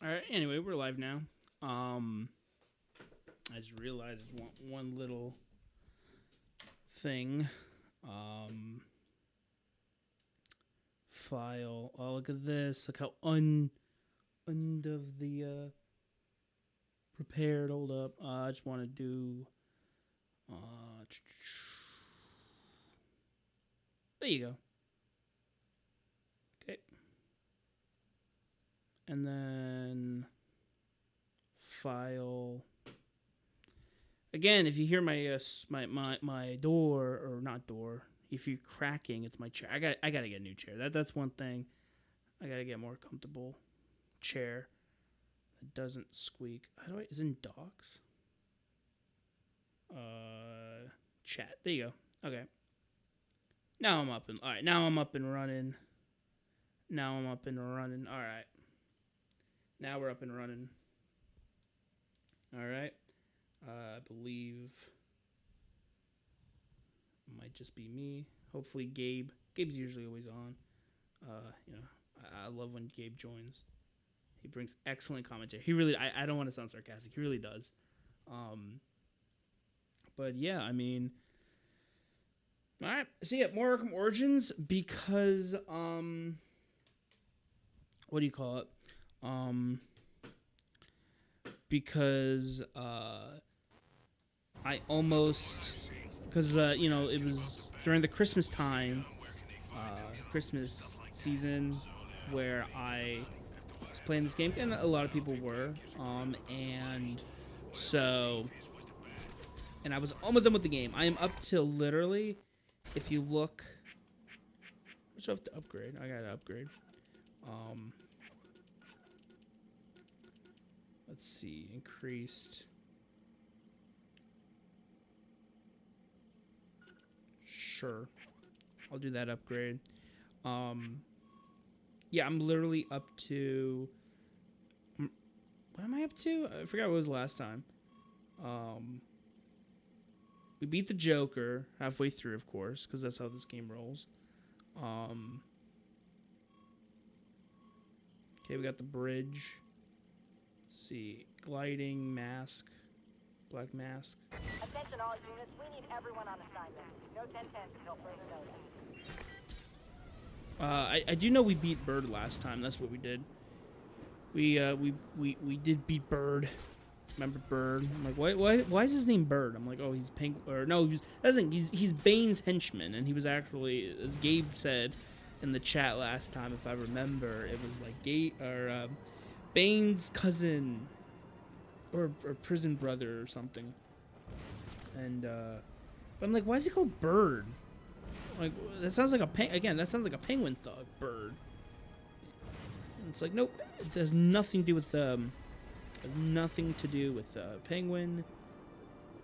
All right. Anyway, we're live now. I just realized one little thing. File. Oh, look at this. Look how of the prepared. Hold up. I just want to do. There you go. Okay. And then file. Again, if you hear my door, or not door, if you're cracking, it's my chair. I gotta get a new chair. That's one thing. I gotta get more comfortable chair that doesn't squeak. How do I? Is it in docs? Chat. There you go. Okay. Now I'm up and all right. Now I'm up and running. Now I'm up and running. All right. Now we're up and running. All right. I believe it might just be me. Hopefully Gabe. Gabe's usually always on. I love when Gabe joins. He brings excellent commentary. He really. I don't want to sound sarcastic. He really does. But yeah, I mean. All right. So yeah, more Arkham Origins because what do you call it? Because I almost because it was during the Christmas time, Christmas season, where I was playing this game, and a lot of people were, and so, and I was almost done with the game. I am up to literally, if you look, which I have to upgrade. I gotta upgrade. Let's see, increased. Sure, I'll do that upgrade. Yeah, I'm literally up to. What am I up to? I forgot what was last time. We beat the Joker halfway through, of course, because that's how this game rolls. Okay, we got the bridge. Let's see, gliding, mask, black mask. Attention all units, we need everyone on assignment. No 10-10 until further notice. I do know we beat Bird last time. That's what we did. We did beat Bird. Remember Bird? I'm like, why is his name Bird? I'm like, oh, he's Pink, or no, that's the thing. He's Bane's henchman, and he was actually, as Gabe said in the chat last time, if I remember, it was like Bane's cousin, or prison brother or something. And but I'm like, why is he called Bird? Like, that sounds like that sounds like a penguin thug, Bird. And it's like, nope, it has nothing to do with penguin.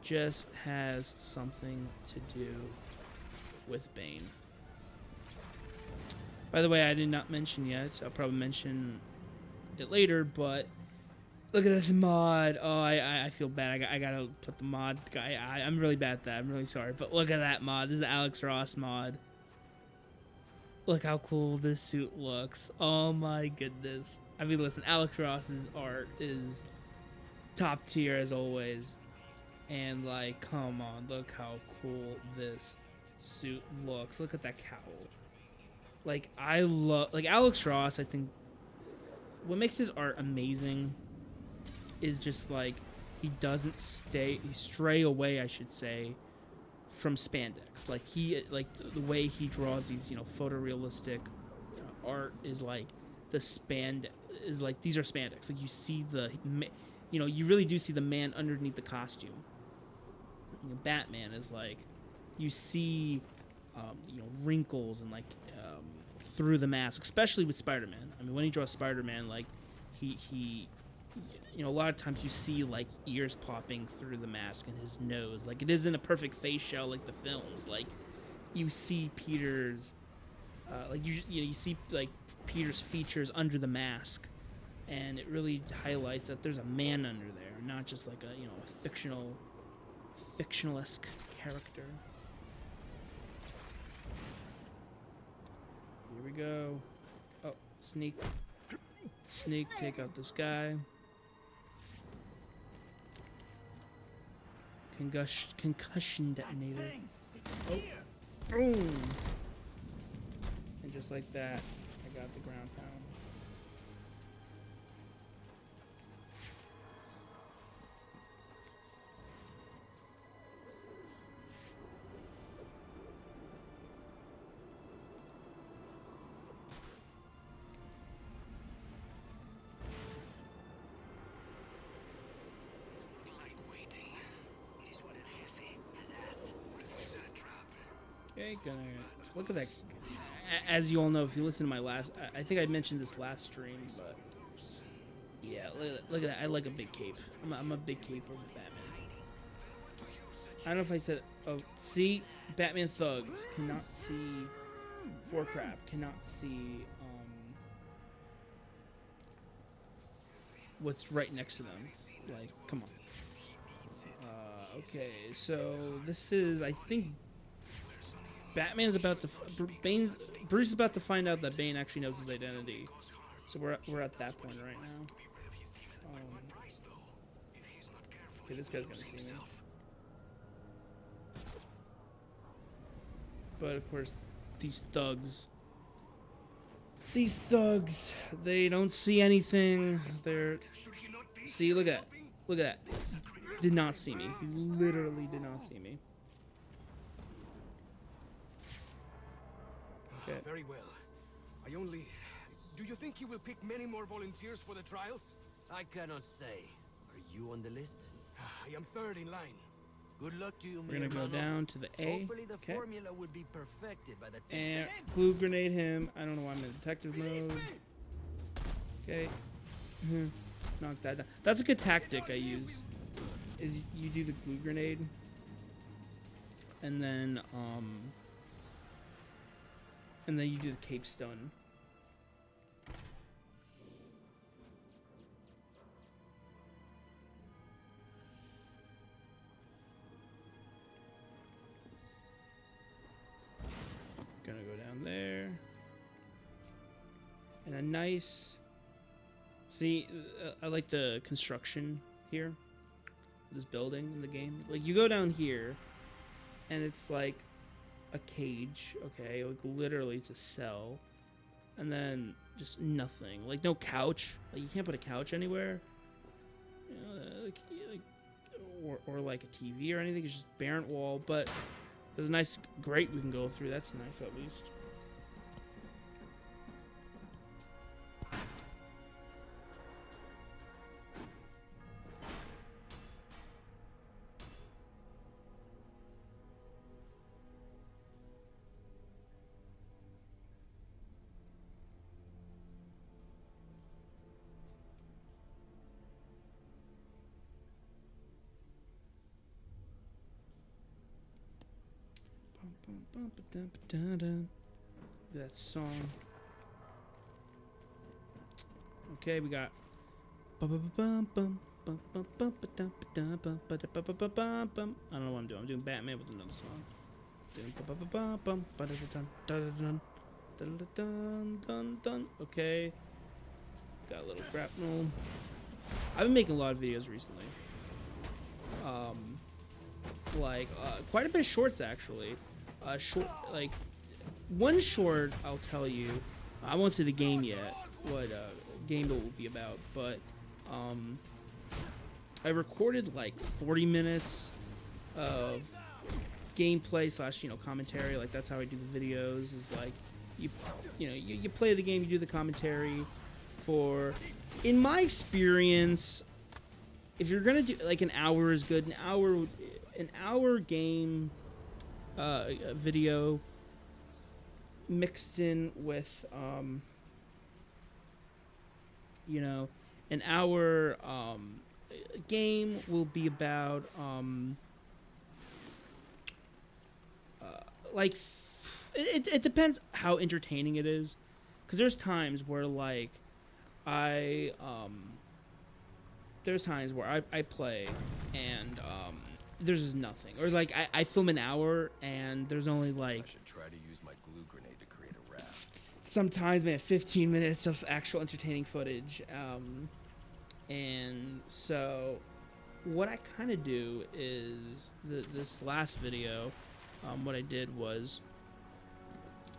Just has something to do with Bane. By the way, I did not mention yet. I'll probably mention it later, but look at this mod. Oh, I feel bad. I gotta put the mod guy. I'm really bad at that. I'm really sorry. But look at that mod. This is the Alex Ross mod. Look how cool this suit looks. Oh my goodness. I mean, listen, Alex Ross's art is top tier as always. And like, come on, look how cool this suit looks. Look at that cowl. Like, I love, like, Alex Ross, I think, what makes his art amazing is just like he doesn't stray away, I should say, from spandex. Like the way he draws these, photorealistic art is like the spandex is like these are spandex. Like you see you really do see the man underneath the costume. Batman is like you see, wrinkles and like through the mask, especially with Spider-Man. I mean, when he draws Spider-Man, like he a lot of times you see like ears popping through the mask and his nose. Like it isn't a perfect face shell like the films. Like you see Peter's, like you see like Peter's features under the mask, and it really highlights that there's a man under there, not just like a fictional-esque character. Here we go. Oh, sneak. Sneak, take out this guy. Concussion detonator. Oh. Boom. And just like that, I got the ground pound. Okay, gonna look at that. As you all know, if you listen to my last, I think I mentioned this last stream, but yeah, look at that. I like a big cape. I'm a big caper with Batman. I don't know if I said. Oh, see, Batman thugs cannot see. For crap, cannot see what's right next to them. Like, come on. Okay, so this is, I think. Batman's about to, Bruce is about to find out that Bane actually knows his identity. So we're at that point right now. Okay, this guy's gonna see me. But of course, these thugs, they don't see anything. See, look at that. Did not see me. He literally did not see me. Okay. Very well. Do you think he will pick many more volunteers for the trials? I cannot say. Are you on the list? I am third in line. Good luck to you, We're gonna go down to the A. Hopefully the formula will be perfected by the and glue grenade him. I don't know why I'm in detective mode. Okay. Knock that down. That's a good tactic I use. Is you do the glue grenade, and then you do the cape stun. Gonna go down there. And a nice... See, I like the construction here. This building in the game. Like, you go down here, and it's like a cage, okay? Like, literally, it's a cell. And then just nothing. Like, no couch. Like, you can't put a couch anywhere. You know, or like a TV or anything. It's just barren wall, but there's a nice grate we can go through. That's nice, at least. That song. Okay, we got. I don't know what I'm doing. I'm doing Batman with another song. Okay. Got a little grapnel. I've been making a lot of videos recently. Quite a bit of shorts actually. Like one short, I'll tell you. I won't say the game yet, what game it will be about, but I recorded like 40 minutes of gameplay slash commentary. Like that's how I do the videos. Is like you play the game, you do the commentary. For in my experience, if you're gonna do like an hour is good. An hour game video mixed in with an hour game will be about like it depends how entertaining it is, because there's times where like there's times where I play and there's just nothing, or like I film an hour and there's only like I should try to use my glue grenade to create a raft. sometimes, man, 15 minutes of actual entertaining footage. And so what I kind of do is this last video, what I did was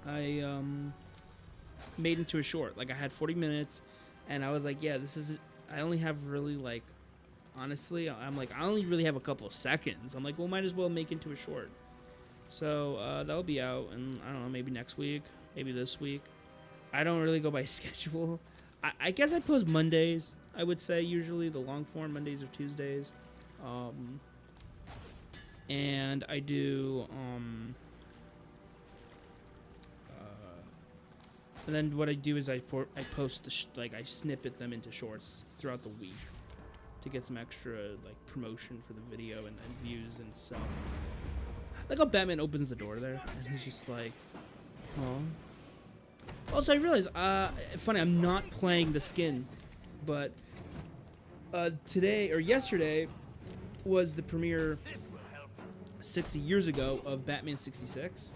I made into a short. Like I had 40 minutes, and I was like, yeah, this is. I only have really like, honestly, I'm like, I only really have a couple of seconds. I'm like, well, might as well make into a short. So that'll be out, and I don't know, maybe next week, maybe this week. I don't really go by schedule. I guess I post Mondays. I would say usually the long form Mondays or Tuesdays, and I do. And then what I do is I post like I snippet them into shorts throughout the week to get some extra like promotion for the video and views and stuff. Like how Batman opens the door there, and he's just like, oh. Also, I realized, funny, I'm not playing the skin, but today or yesterday was the premiere 60 years ago of Batman 66.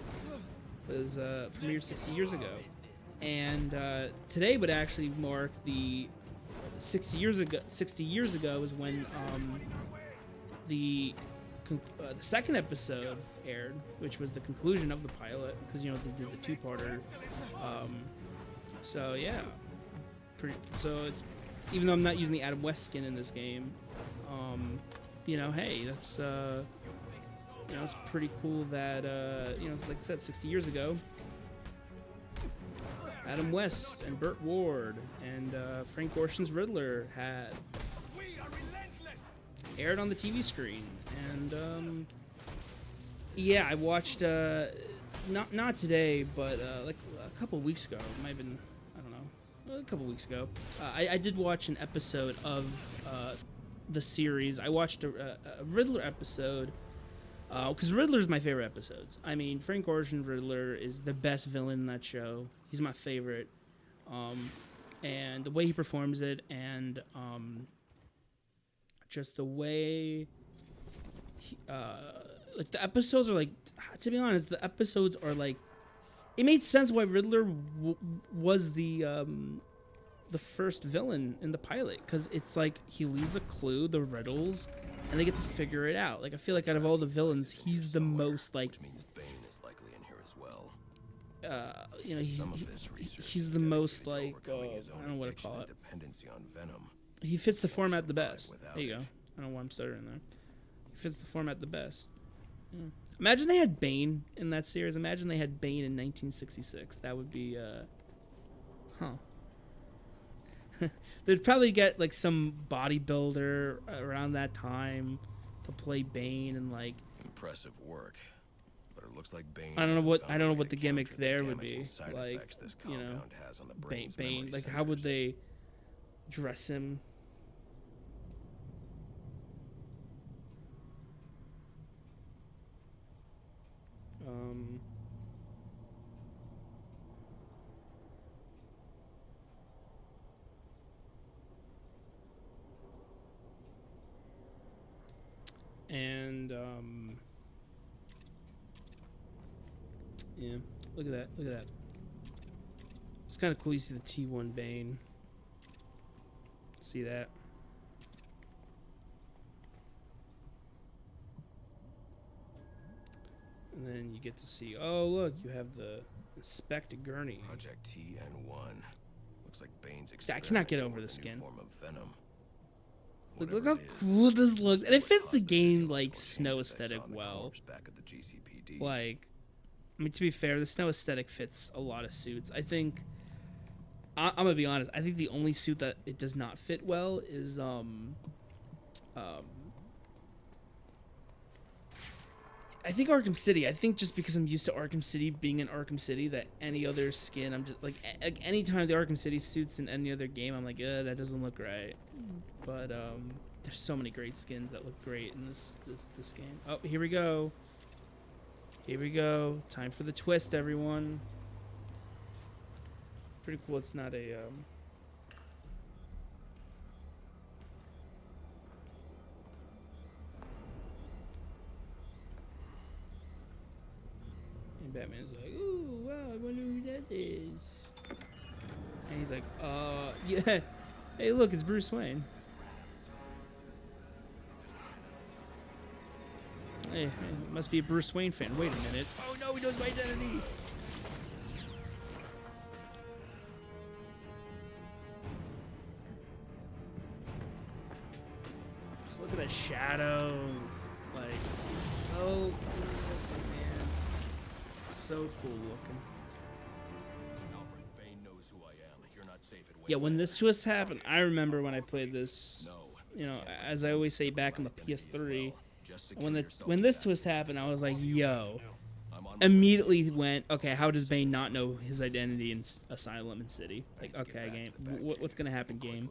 It was premiered 60 years ago, and today would actually mark the 60 years ago. 60 years ago is when the second episode aired, which was the conclusion of the pilot, because you know they did the two-parter. So yeah, so it's, even though I'm not using the Adam West skin in this game, you know, hey, that's you know, it's pretty cool that you know, like I said, 60 years ago, Adam West and Burt Ward and Frank Gorshin's Riddler had aired on the TV screen, and yeah, I watched not today, but like a couple weeks ago. It might have been, I don't know, a couple weeks ago. I did watch an episode of the series. I watched a Riddler episode because Riddler's my favorite episodes. I mean, Frank Gorshin Riddler is the best villain in that show. He's my favorite, and the way he performs it, and just the way like the episodes are like, to be honest, the episodes are like, it made sense why Riddler was the first villain in the pilot, because it's like he leaves a clue, the riddles, and they get to figure it out. Like I feel like out of all the villains, he's the most like, you know, he's the most like, I don't know what to call it. He fits the format the best. There you go. I don't know why I'm stuttering there. He fits the format the best. Yeah. Imagine they had Bane in that series. Imagine they had Bane in 1966. That would be, they'd probably get like some bodybuilder around that time to play Bane, and like, impressive work. But it looks like Bane. I don't know what the gimmick there would be. Like, you know, Bane. Like, how would they dress him? And yeah, look at that, look at that. It's kind of cool. You see the T1 Bane. See that? And then you get to see, oh look, you have the Inspector Gurney. Project TN1. Looks like Bane's I cannot get over the skin. Form of venom. Look how cool this looks, and it fits the game like snow aesthetic well. Like, I mean, to be fair, the snow aesthetic fits a lot of suits. I think, I'm gonna be honest, I think the only suit that it does not fit well is I think Arkham City. I think just because I'm used to Arkham City being in Arkham City, that any other skin, I'm just like anytime the Arkham City suits in any other game, I'm like, that doesn't look right. But there's so many great skins that look great in this game. Oh, here we go. Here we go. Time for the twist, everyone. Pretty cool. It's not a and Batman's like, ooh, wow, I wonder who that is. He's like, yeah. Hey, look, it's Bruce Wayne. Hey, must be a Bruce Wayne fan. Wait a minute. Oh no, he knows my identity. Look at the shadows. Like, so cool looking, man. So cool looking. Alfred, Bane knows who I am. You're not safe at Yeah, when this twist happened, I remember when I played this, you know, as I always say, back on the PS3, when this twist happened, I was like, yo. Immediately went, okay, how does Bane not know his identity in Asylum and City? Like, okay, game, what's gonna happen, game?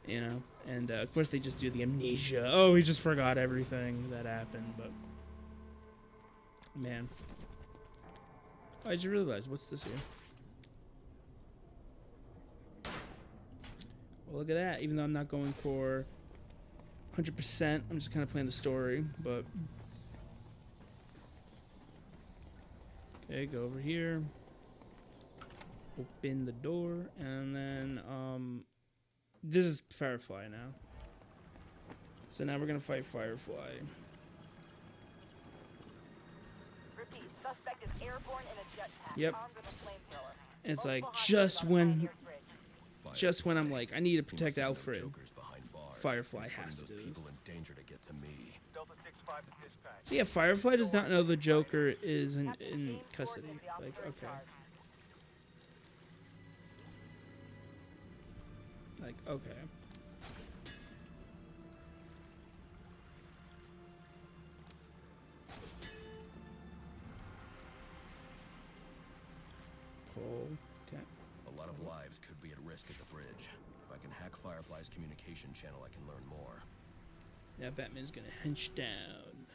You know, and of course they just do the amnesia. Oh, he just forgot everything that happened, but man, I just realized what's this here? Well, look at that. Even though I'm not going for 100%, I'm just kind of playing the story. But okay, go over here, open the door, and then this is Firefly now. So now we're gonna fight Firefly. Repeat, suspect is airborne in a jetpack. Yep. Armed with a flamethrower. And it's Both like behind just us on when Pioneer's Bridge. I'm like, I need to protect Alfred, Firefly has to do this. So yeah, Firefly does not know the Joker is in custody. Like, okay. Like, okay. Pull. Okay. A lot of lives could be at risk at the bridge. If I can hack Firefly's communication channel, I can learn more. Now Batman's gonna hench down.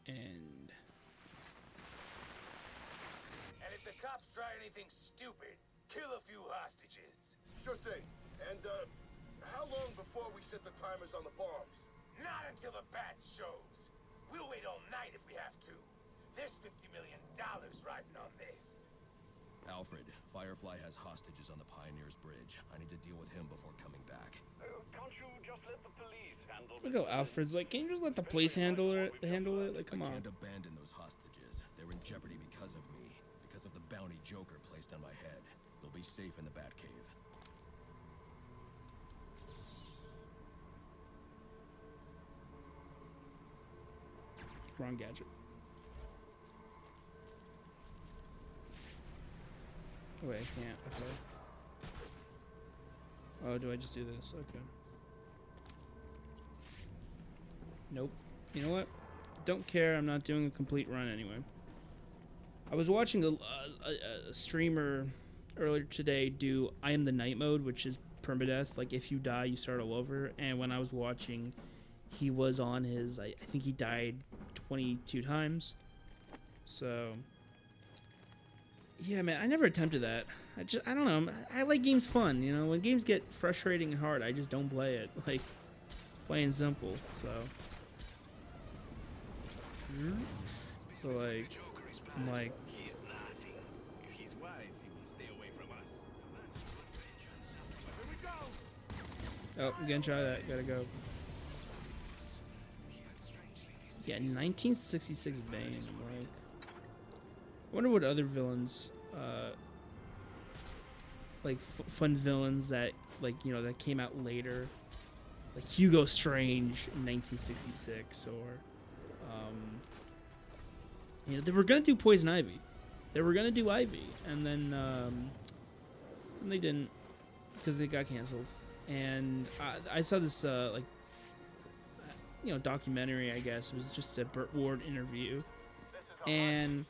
And if the cops try anything stupid, kill a few hostages. Sure thing. And, how long before we set the timers on the bombs? Not until the bat shows. We'll wait all night if we have to. There's $50 million riding on this. Alfred, Firefly has hostages on the Pioneer's Bridge. I need to deal with him before coming back. Can't you just let the police handle look how Alfred's like, can you just let the police handle it? Like, come I on. can't abandon those hostages. They're in jeopardy because of me. Because of the bounty Joker placed on my head. They'll be safe in the Batcave. Wrong gadget. Oh, wait, I can't. Okay. Oh, do I just do this? Okay. Nope. You know what? Don't care. I'm not doing a complete run anyway. I was watching a streamer earlier today do I Am the Night mode, which is permadeath. Like, if you die, you start all over. And when I was watching, he was on his... I think he died 22 times. So... yeah, man, I never attempted that. I don't know. I like games fun, you know? When games get frustrating and hard, I just don't play it. Like, plain and simple, so... so, like, I'm like... He's nothing. If he's wise, he will stay away from us. Here we go. Oh, I'm gonna try that. Gotta go. Yeah, 1966 Bane, I'm like... I wonder what other villains, like fun villains that, like, you know, that came out later, like Hugo Strange in 1966, or, you know, they were gonna do Poison Ivy, they were gonna do Ivy, and then they didn't, because they got canceled. And I saw this, like, you know, documentary, I guess. It was just a Burt Ward interview, and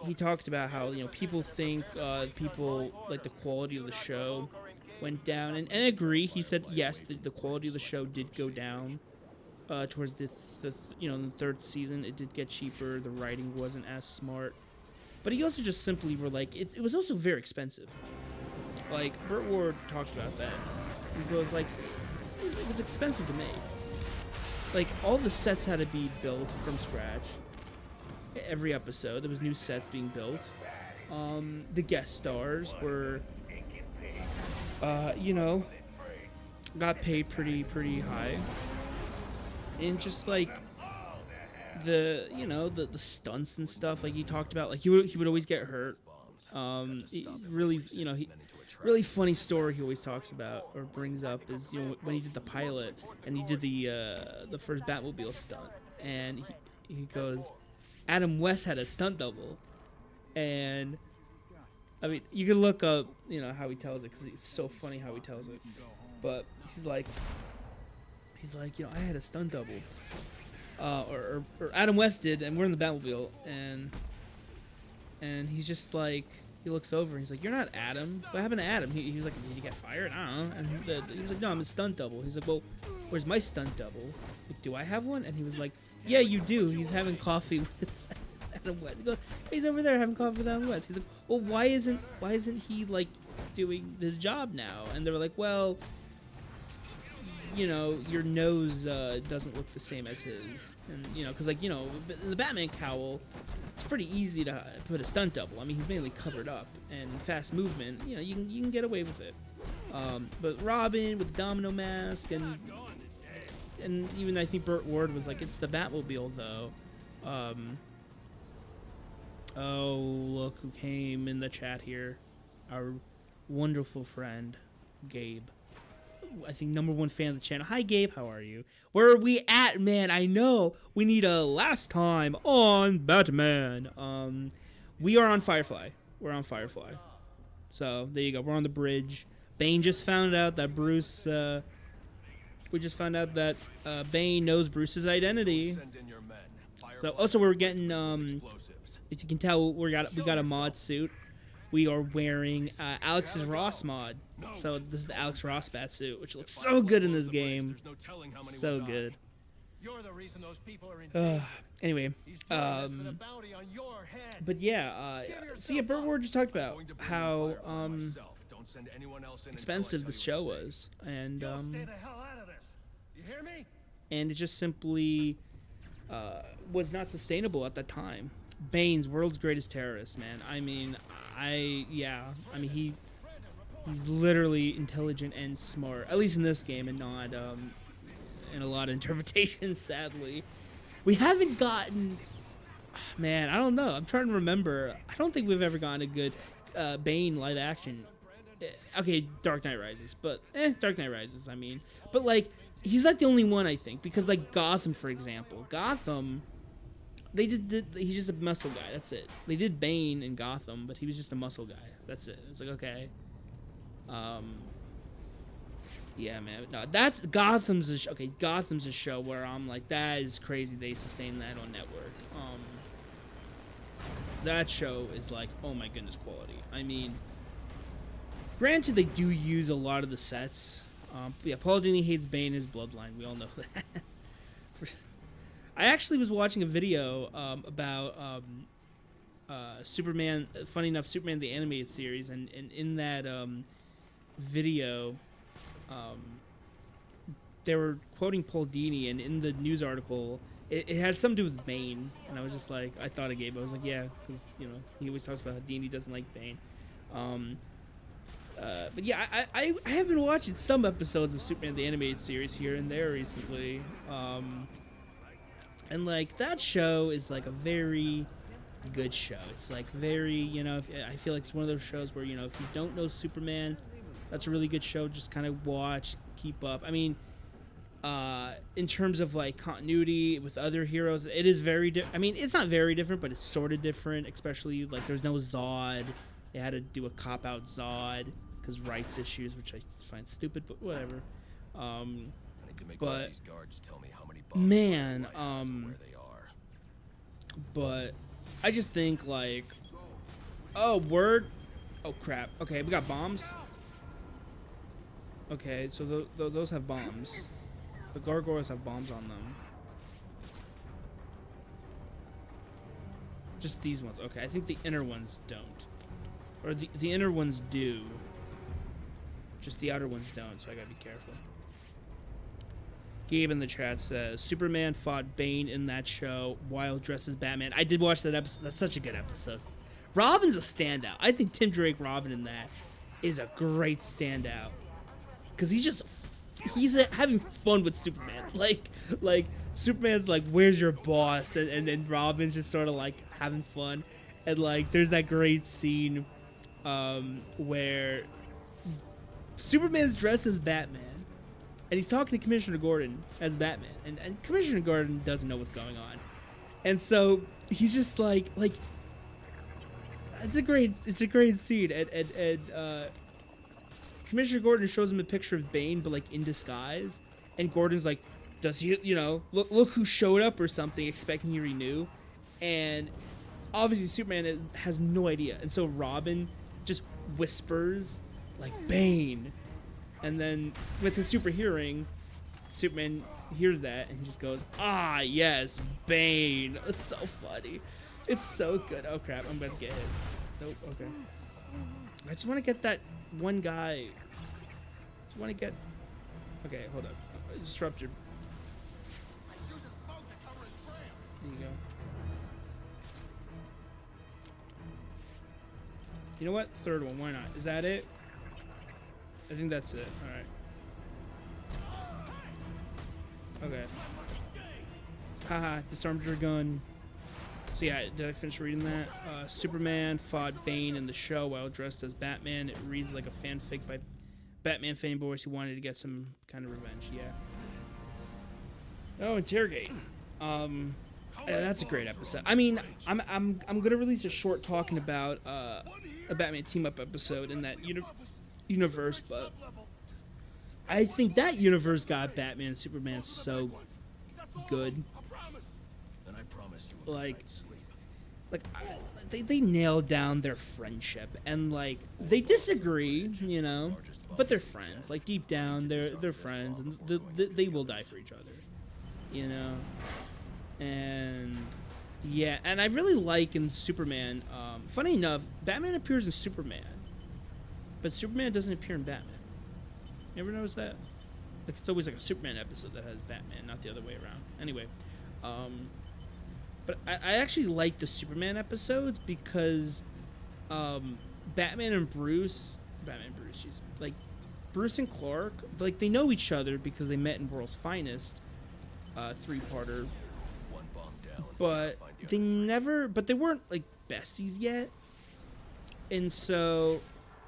he talked about how, you know, people think people like the quality of the show went down, and I agree. He said yes, the quality of the show did go down towards the you know, in the third season. It did get cheaper. The writing wasn't as smart, but he also just simply were like, it was also very expensive. Like, Burt Ward talked about that. He goes like, it was expensive to make. Like, all the sets had to be built from scratch. Every episode there was new sets being built, the guest stars were, you know, got paid pretty high, and just like the the stunts and stuff, like he talked about, like he would always get hurt. Really, really funny story he always talks about or brings up is, when he did the pilot and he did the first Batmobile stunt, and he goes, Adam West had a stunt double, and I mean, you can look up, how he tells it, because it's so funny how he tells it. But he's like, I had a stunt double, or Adam West did, and we're in the Batmobile, and he's just like, he looks over and he's like, "You're not Adam. What happened to Adam?" He was like, "Did you get fired? I don't know." And he was like, "No, I'm a stunt double." He's like, "Well, where's my stunt double? Like, do I have one?" And he was like, "Yeah, you do. He's having coffee with Adam West." He goes, "He's over there having coffee with Adam West." He's like, "Well, why isn't he like doing this job now?" And they were like, "Well, your nose doesn't look the same as his, and because the Batman cowl, it's pretty easy to put a stunt double. I mean, he's mainly covered up, and fast movement, you can get away with it. But Robin with the domino mask, and even I think Burt Ward was like, it's the Batmobile though. Oh, look who came in the chat here, our wonderful friend Gabe. I think #1 fan of the channel. Hi Gabe, how are you? Where are we at, man? I know we need a last time on Batman. We are on Firefly. We're on Firefly. So there you go. We're on the bridge. Bane just found out that Bruce. We just found out that Bane knows Bruce's identity. So also we're getting as you can tell, we got a mod suit. We are wearing Alex's Ross mod. So this is the Alex Ross bat suit, which looks so good in this game. So good. Anyway, but yeah, so yeah, Burt Ward just talked about how expensive this show was, and it just simply was not sustainable at that time. Bane's world's greatest terrorist, man. I mean, he's literally intelligent and smart, at least in this game, and not in a lot of interpretations, sadly. We haven't gotten, man, I don't know, I'm trying to remember. I don't think we've ever gotten a good Bane live action. Okay, Dark Knight Rises, but Dark Knight Rises, I mean, but like, he's not the only one, I think, because like Gotham, for example, he's just a muscle guy, that's it. They did Bane in Gotham, but he was just a muscle guy, that's it. It's like, okay. Yeah, man. No, that's Gotham's a show where I'm like, that is crazy they sustained that on network. That show is like, oh my goodness, quality. I mean, granted they do use a lot of the sets. Yeah, Paul Dini hates Bane in his bloodline. We all know that. I actually was watching a video about Superman. Funny enough, Superman the animated series, and in that video, they were quoting Paul Dini, and in the news article, it had something to do with Bane, and I was just like, I thought of Gabe. I was like, yeah, because he always talks about how Dini doesn't like Bane. But yeah, I have been watching some episodes of Superman the animated series here and there recently. And like, that show is like a very good show. It's like very, I feel like it's one of those shows where, if you don't know Superman, that's a really good show. Just kind of watch, keep up. I mean, in terms of like continuity with other heroes, it is very I mean, it's not very different, but it's sort of different, especially like there's no Zod. They had to do a cop-out Zod because rights issues, which I find stupid, but whatever. But man, but I just think like, oh crap. Okay, we got bombs. Okay, so those have bombs. The gargoyles have bombs on them. Just these ones. Okay, I think the inner ones don't. Or the inner ones do. Just the outer ones don't, so I gotta be careful. Gabe in the chat says, Superman fought Bane in that show while dressed as Batman. I did watch that episode. That's such a good episode. Robin's a standout. I think Tim Drake Robin in that is a great standout because he's having fun with Superman. Like Superman's like, "Where's your boss?" and then Robin's just sort of like having fun, and like there's that great scene where Superman's dressed as Batman, and he's talking to Commissioner Gordon as Batman, and Commissioner Gordon doesn't know what's going on, and so he's just like it's a great scene, and Commissioner Gordon shows him a picture of Bane, but like in disguise, and Gordon's like, does he, look who showed up or something, expecting he already knew, and obviously Superman has no idea, and so Robin just whispers like Bane, and then with his super hearing, Superman hears that and he just goes, ah yes, Bane. It's so funny, it's so good. Oh crap, I'm about to get hit. Nope. Okay, I just want to get that one guy. Okay, hold up. Disruptor. There you go. You know what? Third one. Why not? Is that it? I think that's it. Alright. Okay. Haha, disarmed your gun. So yeah, did I finish reading that? Superman fought Bane in the show while dressed as Batman. It reads like a fanfic by Batman fanboys who wanted to get some kind of revenge. Yeah. Oh, interrogate. Yeah, that's a great episode. I mean, I'm gonna release a short talking about a Batman team up episode in that universe, but I think that universe got Batman and Superman so good. Like they nailed down their friendship, and like they disagree, but they're friends. Like deep down, they're friends, and they will die for each other, And yeah, and I really like in Superman. Funny enough, Batman appears in Superman, but Superman doesn't appear in Batman. You ever notice that? Like it's always like a Superman episode that has Batman, not the other way around. Anyway, but I actually like the Superman episodes because Batman and Bruce, jeez, like Bruce and Clark, like they know each other because they met in World's Finest, three-parter. But they weren't like besties yet, and so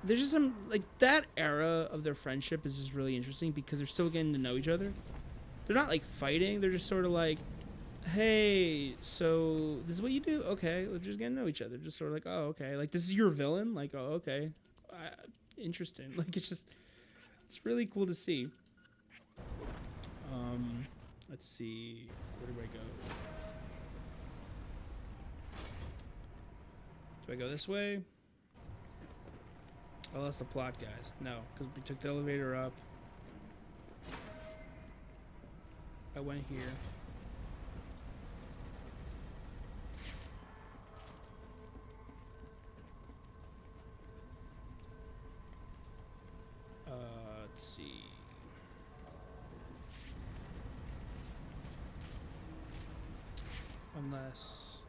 there's just some like that era of their friendship is just really interesting because they're still getting to know each other. They're not like fighting; they're just sort of like, hey, so this is what you do? Okay, let's just get to know each other. Just sort of like, oh, okay, like this is your villain? Like, oh, okay, interesting. Like it's really cool to see. Let's see, where do I go? Do I go this way? I lost the plot, guys. No, because we took the elevator up. I went here. Let's see. Unless...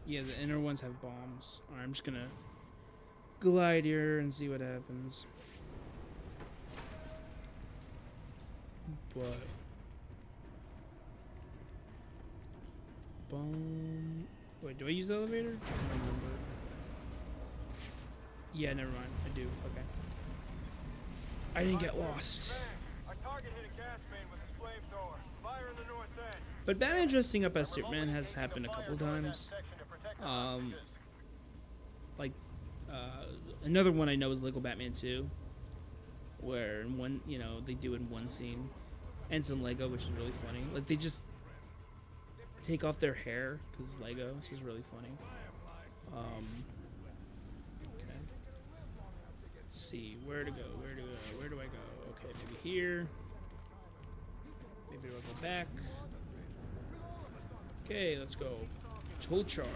Yeah, the inner ones have bombs. Alright, I'm just gonna glide here and see what happens. But... Bomb... Wait, do I use the elevator? I don't remember. Yeah, never mind. I do. Okay. I didn't get lost. Our target hit a gas main with his flamethrower. Fire in the north end. But Batman dressing up as Superman has happened a couple times. Another one I know is Lego Batman 2, where in one, they do it in one scene, and it's in Lego, which is really funny. Like they just take off their hair because it's Lego, which is really funny. Okay. Let's see where to go. Where do I go? Okay, maybe here. Maybe I'll go back. Okay, let's go. Full charge.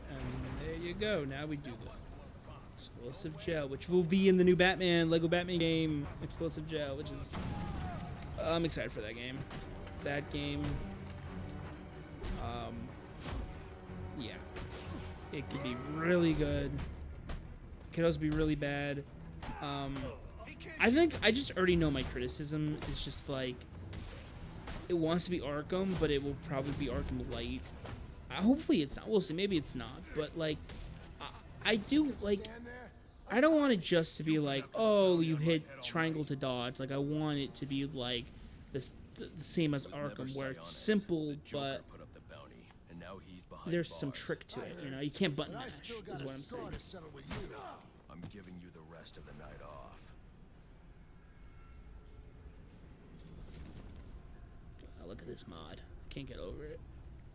And there you go. Now we do that. Explosive Gel, which will be in the new Lego Batman game. Explosive Gel, which is... I'm excited for that game. That game... yeah. It could be really good. It could also be really bad. I think I just already know my criticism is just like... It wants to be Arkham, but it will probably be Arkham Light. Hopefully it's not. We'll see. Maybe it's not. But, like, I do, like... I don't want it just to be like, oh, you hit triangle to dodge. Like, I want it to be, like, the same as Arkham, where it's simple, but there's some trick to it, you know? You can't button mash, is what I'm saying. I'm giving you the rest of the night off. Look at this mod. Can't get over it.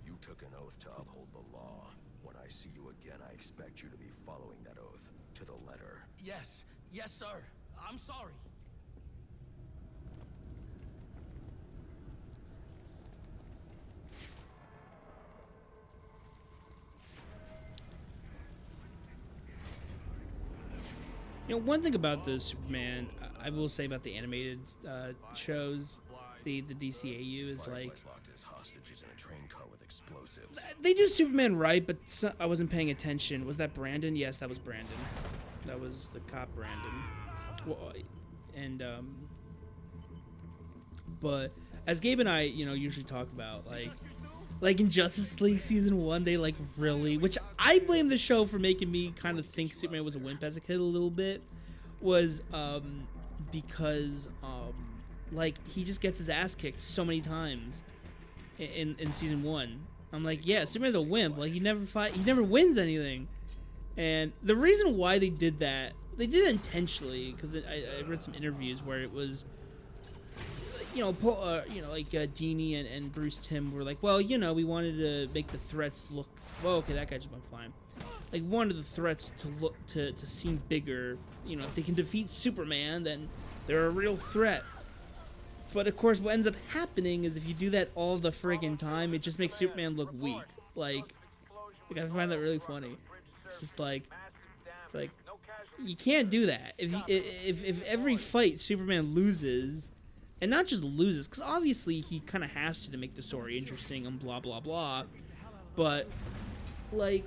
You took an oath to uphold the law. When I see you again, I expect you to be following that oath to the letter. Yes, yes, sir. I'm sorry. You know, one thing about the Superman, I will say about the animated shows, the DCAU is like... locked his hostages in a train car with explosives. They do Superman right, but I wasn't paying attention. Was that Brandon? Yes, that was Brandon. That was the cop Brandon. Well, and, but as Gabe and I, you know, usually talk about, like in Justice League Season 1, they, like, really... Which I blame the show for making me kind of think Superman was a wimp as a kid a little bit. Was, because, like, he just gets his ass kicked so many times in Season 1. I'm like, yeah, Superman's a wimp. Like, he never wins anything. And the reason why they did that, they did it intentionally, because I read some interviews where it was... You know, like Dini and Bruce Timm were like, well, you know, we wanted to make the threats look. Well, okay, that guy just went flying. Like, wanted the threats to look to seem bigger. You know, if they can defeat Superman, then they're a real threat. But of course, what ends up happening is if you do that all the friggin' time, it just makes Superman look weak. Like I find that really funny. It's just like, it's like, you can't do that. If every fight Superman loses. And not just loses, because obviously he kind of has to make the story interesting and blah, blah, blah. But, like...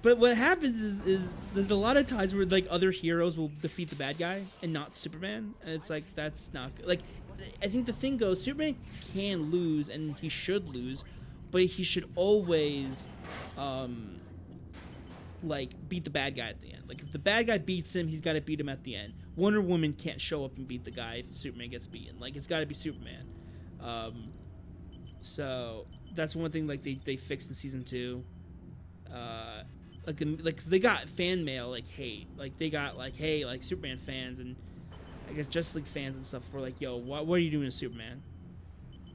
But what happens is there's a lot of times where, like, other heroes will defeat the bad guy and not Superman. And it's like, that's not good. Like, I think the thing goes, Superman can lose, and he should lose, but he should always, like, beat the bad guy at the end. Like, if the bad guy beats him, he's got to beat him at the end. Wonder Woman can't show up and beat the guy if Superman gets beaten. Like, it's got to be Superman. So that's one thing, like, they fixed in Season 2. Like they got fan mail, like, hate. Like, they got, like, hey, like, Superman fans and I guess Justice League fans and stuff were like, yo, what are you doing to Superman?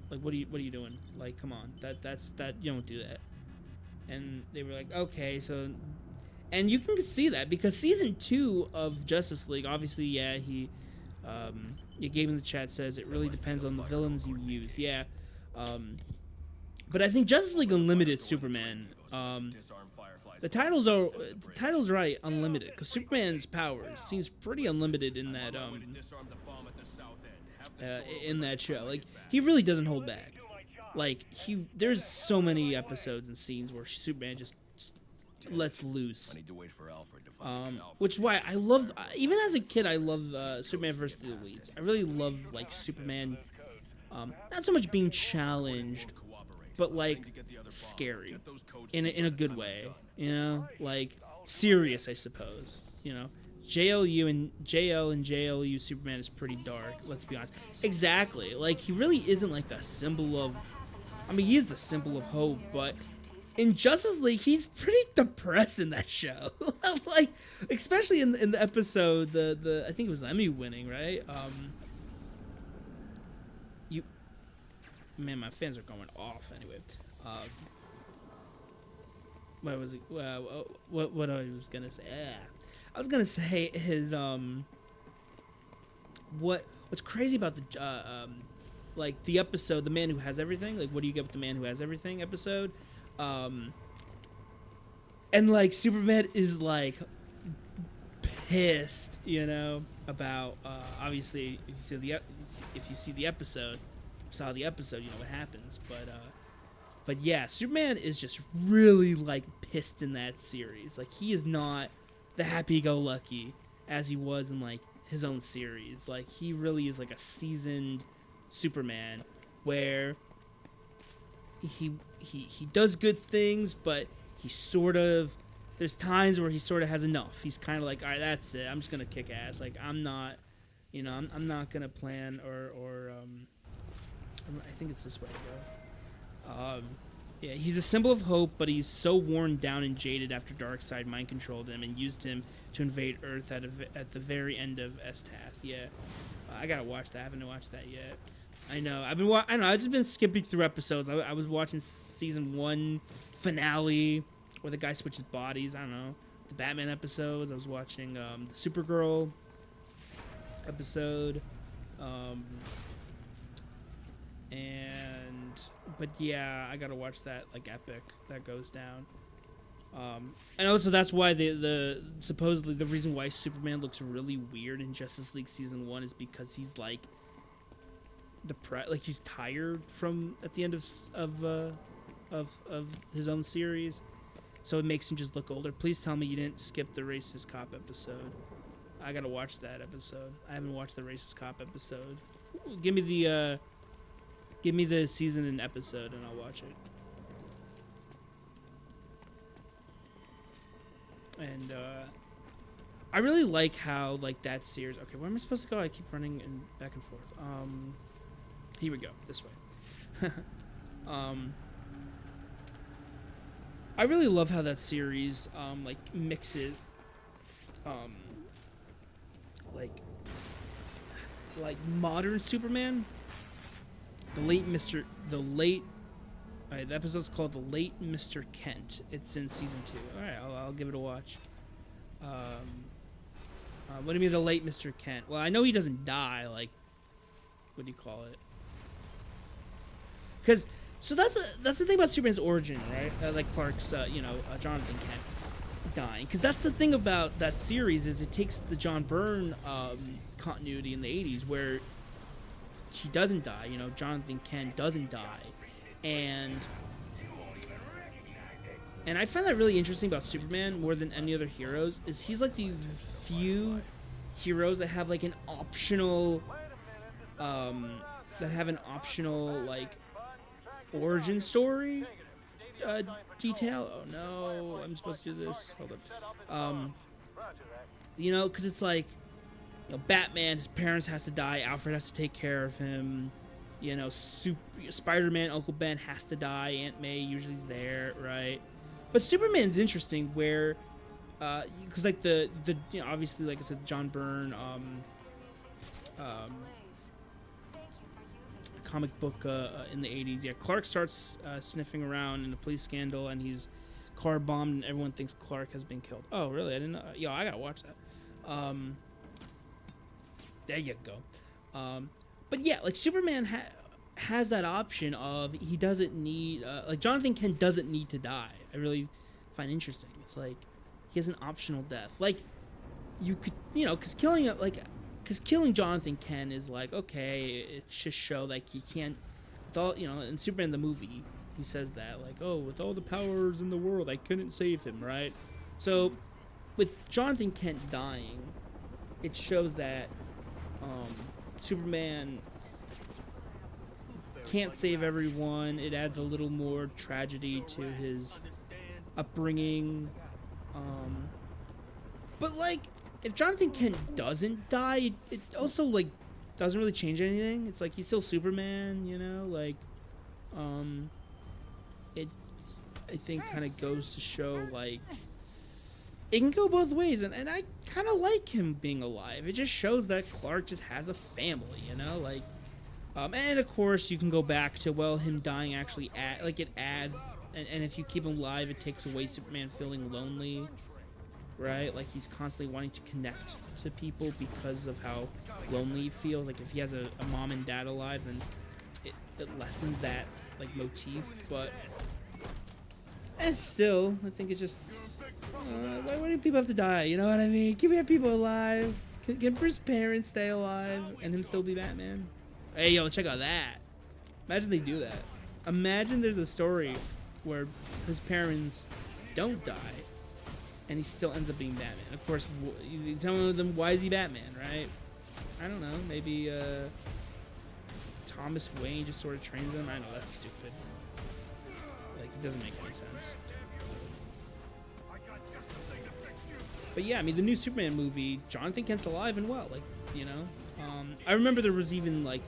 Like, what are you doing? Like, come on. That's you don't do that. And they were like, okay, so... And you can see that because Season 2 of Justice League, obviously, yeah, Gabe in the chat says it really depends on the villains you use. Yeah. But I think Justice League Unlimited Superman, the title's right, Unlimited, because Superman's powers seems pretty unlimited in that show. Like, he really doesn't hold back. Like, there's so many episodes and scenes where Superman just lets loose. Which is why I love, even as a kid, I love Superman vs. the Elites. I really love, like, Superman, not so much being challenged, but, like, scary in a good way, you know, like, serious, I suppose, you know. JL and JLU Superman is pretty dark, let's be honest. Exactly, like, he really isn't, like, the symbol of, I mean, he is the symbol of hope, but in Justice League, he's pretty depressed in that show. Like, especially in the episode, the I think it was Emmy winning, right? Man, my fans are going off anyway. What was it? What I was gonna say? I was gonna say his what's crazy about the like the episode, The Man Who Has Everything. Like, what do you get with The Man Who Has Everything episode? And, like, Superman is, like, pissed, you know, about obviously if you see the episode, saw the episode, you know what happens. But yeah, Superman is just really like pissed in that series. Like he is not the happy-go-lucky as he was in like his own series. Like he really is like a seasoned Superman where he does good things, but he sort of, there's times where he sort of has enough. He's kind of like, all right, that's it. I'm just gonna kick ass. Like I'm not, you know, I'm not gonna plan or I think it's this way, bro. Yeah, he's a symbol of hope, but he's so worn down and jaded after Darkseid mind controlled him and used him to invade Earth at the very end of S-TAS. Yeah, I gotta watch that. I haven't watched that yet. I know. I don't know. I've just been skipping through episodes. I was watching season 1 finale where the guy switches bodies. I don't know. The Batman episodes. I was watching the Supergirl episode. But yeah, I gotta watch that like epic that goes down. And also that's why the supposedly the reason why Superman looks really weird in Justice League season 1 is because he's like depressed, like he's tired from at the end of his own series, so it makes him just look older. Please tell me you didn't skip the racist cop episode. I gotta watch that episode. I haven't watched the racist cop episode. Give me the season and episode and I'll watch it. And I really like how like that series. Okay, where am I supposed to go? I keep running and back and forth. Here we go. This way. I really love how that series like mixes like modern Superman. The episode's called The Late Mr. Kent. It's in season 2. Alright, I'll give it a watch. What do you mean The Late Mr. Kent? Well, I know he doesn't die, like, what do you call it? Because, so that's the thing about Superman's origin, right? Like Clark's, Jonathan Kent dying. Because that's the thing about that series is it takes the John Byrne continuity in the 80s where he doesn't die, you know, Jonathan Kent doesn't die, and I find that really interesting about Superman more than any other heroes, is he's like the few heroes that have like an optional like origin story detail. Oh no, I'm supposed to do this. Hold up. You know, because it's like, you know, Batman, his parents has to die. Alfred has to take care of him. You know, Spider-Man, Uncle Ben has to die. Aunt May usually is there, right? But Superman's interesting where, because like the you know, obviously like I said, John Byrne, comic book in the 80s. Yeah, Clark starts sniffing around in a police scandal, and he's car bombed, and everyone thinks Clark has been killed. Oh, really? I didn't know. Yo, I gotta watch that. There you go. But yeah, like Superman has that option of he doesn't need like Jonathan Kent doesn't need to die. I really find interesting. It's like he has an optional death. Like you could, you know, because killing Jonathan Kent is like, okay, it's just show like he can't. With all, you know, in Superman the movie, he says that like, oh, with all the powers in the world, I couldn't save him, right? So with Jonathan Kent dying, it shows that Superman can't save everyone. It adds a little more tragedy to his upbringing. But like, if Jonathan Kent doesn't die, it also like doesn't really change anything. It's like he's still Superman, you know. Like, it I think kind of goes to show like it can go both ways, and I kind of like him being alive. It just shows that Clark just has a family, you know, like, and of course you can go back to, well, him dying actually it adds, and if you keep him alive, it takes away Superman feeling lonely, right? Like he's constantly wanting to connect to people because of how lonely he feels. Like if he has a mom and dad alive, then it lessens that like motif, but still, I think it's just Why do people have to die? You know what I mean? Can we have people alive? Can Bruce's parents stay alive and him still be Batman? Hey, yo, check out that. Imagine they do that. Imagine there's a story where his parents don't die and he still ends up being Batman. Of course, you tell them, why is he Batman, right? I don't know. Maybe Thomas Wayne just sort of trains him. I know, that's stupid. Like, it doesn't make any sense. But yeah, I mean, the new Superman movie, Jonathan Kent's alive and well. Like, you know, I remember there was even like,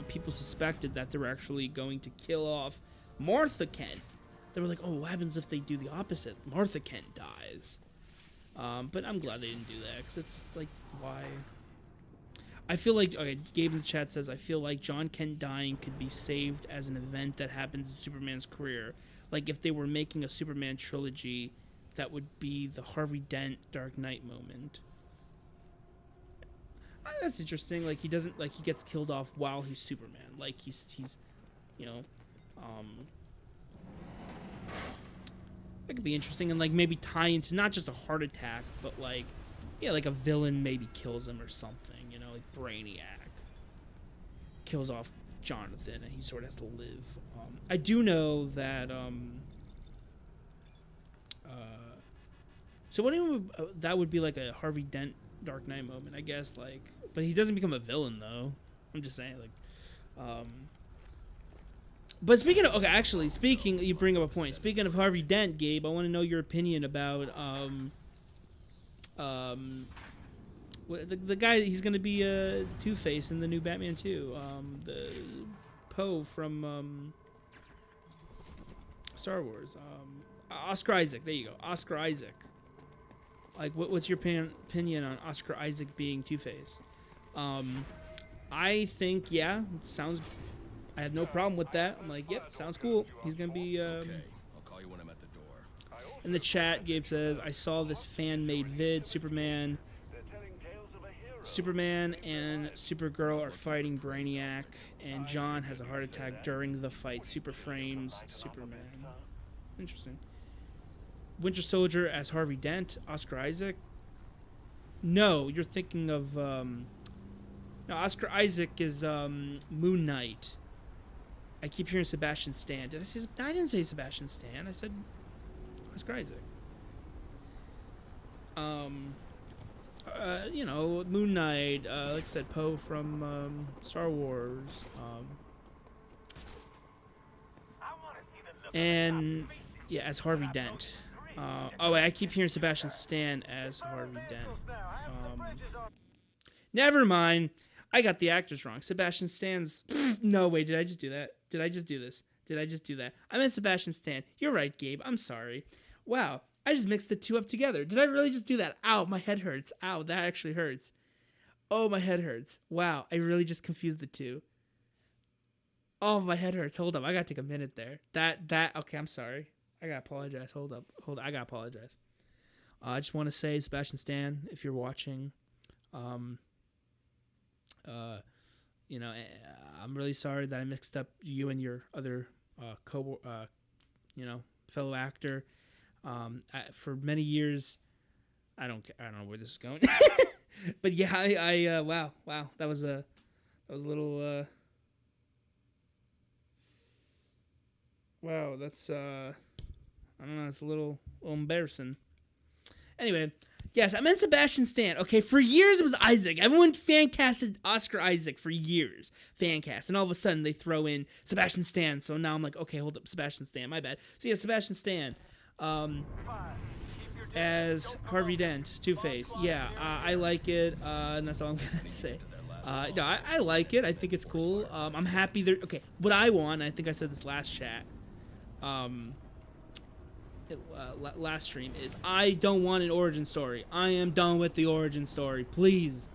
people suspected that they were actually going to kill off Martha Kent. They were like, oh, what happens if they do the opposite? Martha Kent dies. But I'm glad they didn't do that, because it's like, why? I feel like, okay, Gabe in the chat says, I feel like John Kent dying could be saved as an event that happens in Superman's career. Like, if they were making a Superman trilogy, that would be the Harvey Dent Dark Knight moment. That's interesting. Like, he doesn't, like, he gets killed off while he's Superman. Like, he's you know, that could be interesting, and like maybe tie into not just a heart attack, but like, yeah, like a villain maybe kills him or something, you know, like Brainiac kills off Jonathan and he sort of has to live. I do know that so what that would be like a Harvey Dent Dark Knight moment, I guess, like, but he doesn't become a villain though. I'm just saying, like, but speaking of, okay, actually, you bring up a point. Speaking of Harvey Dent, Gabe, I want to know your opinion about the guy. He's gonna be Two-Face in the new Batman 2. The Poe from Star Wars. Oscar Isaac. There you go, Oscar Isaac. Like, what's your opinion on Oscar Isaac being Two-Face? I think, yeah, it sounds. I have no problem with that. I'm like, yep, sounds cool. He's gonna be. Okay, I'll call you when I'm at the door. In the chat, Gabe says, I saw this fan-made vid. Superman and Supergirl are fighting Brainiac, and John has a heart attack during the fight. Super frames Superman. Interesting. Winter Soldier as Harvey Dent. Oscar Isaac. No, you're thinking of. No, Oscar Isaac is Moon Knight. I keep hearing Sebastian Stan. Did I say? I didn't say Sebastian Stan. I said Oscar Isaac. You know, Moon Knight. Like I said, Poe from Star Wars. And yeah, as Harvey Dent. Oh wait, I keep hearing Sebastian Stan as Harvey Dent. Never mind. I got the actors wrong. Sebastian Stan's. No, wait, did I just do that? Did I just do this? Did I just do that? I meant Sebastian Stan. You're right, Gabe. I'm sorry. Wow, I just mixed the two up together. Did I really just do that? Ow, my head hurts. Ow, that actually hurts. Oh, my head hurts. Wow, I really just confused the two. Oh, my head hurts. Hold up, I gotta take a minute there. Okay, I'm sorry. I gotta apologize. Hold up. I gotta apologize. I just want to say, Sebastian Stan, if you're watching, you know, I'm really sorry that I mixed up you and your other you know, fellow actor. For many years, I don't know where this is going, but yeah, wow, that was a little, wow, that's I don't know, it's a little embarrassing. Anyway. Yes, I meant Sebastian Stan. Okay, for years it was Isaac. Everyone fan-casted Oscar Isaac for years. Fan-cast. And all of a sudden they throw in Sebastian Stan. So now I'm like, okay, hold up, Sebastian Stan. My bad. So yeah, Sebastian Stan. As Harvey Dent, Two-Face. Yeah, I like it. And that's all I'm going to say. No, I like it. I think it's cool. I'm happy there. Okay, what I want, I think I said this last chat. Last stream is I don't want an origin story. I am done with the origin story. Please.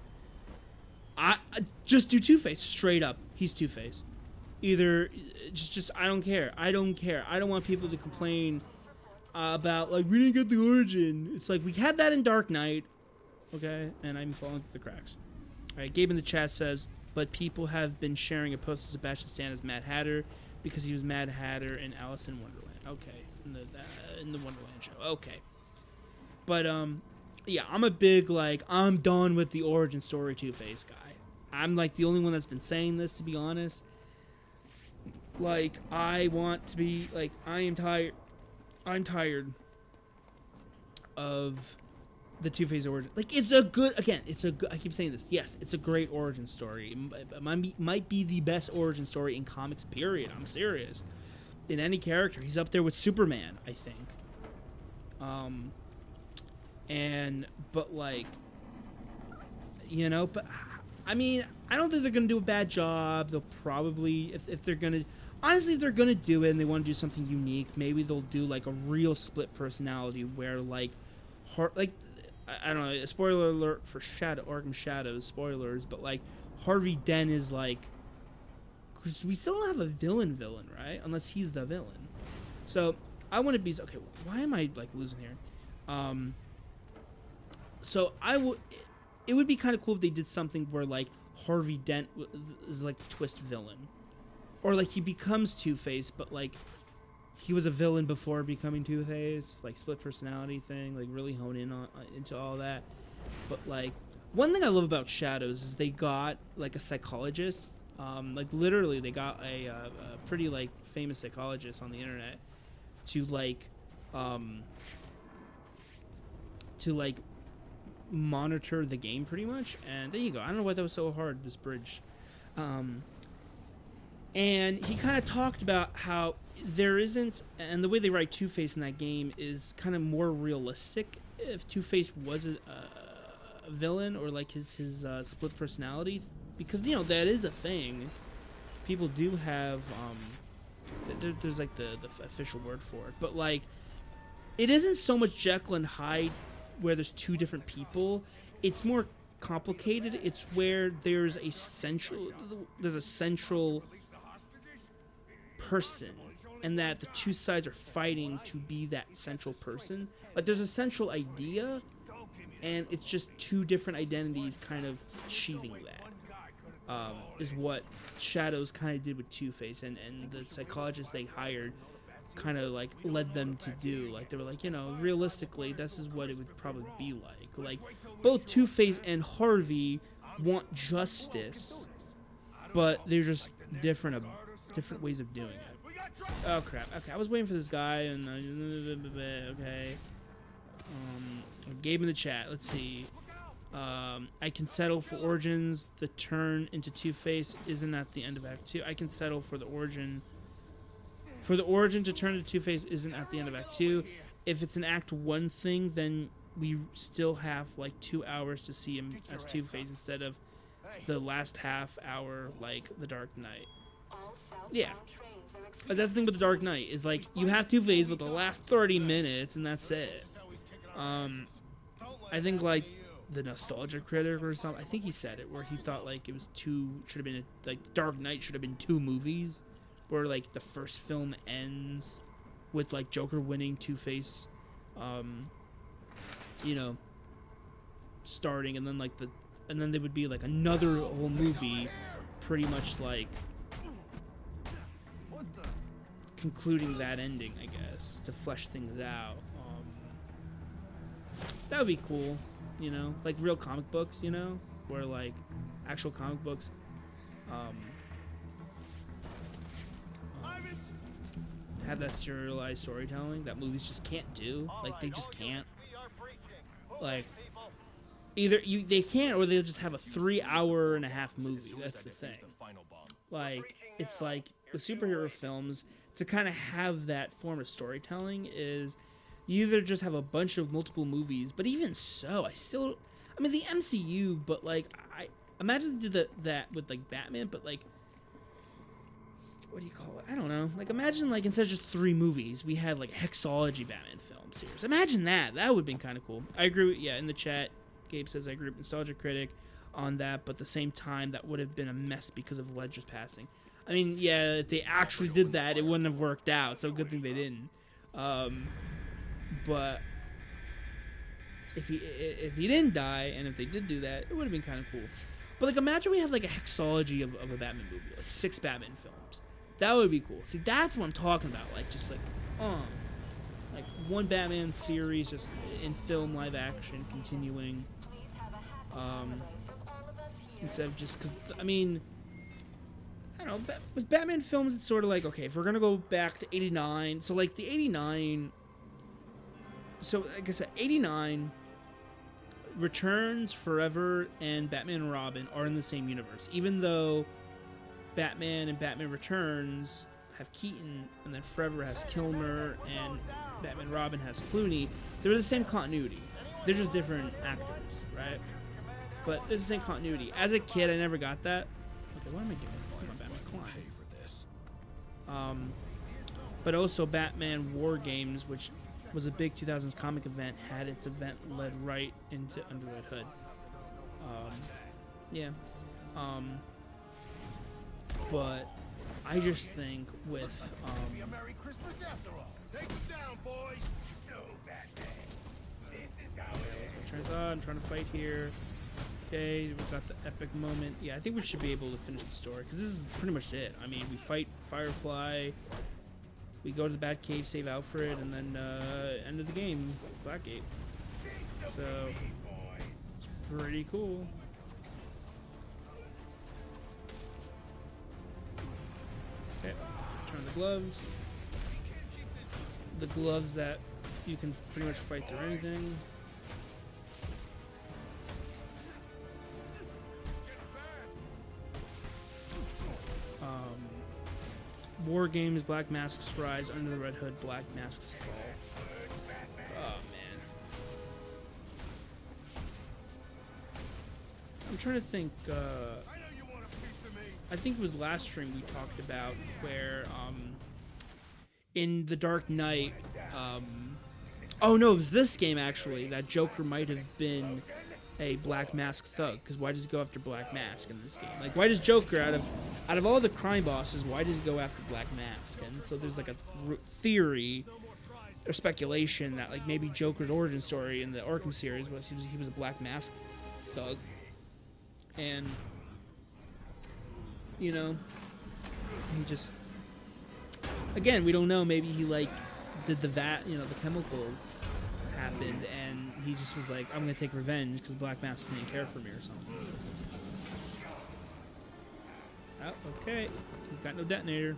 I just do Two-Face straight up. He's Two-Face. Either just I don't care. I don't want people to complain about like we didn't get the origin. It's like we had that in Dark Knight. Okay, and I'm falling through the cracks. All right, Gabe in the chat says, but people have been sharing a post of Sebastian Stan as Mad Hatter because he was Mad Hatter in Alice in Wonderland. Okay. In the Wonderland show. Okay. But yeah, I'm a big like I'm done with the origin story Two-Face guy. I'm like the only one that's been saying this, to be honest. Like I want to be like I'm tired of the Two-Face origin. Like it's a good I keep saying this. Yes, it's a great origin story. It might be the best origin story in comics period. I'm serious. In any character, he's up there with Superman, I think. But like, you know, but I mean, I don't think they're gonna do a bad job. They'll probably, if they're gonna, honestly, if they're gonna do it and they want to do something unique, maybe they'll do like a real split personality where like, I don't know, a spoiler alert for Arkham Shadows, spoilers, but like Harvey Dent is like, because we still don't have a villain, right? Unless he's the villain. So I want to be okay. Why am I like losing here? So it would be kind of cool if they did something where like Harvey Dent is like the twist villain, or like he becomes Two-Face, but like he was a villain before becoming Two-Face, like split personality thing, like really hone in on into all that. But like one thing I love about Shadows is they got like a psychologist, like literally they got a pretty like famous psychologist on the internet to monitor the game pretty much, and there you go. I don't know why that was so hard, this bridge. And he kind of talked about how there isn't, and the way they write Two-Face in that game is kind of more realistic if Two-Face was a villain, or like his split personality, because you know that is a thing. People do have there's like the official word for it, but like it isn't so much Jekyll and Hyde where there's two different people. It's more complicated. It's where there's a central person, and that the two sides are fighting to be that central person. Like there's a central idea, and it's just two different identities kind of achieving that. Is what Shadows kind of did with Two-Face, and the psychologist they hired kind of like led them to do. Like they were like, you know, realistically this is what it would probably be like both Two-Face and Harvey want justice, but they're just different ways of doing it. Oh crap. Okay, I was waiting for this guy, and okay, I gave him the chat. Let's see. I can settle for Origins. The turn into Two-Face isn't at the end of Act 2. I can settle for the origin to turn to Two-Face isn't at the end of Act 2. If it's an Act 1 thing, then we still have like 2 hours to see him as Two-Face instead of the last half hour like The Dark Knight. Yeah. But that's the thing with The Dark Knight, is like you have Two-Face with the last 30 minutes and that's it. I think like the Nostalgia Critic or something, I think he said it, where he thought like it was like Dark Knight should have been 2 movies, where like the first film ends with like Joker winning, Two-Face you know, starting, and then like and then there would be like another whole movie pretty much like concluding that ending, I guess, to flesh things out. That would be cool, you know, like real comic books, you know, where like actual comic books have that serialized storytelling that movies just can't do. Like they just can't. Like either they can't, or they'll just have a 3.5-hour movie. That's the thing. Like it's like with superhero films, to kind of have that form of storytelling is you either just have a bunch of multiple movies, but even so, I mean the MCU, but like I imagine they did that with like Batman, but like what do you call it? I don't know. Like imagine like instead of just 3 movies, we had like a Hexology Batman film series. Imagine that. That would have been kind of cool. I agree with, in the chat, Gabe says I agree with Nostalgia Critic on that, but at the same time that would have been a mess because of Ledger's passing. I mean, yeah, if they actually did that, it wouldn't have worked out, so good thing they didn't. But if he didn't die, and if they did do that, it would have been kind of cool. But like imagine we had like a Hexology of a Batman movie, like 6 Batman films. That would be cool. See, that's what I'm talking about. Like just like, like one Batman series just in film live action continuing, instead of just because I mean, I don't know, with Batman films it's sort of like, okay, if we're gonna go back to '89, so like the '89, so like I said, '89. Returns, Forever, and Batman and Robin are in the same universe. Even though Batman and Batman Returns have Keaton, and then Forever has Kilmer, and Batman and Robin has Clooney, they're the same continuity. They're just different actors, right? But there's the same continuity. As a kid, I never got that. Okay, what am I doing? Come on, Batman, climb. But also Batman War Games, which was a big 2000s comic event, had its event led right into Under the Red Hood. Yeah. But I just think with Merry Christmas after all. Take them down, boys. No, Batman. This is how it is. I'm trying to fight here. Okay, we got the epic moment. Yeah, I think we should be able to finish the story because this is pretty much it. I mean, we fight Firefly. We go to the Batcave, save Alfred, and then end of the game, Blackgate. So it's pretty cool. Okay, turn the gloves. The gloves that you can pretty much fight through anything. War Games, Black Masks Rise, Under the Red Hood, Black Masks Fall. Oh, man. I'm trying to think, I think it was last stream we talked about where, in The Dark Knight, oh no, it was this game actually, that Joker might have been a Black Mask thug, because why does he go after Black Mask in this game? Like, why does Joker, out of all the crime bosses, why does he go after Black Mask? And so there's like a theory or speculation that like maybe Joker's origin story in the Arkham series was he was a Black Mask thug, and you know, he just, again, we don't know, maybe he like did the the chemicals happened and he just was like, I'm gonna take revenge because Black Mask didn't care for me or something. Oh, okay. He's got no detonator.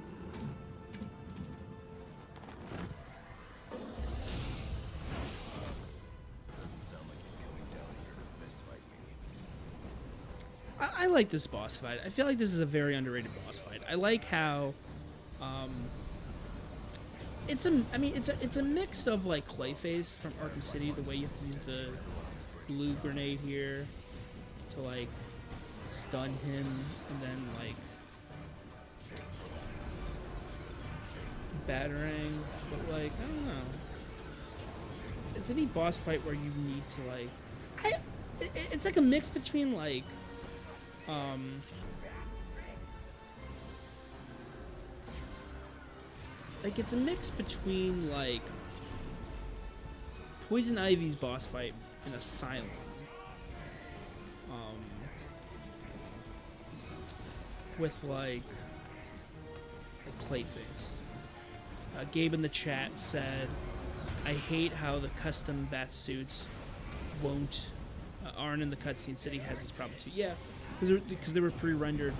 I like this boss fight. I feel like this is a very underrated boss fight. I like how it's a mix of like Clayface from Arkham City, the way you have to use the blue grenade here to like stun him, and then like Batarang, but like I don't know. It's a neat boss fight where you need to like it's like a mix between like it's a mix between like Poison Ivy's boss fight in Asylum, with like Clayface. Gabe in the chat said, "I hate how the custom bat suits aren't in the cutscene. City has this problem too." Yeah, because they were pre-rendered.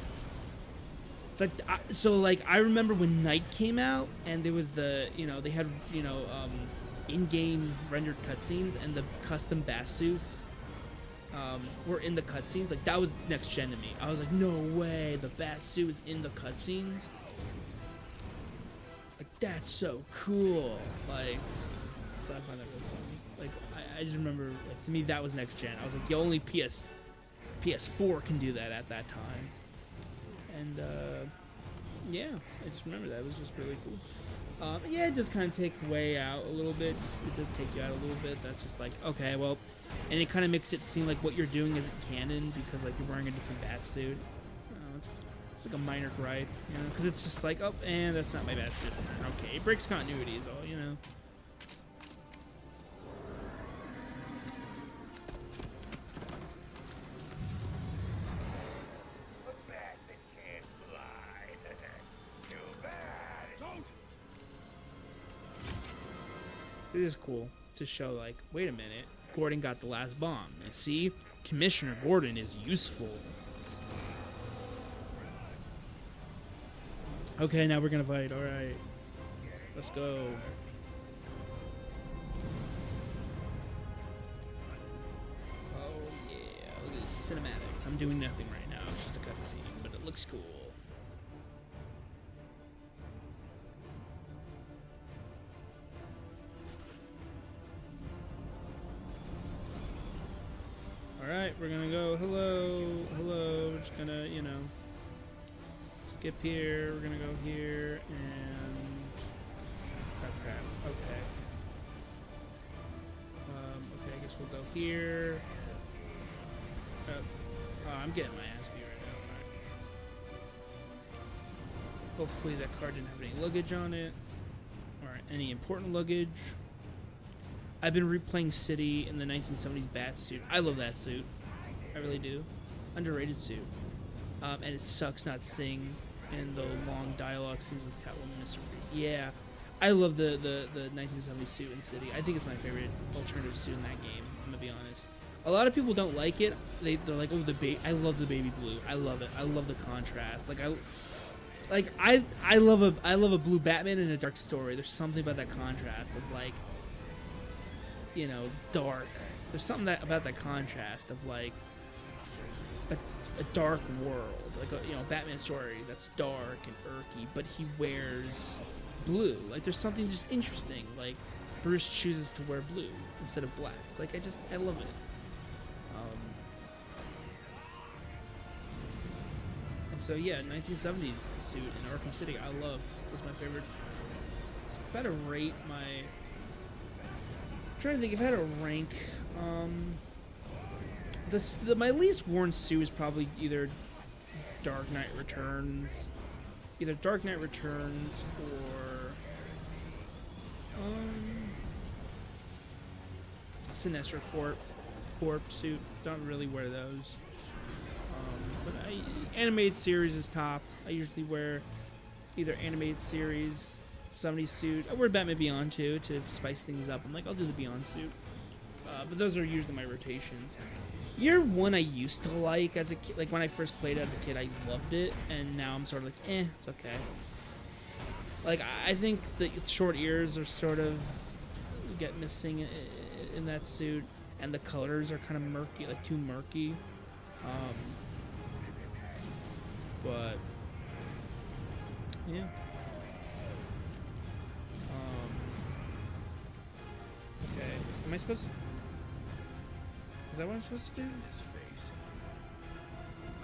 Like so, like I remember when Night came out, and there was they had in-game rendered cutscenes, and the custom bat suits were in the cutscenes. Like that was next gen to me. I was like, no way, the bat suit is in the cutscenes. Like that's so cool. Like, so I find that really funny. Like I just remember, like to me that was next gen. I was like, the only PS4 can do that at that time. And yeah, I just remember that. It was just really cool. Yeah, it does kind of take way out a little bit. It does take you out a little bit. That's just like, okay, well, and it kind of makes it seem like what you're doing isn't canon because like you're wearing a different bat suit. It's like a minor gripe, you know, because it's just like, oh, and that's not my bat suit. Okay, it breaks continuity is all, you know. It is cool to show, like, wait a minute, Gordon got the last bomb. And see, Commissioner Gordon is useful. Okay, now we're gonna fight. All right, let's go. Oh yeah, look at this cinematics. I'm doing nothing right now. It's just a cutscene, but it looks cool. Alright, we're gonna go, hello, we're just gonna, you know, skip here, we're gonna go here, and, crap, okay. Okay, I guess we'll go here. Oh, I'm getting my ass beat right now, alright. Hopefully that car didn't have any luggage on it, or any important luggage. I've been replaying City in the 1970s bat suit. I love that suit. I really do. Underrated suit. And it sucks not seeing in the long dialogue scenes with Catwoman and Mr. Freeze. Yeah. I love the 1970s suit in City. I think it's my favorite alternative suit in that game, I'm gonna be honest. A lot of people don't like it. They're like, oh, I love the baby blue. I love it. I love the contrast. I love a blue Batman in a dark story. There's something about that contrast of, like, you know, dark. There's something about that contrast of, like, a dark world, like a, you know, Batman story that's dark and irky, but he wears blue. Like, there's something just interesting. Like, Bruce chooses to wear blue instead of black. Like, I love it. And so yeah, 1970s suit in Arkham City, I love. It's my favorite. If I had to rate my, I'm trying to think if I had to rank, my least worn suit is probably either Dark Knight Returns, or Sinestro Corp suit. Don't really wear those. But animated series is top. I usually wear either animated series, 70s suit. I wear Batman Beyond too to spice things up. I'm like, I'll do the Beyond suit. But those are usually my rotations. Year one I used to like as a kid. Like when I first played as a kid, I loved it, and now I'm sort of like, it's okay. Like I think the short ears are sort of get missing in that suit, and the colors are kind of murky, like too murky. But yeah. Okay. Am I supposed to? Is that what I'm supposed to do? His face.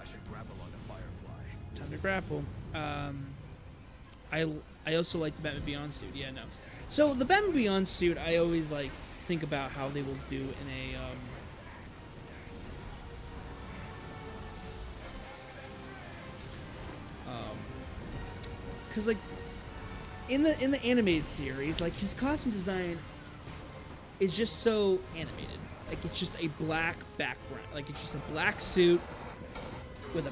I should grapple on the Firefly. Time to grapple. I also like the Batman Beyond suit. Yeah, no. So the Batman Beyond suit, I always like think about how they will do in a because like in the animated series, like his costume design is just so animated. Like it's just a black background. Like it's just a black suit with a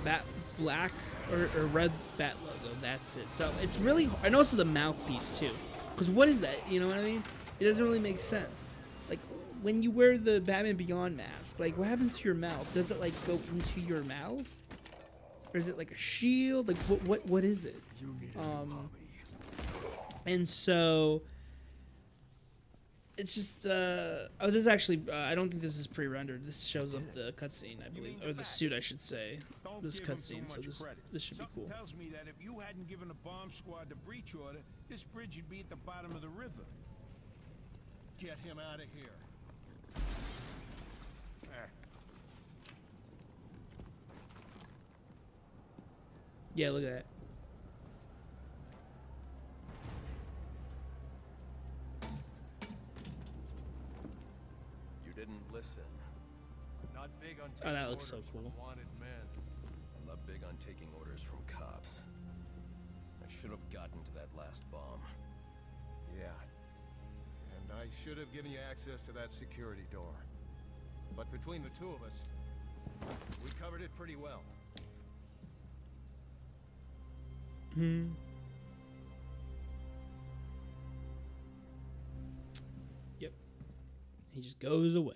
black or red bat logo. That's it. So it's really, and also the mouthpiece too. Because what is that? You know what I mean? It doesn't really make sense. Like when you wear the Batman Beyond mask, like what happens to your mouth? Does it like go into your mouth, or is it like a shield? Like what is it? You need a new hobby. And so it's just oh, this is actually I don't think this is pre-rendered. This shows up the cutscene, I believe, or the suit, I should say. This cutscene, so this should be cool. Tells me that if you hadn't given the bomb squad the breach order, this bridge would be at the bottom of the river. Get him out of here. Yeah, look at that. You didn't listen. Not big on Oh, that looks so orders cool. from wanted men. I'm not big on taking orders from cops. I should have gotten to that last bomb. Yeah. And I should have given you access to that security door. But between the two of us, we covered it pretty well. He just goes away.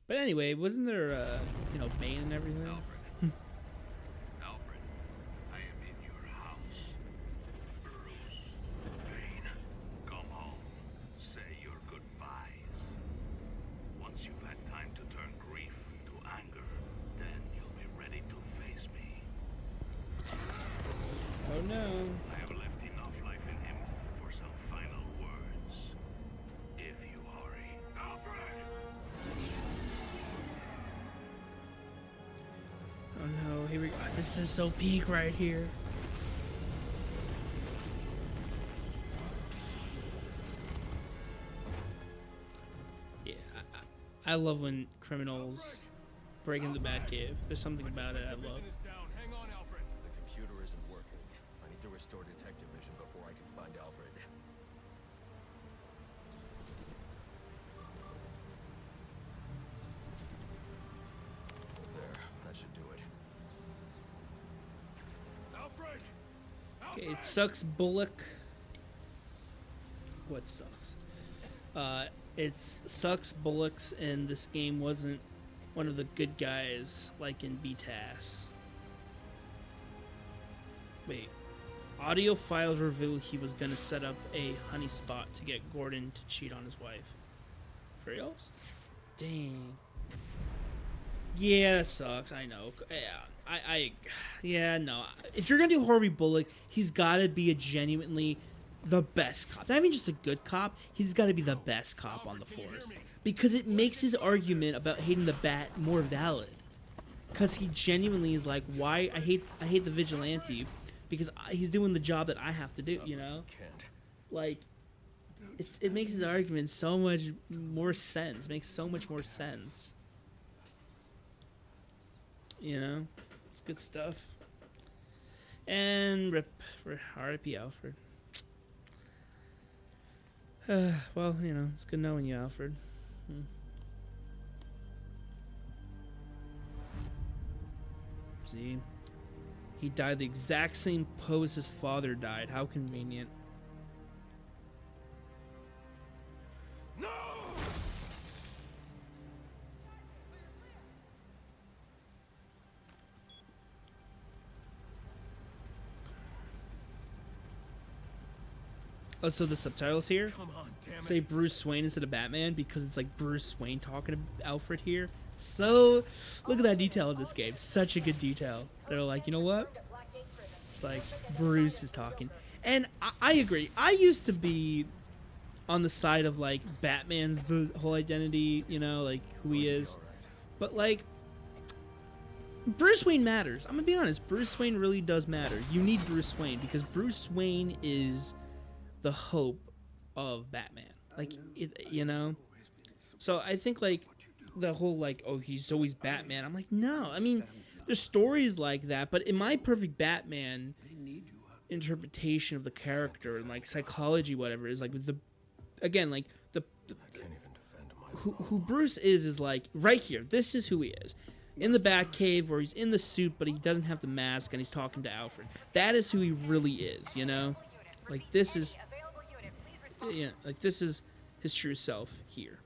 But anyway, wasn't there, you know, Bane and everything? Alfred. Alfred, I am in your house. Bruce Wayne, come home. Say your goodbyes. Once you've had time to turn grief to anger, then you'll be ready to face me. Oh no. I have left enough life in him for some final words. If you hurry. Alfred! Oh no, here we go. This is so peak right here. Yeah, I love when criminals break into the Batcave. There's something about it I love. Vision is down. Hang on, Alfred. The computer isn't working. I need to restore detective vision before I can find Alfred. There, that should do it. Alfred! Okay, it sucks Bullock. What sucks? It sucks Bullocks, and this game wasn't one of the good guys like in BTAS. Wait. Audio files reveal he was gonna set up a honey spot to get Gordon to cheat on his wife. For reals? Dang. Yeah, that sucks. I know. Yeah, yeah, no. If you're gonna do Harvey Bullock, he's gotta be a genuinely the best cop. Not even just a good cop. He's gotta be the best cop on the force, because it makes his argument about hating the Bat more valid. Because he genuinely is like, why I hate the vigilante, because he's doing the job that I have to do. You know, Can't. like it makes his argument so much more sense. Makes so much more sense. You know, it's good stuff. And R.I.P. Alfred. Well, you know, it's good knowing you, Alfred. See, he died the exact same pose his father died. How convenient. No! Oh, so the subtitles here Come on, damn it. say Bruce Wayne instead of Batman because it's like Bruce Wayne talking to Alfred here. So, look at that detail in this game. Such a good detail. They're like, you know what? It's like Bruce is talking. And I agree. I used to be on the side of like Batman's the whole identity, you know, like who he is. But like, Bruce Wayne matters. I'm gonna be honest. Bruce Wayne really does matter. You need Bruce Wayne because Bruce Wayne is the hope of Batman. Like, you know? So I think like the whole like, oh, he's always Batman. I'm like, no. I mean, there's stories like that, but in my perfect Batman interpretation of the character and like psychology, whatever, is like the, again, like the I can't even defend my who Bruce is like right here. This is who he is. In the Batcave where he's in the suit but he doesn't have the mask and he's talking to Alfred. That is who he really is, you know? Like this is, yeah, like this is his true self here.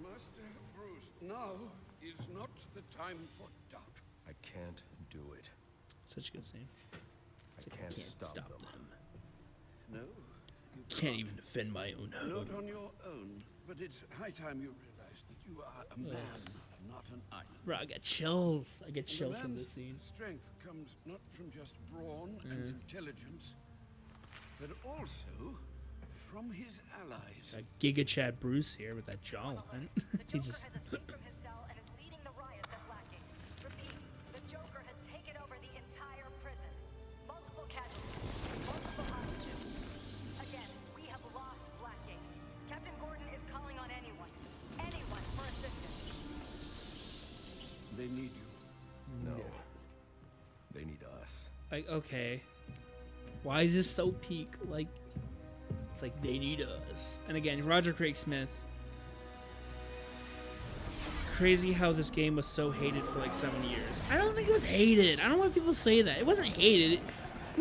Master Bruce, now is not the time for doubt. I can't do it. Such a good scene. It's I like, can't I can't stop them. No, you Can't even defend my own home. Not on your own, but it's high time you realize that you are a man, not an island. Bro, I got chills. I get And a chills from man's this scene. Strength comes not from just brawn and intelligence, but also from his allies. Got Giga Chad Bruce here with that jawline. He's just. has escaped from his cell and is leading the riots at Blackgate. Repeat, the Joker has taken over the entire prison. Multiple casualties, multiple hostages. Again, we have lost Blackgate. Captain Gordon is calling on anyone for assistance. They need you. No. They need us. Like, okay. Why is this so peak? Like, it's like they need us. And again, Roger Craig Smith. Crazy how this game was so hated for like 7 years. I don't think it was hated. I don't know why people say that. It wasn't hated.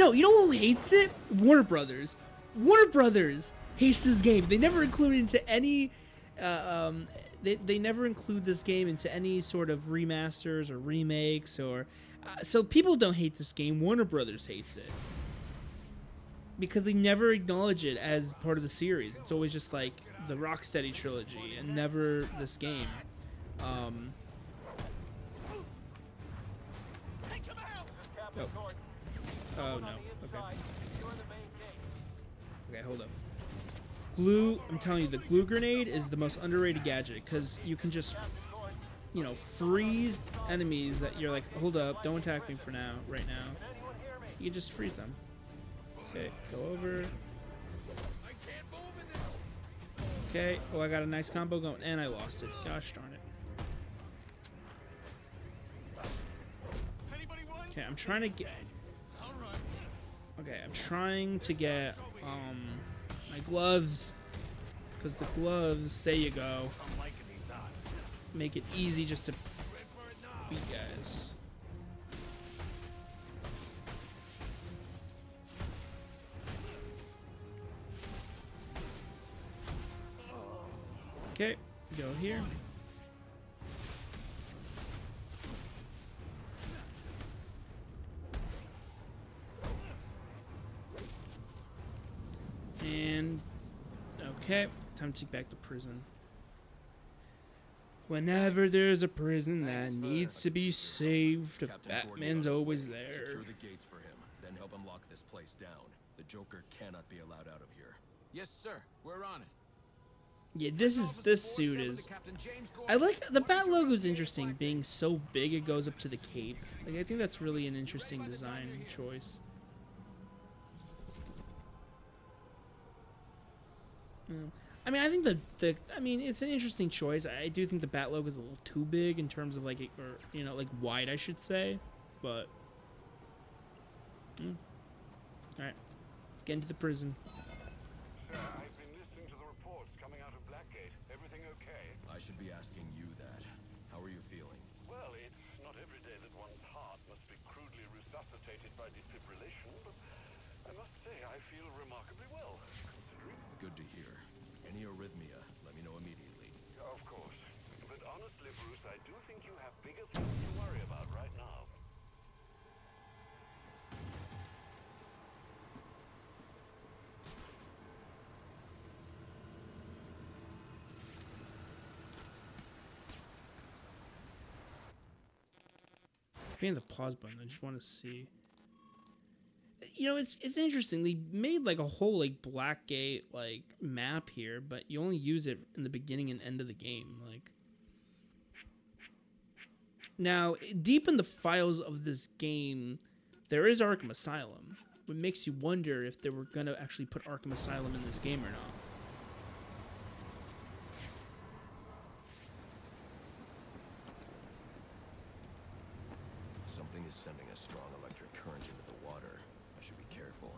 No, you know who hates it? Warner Brothers. Warner Brothers hates this game. They never include it into any. They never include this game into any sort of remasters or remakes or. So people don't hate this game. Warner Brothers hates it because they never acknowledge it as part of the series. It's always just like the Rocksteady trilogy and never this game. Oh. Oh no. Okay. Okay, hold up. Glue, I'm telling you, the glue grenade is the most underrated gadget because you can just, you know, freeze enemies that you're like, hold up, don't attack me for now, right now. You can just freeze them. Okay, go over. Okay, oh, I got a nice combo going, and I lost it. Gosh darn it. Okay, I'm trying to get... Okay, I'm trying to get my gloves, because the gloves, there you go, make it easy just to beat guys. Okay, go here. And okay, time to take back the prison. Whenever there's a prison that needs to be saved, Batman's always there. Secure the gates for him, then help him lock this place down. The Joker cannot be allowed out of here. Yes, sir. We're on it. Yeah, this suit is. I like the Bat logo's interesting, being so big it goes up to the cape. Like I think that's really an interesting design choice. I mean, I think I mean, it's an interesting choice. I do think the Bat logo is a little too big in terms of like, or you know, like wide, I should say. But, all right, let's get into the prison. Sir, I've been listening to the reports coming out of Blackgate. Everything okay? I should be asking you that. How are you feeling? Well, it's not every day that one's heart must be crudely resuscitated by defibrillation, but I must say I feel remarkably well, considering. Good to hear. Any arrhythmia, let me know immediately. Of course. But honestly, Bruce, I do think you have bigger things to worry about right now. Hitting the pause button, I just want to see. You know, it's interesting. They made like a whole like Blackgate like map here, but you only use it in the beginning and end of the game. Like now, deep in the files of this game, there is Arkham Asylum, which makes you wonder if they were gonna actually put Arkham Asylum in this game or not. Something is sending a strong electric current into the water. I should be careful.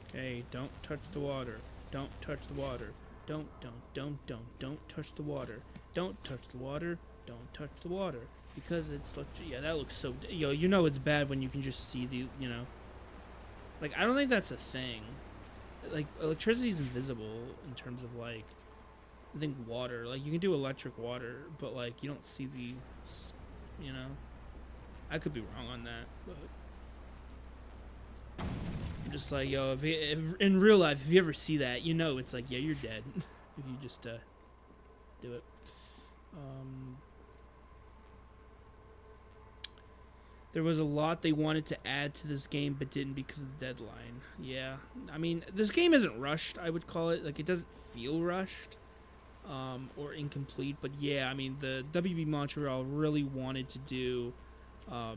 Okay, don't touch the water. Don't touch the water. Don't touch the water. Don't touch the water. Don't touch the water. Because it's like, yeah, that looks so, yo, you know it's bad when you can just see the, you know. Like, I don't think that's a thing. Like, electricity is invisible in terms of, like, I think water. Like, you can do electric water, but, like, you don't see the, you know. I could be wrong on that, but I'm just like, yo, if in real life, if you ever see that, you know it's like, yeah, you're dead if you just do it. There was a lot they wanted to add to this game, but didn't because of the deadline. Yeah, I mean, this game isn't rushed, I would call it. Like, it doesn't feel rushed or incomplete, but yeah, I mean, the WB Montreal really wanted to do a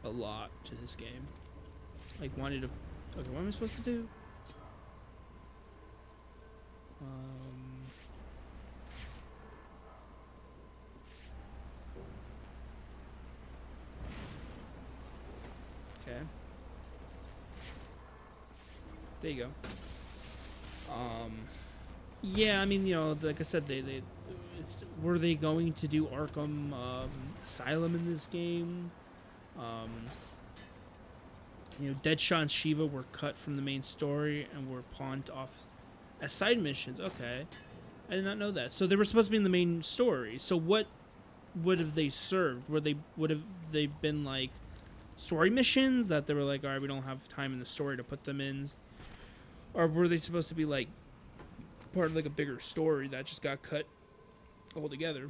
lot to this game. Like, wanted to... Okay, what am I supposed to do? Okay. There you go. Yeah, I mean, you know, like I said, were they going to do Arkham Asylum in this game? You know, Deadshot and Shiva were cut from the main story and were pawned off as side missions. Okay, I did not know that. So they were supposed to be in the main story. So what would have they served? Would have they been like story missions that they were like, all right, we don't have time in the story to put them in, or were they supposed to be like part of like a bigger story that just got cut altogether?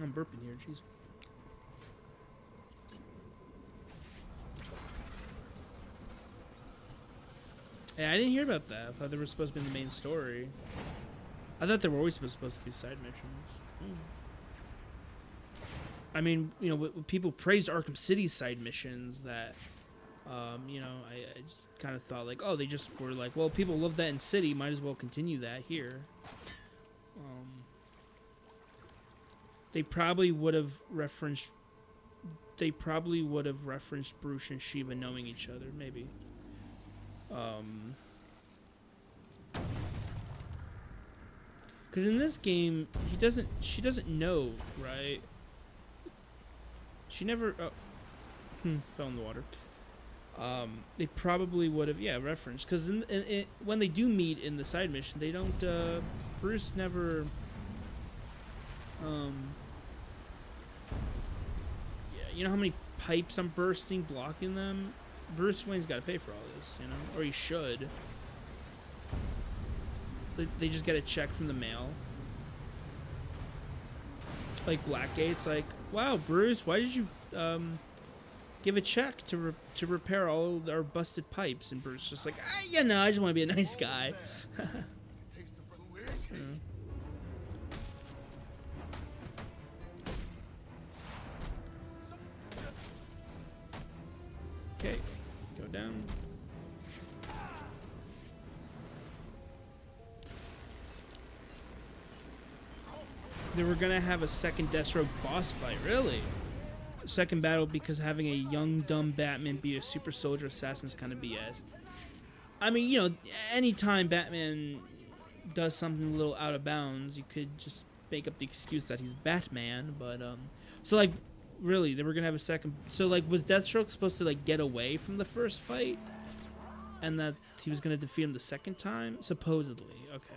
I'm burping here, jeez. Yeah, I didn't hear about that. I thought they were supposed to be in the main story. I thought they were always supposed to be side missions. I mean, you know, people praised Arkham City's side missions that, you know, I just kind of thought like, oh, they just were like, well, people love that in City, might as well continue that here. They probably would have referenced Bruce and Shiva knowing each other, maybe. Because in this game, she doesn't know, right? She never, fell in the water. They probably would have, yeah, referenced. Because when they do meet in the side mission, they don't, Bruce never, yeah, you know how many pipes I'm bursting, blocking them? Bruce Wayne's got to pay for all this, you know? Or he should. They just get a check from the mail. Like Blackgate's like, wow, Bruce, why did you give a check to repair all our busted pipes? And Bruce just like, you know, I just want to be a nice guy. Okay, go down. They were gonna have a second Deathstroke boss fight, really? Second battle because having a young, dumb Batman beat a super soldier assassin is kind of BS. I mean, you know, anytime Batman does something a little out of bounds, you could just make up the excuse that he's Batman, but, so, like, really, they were gonna have a second, so, like, was Deathstroke supposed to, like, get away from the first fight? And that he was gonna defeat him the second time? Supposedly, okay.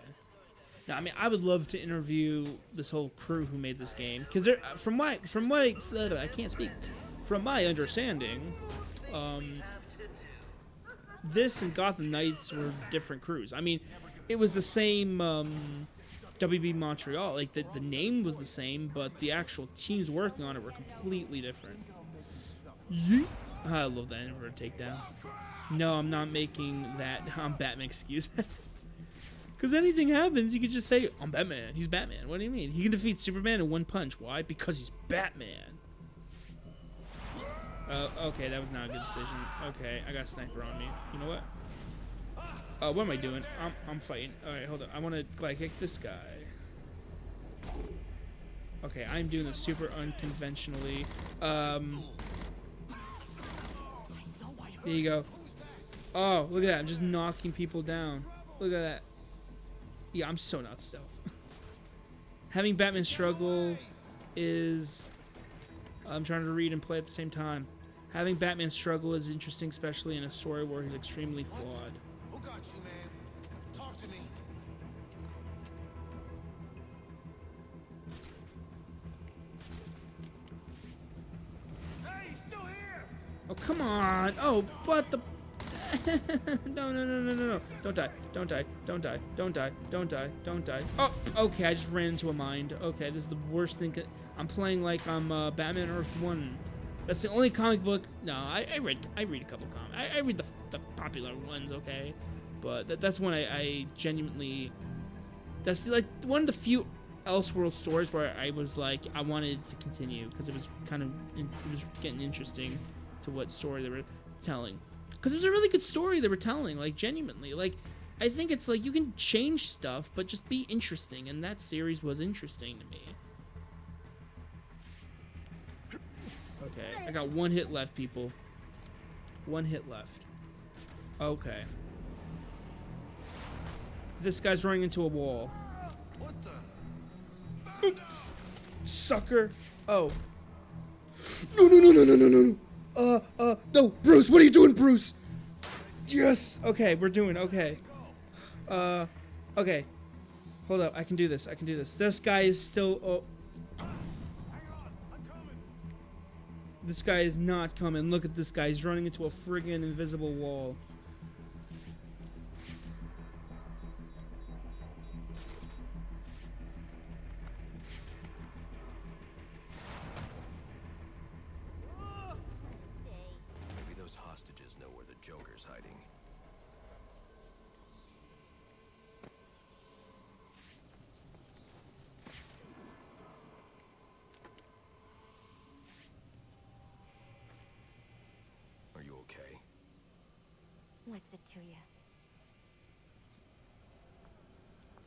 Now, I mean, I would love to interview this whole crew who made this game, because from my I can't speak. From my understanding, this and Gotham Knights were different crews. I mean, it was the same WB Montreal. Like the name was the same, but the actual teams working on it were completely different. Yeet. I love that inverted takedown. No, I'm not making that Batman excuse. Because anything happens, you could just say, I'm Batman. He's Batman. What do you mean? He can defeat Superman in one punch. Why? Because he's Batman. Okay, that was not a good decision. Okay, I got a sniper on me. You know what? What am I doing? I'm fighting. Alright, hold on. I want to glide kick this guy. Okay, I'm doing this super unconventionally. There you go. Oh, look at that. I'm just knocking people down. Look at that. Yeah, I'm so not stealth. Having Batman struggle is... I'm trying to read and play at the same time. Having Batman struggle is interesting, especially in a story where he's extremely flawed. Who got you, man? Talk to me. Hey, he's still here! Oh, come on! Oh, what the... No. Don't die. Don't die. Don't die. Don't die. Don't die. Don't die. Oh, okay, I just ran into a mind. Okay, this is the worst thing. I'm playing like I'm Batman Earth 1. That's the only comic book. No, I read a couple comics. I read the popular ones, okay? But that's one I genuinely... That's like one of the few Elseworld stories where I was like, I wanted to continue. Because it was kind of... It was getting interesting to what story they were telling. Because it was a really good story they were telling, like, genuinely. Like, I think it's like, you can change stuff, but just be interesting, and that series was interesting to me. Okay, I got one hit left, people. One hit left. Okay. This guy's running into a wall. What the? Sucker! Oh. No, no, no, no, no, no, no, no. No, Bruce, what are you doing, Bruce? Yes. Okay, we're doing okay. Okay. Hold up, I can do this. I can do this. This guy is still. Oh. This guy is not coming. Look at this guy. He's running into a friggin' invisible wall. Maybe those hostages know where the Joker's hiding. Are you okay? What's it to you?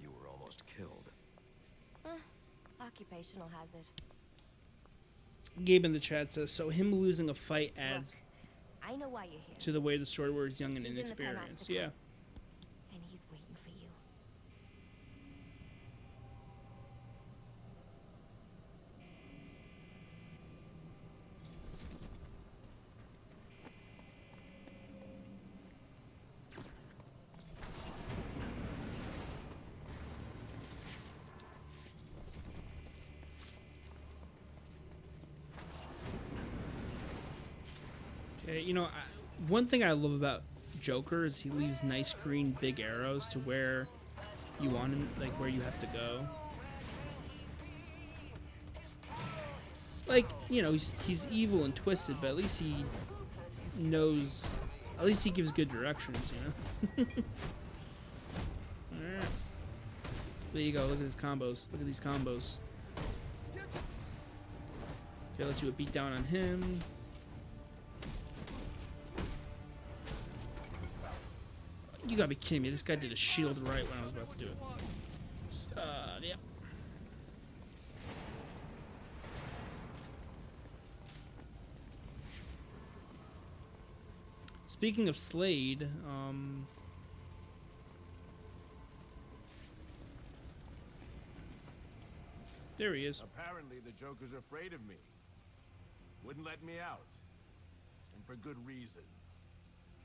You were almost killed. Occupational hazard. Gabe in the chat says, so him losing a fight adds Look, I know why you're here. to the way the story works young and He's in the inexperienced. Panopticon. Yeah. And he's waiting for you. Okay, you know, one thing I love about Joker is he leaves nice green big arrows to where you want him, like where you have to go. Like, you know, he's evil and twisted, but at least he knows, at least he gives good directions, you know? Alright. There you go, look at his combos. Look at these combos. Okay, let's do a beat down on him. You gotta be kidding me. This guy did a shield right when I was about to do it. Yeah. Speaking of Slade, there he is. Apparently the Joker's afraid of me. Wouldn't let me out. And for good reason.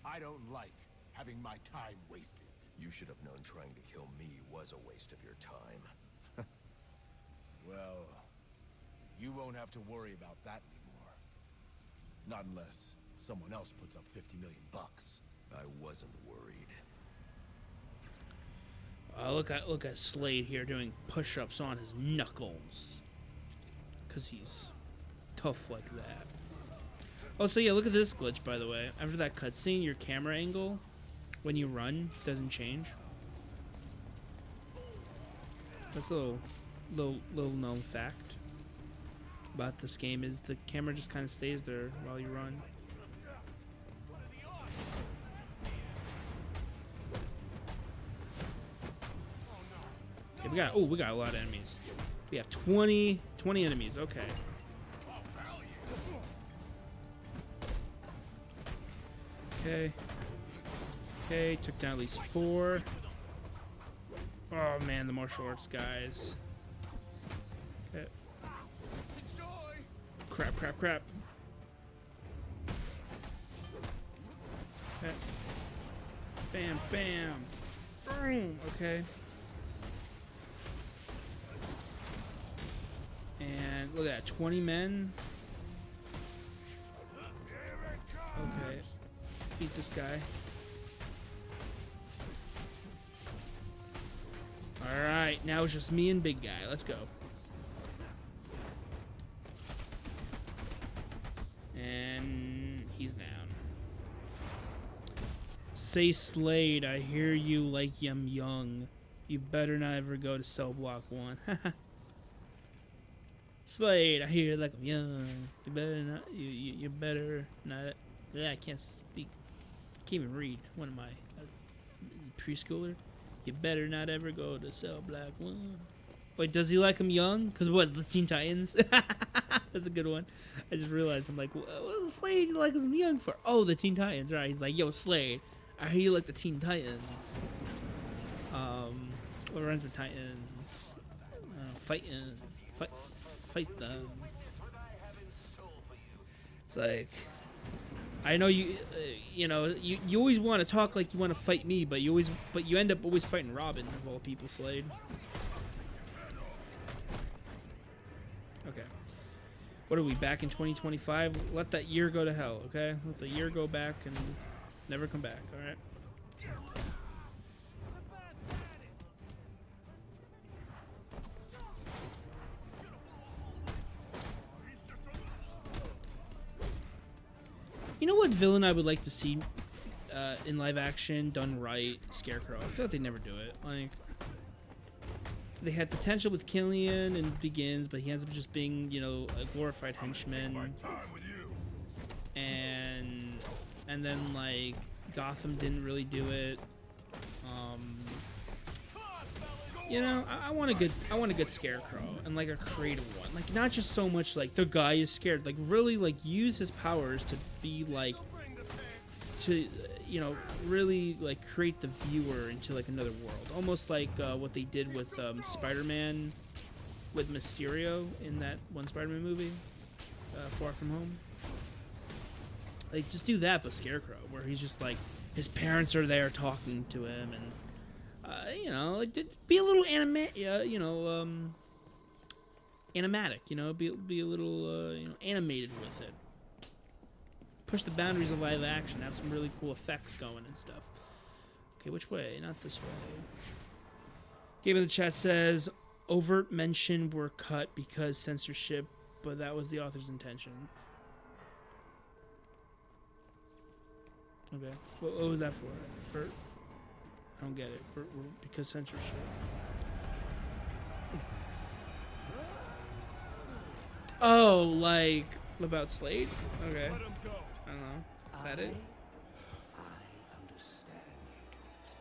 I don't like having my time wasted. You should have known trying to kill me was a waste of your time. Well, you won't have to worry about that anymore. Not unless someone else puts up 50 million bucks. I wasn't worried. Look at Slade here doing push-ups on his knuckles. Cause he's tough like that. Oh, so yeah, look at this glitch, by the way. After that cutscene, your camera angle, when you run, doesn't change. That's a little known fact about this game is the camera just kind of stays there while you run. Okay, we got a lot of enemies. We have 20 enemies. Okay. Okay, took down at least 4. Oh man, the martial arts guys. Okay. Crap. Okay. Bam. Boom. Okay. And look at that, 20 men. Okay. Beat this guy. Alright, now it's just me and big guy. Let's go. And he's down. Say Slade, I hear you like I'm young. You better not ever go to cell block 1. Slade, I hear you like I'm young. You better not. You better not. Yeah, I can't speak. Can't even read. What am I? A preschooler? You better not ever go to cell block 1. Wait, does he like him young? Cause what? The Teen Titans? That's a good one. I just realized I'm like, what does Slade like him young for? Oh, the Teen Titans, right? He's like, yo, Slade, I hear you like the Teen Titans. What runs with Titans? Fight them. It's like, I know you, you know, you always want to talk like you want to fight me, but you end up always fighting Robin of all people, Slade. Okay. What are we, back in 2025? Let that year go to hell, okay? Let the year go back and never come back, alright? You know what villain I would like to see in live action done right? Scarecrow. I feel like they never do it. Like, they had potential with Killian and Begins, but he ends up just being, you know, a glorified henchman. And then like Gotham didn't really do it. You know, I want a good Scarecrow, and like a creative one. Like, not just so much like the guy is scared. Like, really like use his powers to be like, to, you know, really like create the viewer into like another world. Almost like what they did with Spider-Man with Mysterio in that one Spider-Man movie, Far From Home. Like, just do that but Scarecrow, where he's just like, his parents are there talking to him, and you know, like, be a little animatic, you know, animatic, you know, be a little, you know, animated with it. Push the boundaries of live action, have some really cool effects going and stuff. Okay, which way? Not this way. Game in the chat says, overt mention were cut because censorship, but that was the author's intention. Okay, what was that for? I don't get it. Because censorship. Oh, like about Slade? Okay. I don't know. Is that it? I understand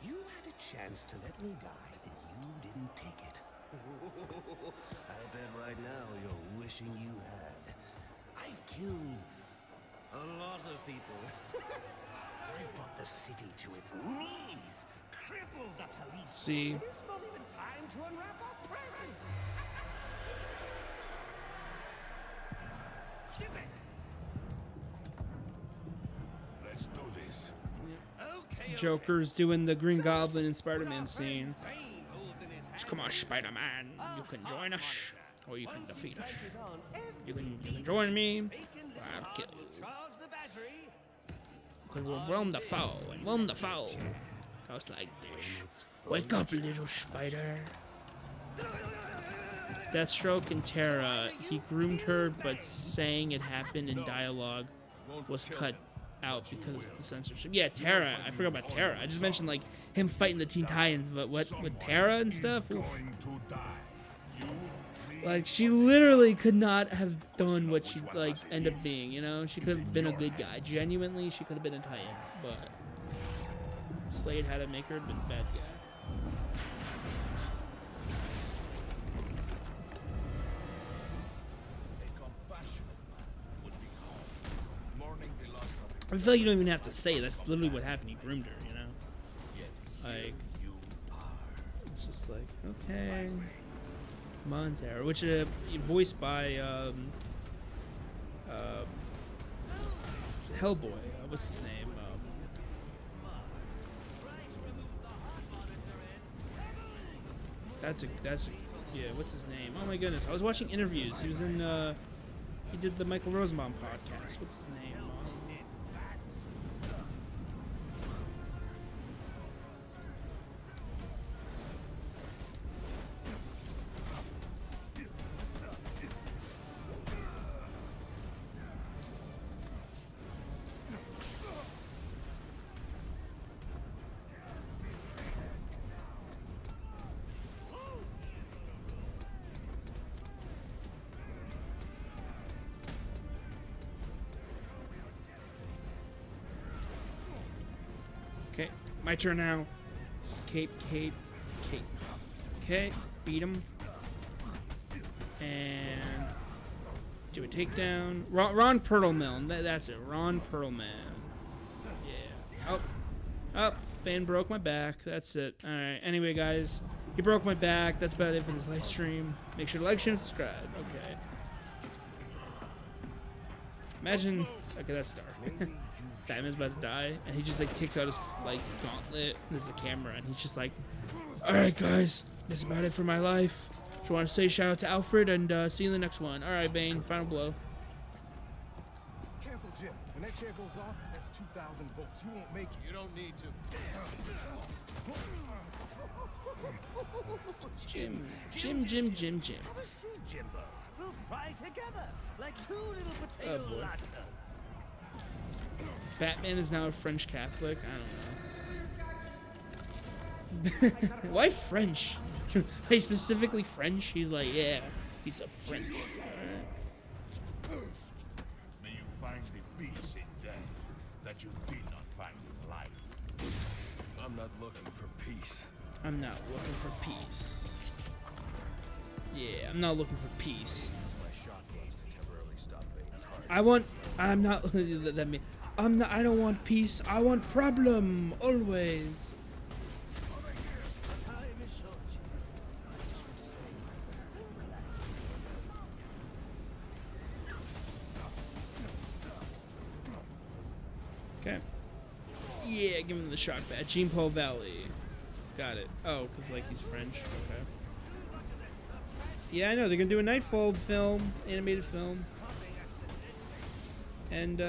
you. You had a chance to let me die, and you didn't take it. I bet right now you're wishing you had. I've killed a lot of people. I've brought the city to its knees. Crippled the police. See. It's not even time to unwrap our presents. Let's do this. Okay. Joker's doing the Green Goblin and Spider-Man scene. Come on, Spider-Man, you can join us, or you can defeat us. You can join me, or I'll kill you. Because we'll roam the foe, and roam the foe. Just like this. Wake up, little spider. Deathstroke and Terra, he groomed her, but saying it happened in dialogue was cut out because of the censorship. Yeah, Terra. I forgot about Terra. I just mentioned like him fighting the Teen Titans, but what with Terra and stuff? Oof. Like, she literally could not have done what she like ended up being. You know, she could have been a good guy. Genuinely, she could have been a Titan, but Slade had to make her a bad guy. I feel like you don't even have to say it. That's literally what happened. He groomed her, you know? Like, it's just like, okay. Come on, Terra. Which, voiced by, Hellboy. What's his name? That's a, yeah, what's his name? Oh my goodness. I was watching interviews. He was in, he did the Michael Rosenbaum podcast. What's his name? Okay, my turn now. Cape. Okay, beat him. And do a takedown. Ron Perlman. That's it. Ron Perlman. Yeah. Oh, Ben broke my back. That's it. Alright, anyway, guys. He broke my back. That's about it for this live stream. Make sure to like, share, and subscribe. Okay. Imagine, okay, that's dark. Batman's about to die, and he just like takes out his like gauntlet. And there's a camera, and he's just like, "All right, guys, that's about it for my life. Just want to say shout out to Alfred, and see you in the next one. All right, Bane, final blow." Careful, Jim. When that chair goes off, that's 2,000 volts. You won't make it. You don't need to. Jim. Have a seat, Jimbo. We'll fry together like two little potato boy. latkes. Batman is now a French Catholic. I don't know. Why French? Hey, specifically French? He's like, yeah, he's a French. Alright. May you find the peace in death that you did not find in life. I'm not looking for peace. I'm not looking for peace. Yeah, I'm not looking for peace. My shot gaze to temporarily stop Bane's heart. I'm not, that me. I don't want peace. I want problem, always. Time is short, Jim. I just want to say, I'm glad. Okay. Yeah, give him the shock bat. Jean Paul Valley. Got it. Oh, because like he's French. Okay. Yeah, I know. They're gonna do a Nightfall film, animated film. And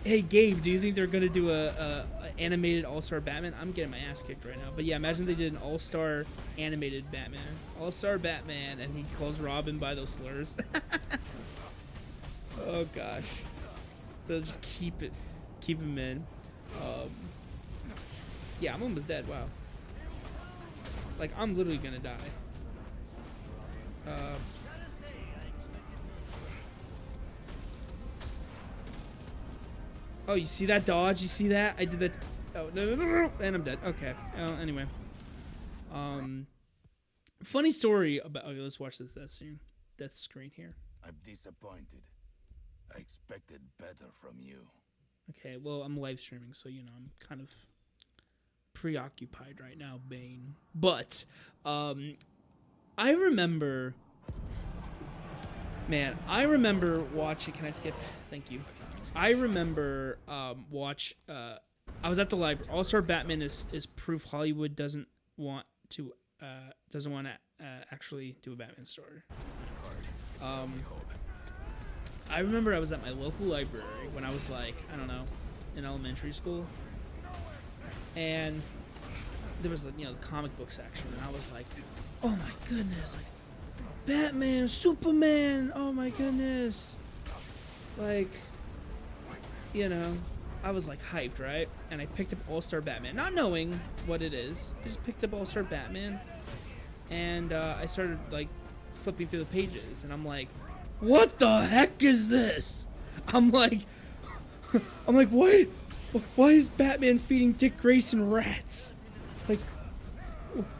hey Gabe, do you think they're gonna do a animated All-Star Batman? I'm getting my ass kicked right now. But yeah, imagine they did an All-Star animated Batman. All-Star Batman, and he calls Robin by those slurs. Oh gosh. They'll just keep him in. Yeah, I'm almost dead. Wow. Like, I'm literally gonna die. Oh, you see that dodge? You see that? I did that. Oh, no, and I'm dead. Okay. Anyway. Funny story about. Okay, let's watch this death screen here. I'm disappointed. I expected better from you. Okay, well, I'm live streaming, so, you know, I'm kind of preoccupied right now, Bane. But, I remember... Man, I remember watching... Can I skip? Thank you. I remember, I was at the library. All-Star Batman is proof Hollywood doesn't want to actually do a Batman story. I remember I was at my local library when I was like, I don't know, in elementary school, and there was, you know, the comic book section, and I was like, oh my goodness, like, Batman, Superman, oh my goodness, like, you know, I was like hyped, right? And I picked up All-Star Batman, not knowing what it is. I just picked up All-Star Batman, and I started like flipping through the pages, and I'm like, what the heck is this? I'm like, why is Batman feeding Dick Grayson rats? Like,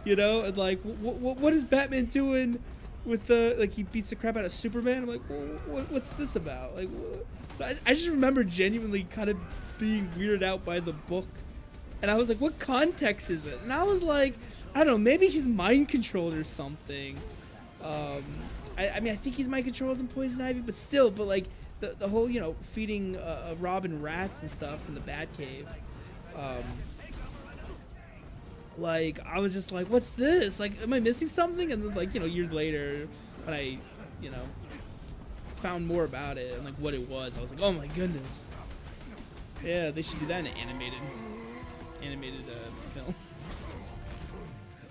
you know, and like, what is Batman doing with the, like, he beats the crap out of Superman? I'm like, what's this about? Like, so I just remember genuinely kind of being weirded out by the book, and I was like, what context is it? And I was like, I don't know, maybe he's mind controlled or something. I mean, I think he's mind controlled in Poison Ivy, but still, but like the whole, you know, feeding Robin rats and stuff in the Batcave. Like, I was just like, what's this? Like, am I missing something? And then, like, you know, years later, when I, you know, found more about it and like what it was, I was like, oh my goodness. Yeah, they should do that in an animated film.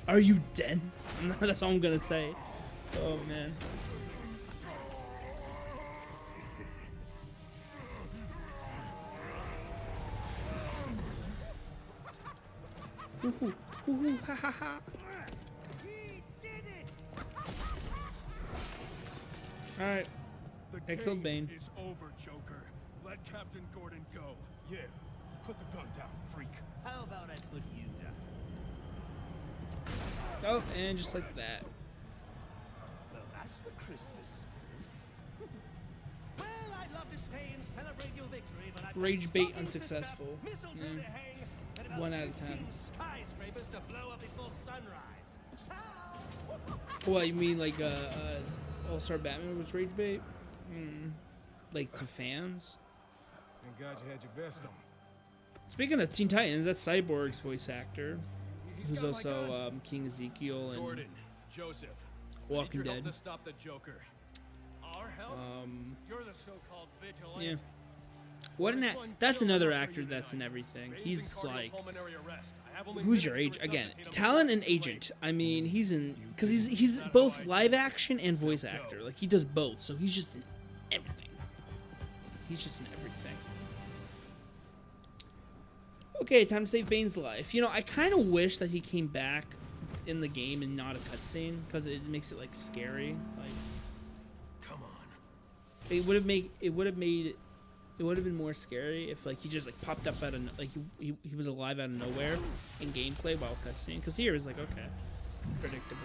Are you dense? That's all I'm gonna say. Oh man. Woohoo, ha ha ha. Alright. I killed Bane. Is over, Joker. Let Captain Gordon go. Yeah, put the gun down, freak. How about I put you down? Oh, and just like that. Well, that's the Christmas spirit. Well, I'd love to stay and celebrate your victory, but I've got Rage bait stockings to unsuccessful. stuff, mistletoe to hang, and about 1 out of 10. 15 skyscrapers to blow up before sunrise. Ciao! What, you mean like All-Star Batman was rage bait? like to fans. Thank God you had your vest on. Speaking of Teen Titans, that's Cyborg's voice actor, He's who's got my also gun. King Ezekiel and Gordon, Joseph, I Walking need your help Dead. to stop the Joker. Our help? You're the so-called vigilante. Yeah. What an that's another actor that's in everything. He's like, who's your agent? Again, talent and agent. I mean, he's in because he's both live action and voice actor. Like he does both, so he's just in everything. He's just in everything. Okay, time to save Bane's life. You know, I kind of wish that he came back in the game and not a cutscene because it makes it like scary. Like, Come on. it would have been more scary if like he just like popped up out of like he was alive out of nowhere in gameplay while cutscene. Because here it's like okay, predictable.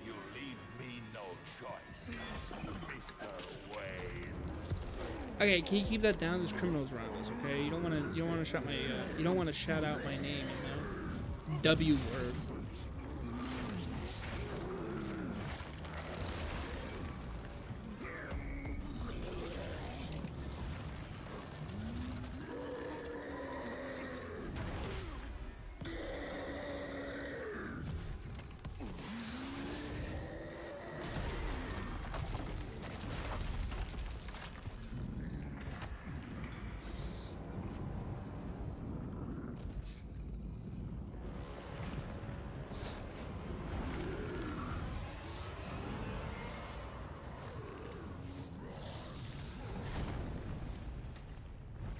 You leave me no choice, Mr. Wayne. Okay, can you keep that down? There's criminals around us. Okay, you don't want to shout my you don't want to shout out my name. You know, W word.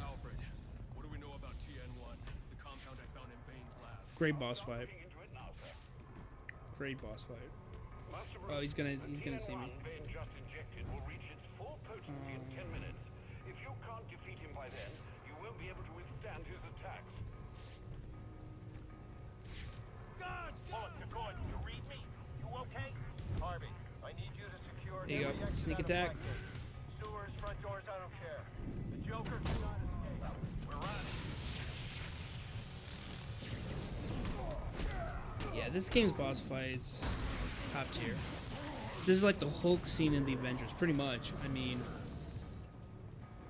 Alfred, what do we know about TN1, the compound I found in Bane's lab? Great boss fight. Great boss fight. Oh, he's gonna see me. Bane just injected will reach its full potency in 10 minutes. If you can't defeat him by then, you won't be able to withstand his attacks. Bullet, you're good. You read me? You okay? Harvey, I need you to secure There you every go. exit Sneak out of attack. Blackgate. Sewers, front doors, I don't care. The Joker cannot escape. We're running. Yeah, this game's boss fights top tier. This is like the Hulk scene in the Avengers, pretty much. I mean,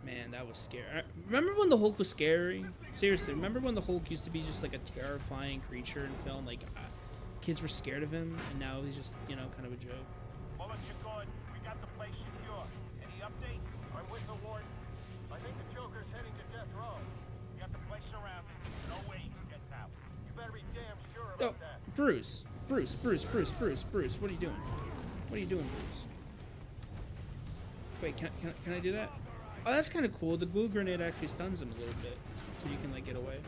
man, that was scary. Remember when the Hulk was scary? Seriously, remember when the Hulk used to be just like a terrifying creature in film? Like, kids were scared of him, and now he's just, you know, kind of a joke. Bullet, you're good. We got the place secure. Any update? I'm with the warden. I think the Joker's heading to death row. We got the place surrounded. No way he gets out. You better be damn sure Oh, about that. Bruce. Bruce, what are you doing? What are you doing, Bruce? Wait, can I do that? Oh, that's kind of cool. The glue grenade actually stuns him a little bit, so you can like get away.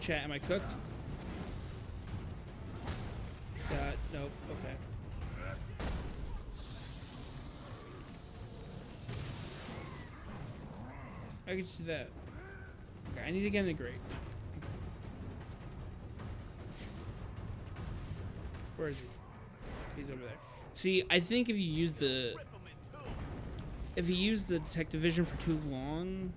Chat, am I cooked? Nope, okay. I can just do that. Okay, I need to get in a grate. Where is he? He's over there. See, I think if you use the detective vision for too long,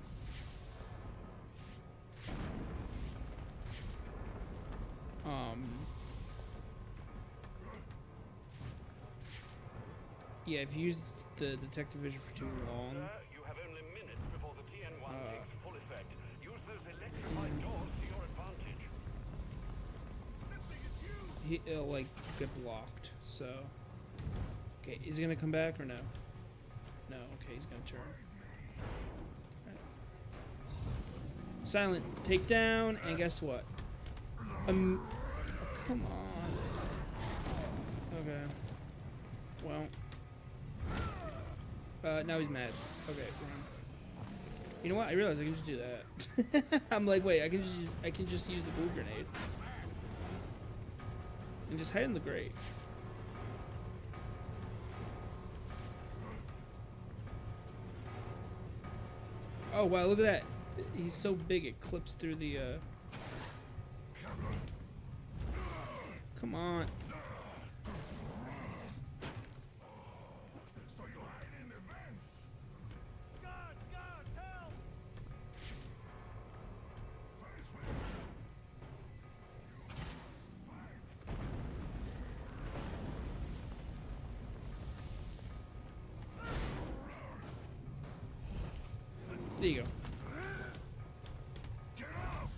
yeah, if you use the detective vision for too long, You have only minutes before the TN1 takes full effect. Use those electrified doors to your advantage. he'll like get blocked. So, okay, is he gonna come back or no? No. Okay, he's gonna turn. Right. Silent takedown, and guess what? Oh, come on. Okay. Well. Now he's mad. Okay, run. You know what? I realized I can just do that. I'm like, wait, I can just use the blue grenade. And just hide in the grate. Oh wow, look at that. He's so big it clips through the Come on. So you hide in the vents. Guards, help! There you go. Get off!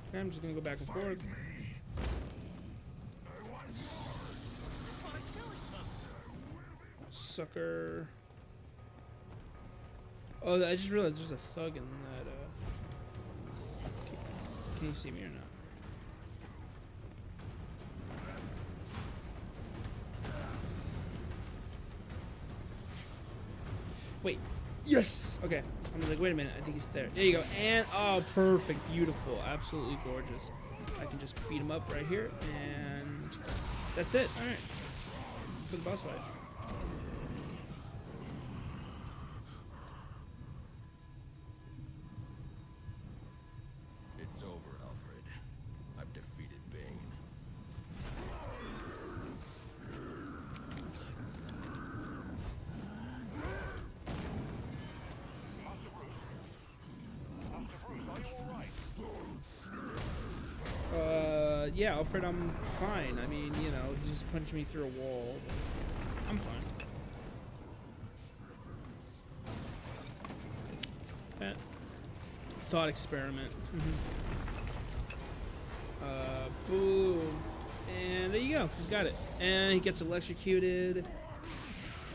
Okay, I'm just gonna go back and forth. Sucker. Oh, I just realized there's a thug in that. Can you see me or not? Wait. Yes! Okay. I'm like, wait a minute. I think he's there. There you go. And, oh, perfect. Beautiful. Absolutely gorgeous. I can just beat him up right here. And that's it. Alright. For the boss fight. It's over, Alfred. I've defeated Bane. Yeah, Alfred, I'm fine. I mean, you know, he just punched me through a wall. I'm fine. Thought experiment. Boom. And there you go. He's got it. And he gets electrocuted.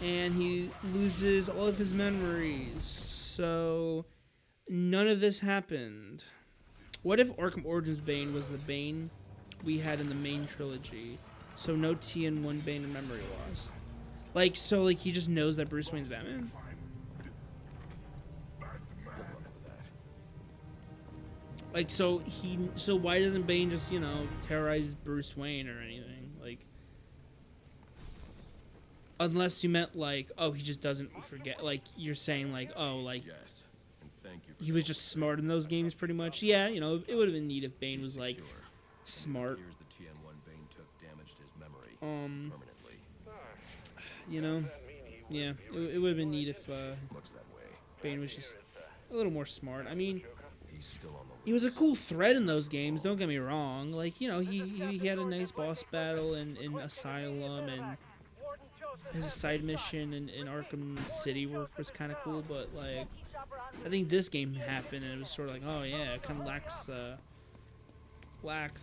And he loses all of his memories. So, none of this happened. What if Arkham Origins Bane was the Bane we had in the main trilogy? So no TN1 Bane and memory loss. Like, so, like, he just knows that Bruce Wayne's Batman? Like, so why doesn't Bane just, you know, terrorize Bruce Wayne or anything? Like, unless you meant, like, oh, he just doesn't forget. Like, you're saying, like, oh, like, Yes, and thank you for he was just smart in those games, pretty much. Yeah, you know, it would have been neat if Bane was, like, smart. Here's the TN1 Bane took damaged his memory permanently. You know, yeah, it would have been neat if Looks that way. Bane was just a little more smart. I mean, He's still on the he was a cool threat in those games, don't get me wrong. Like, you know, he had a nice boss battle in Asylum, and his side mission in Arkham City was kind of cool, but, like, I think this game happened, and it was sort of like, oh, yeah, it kind of lacks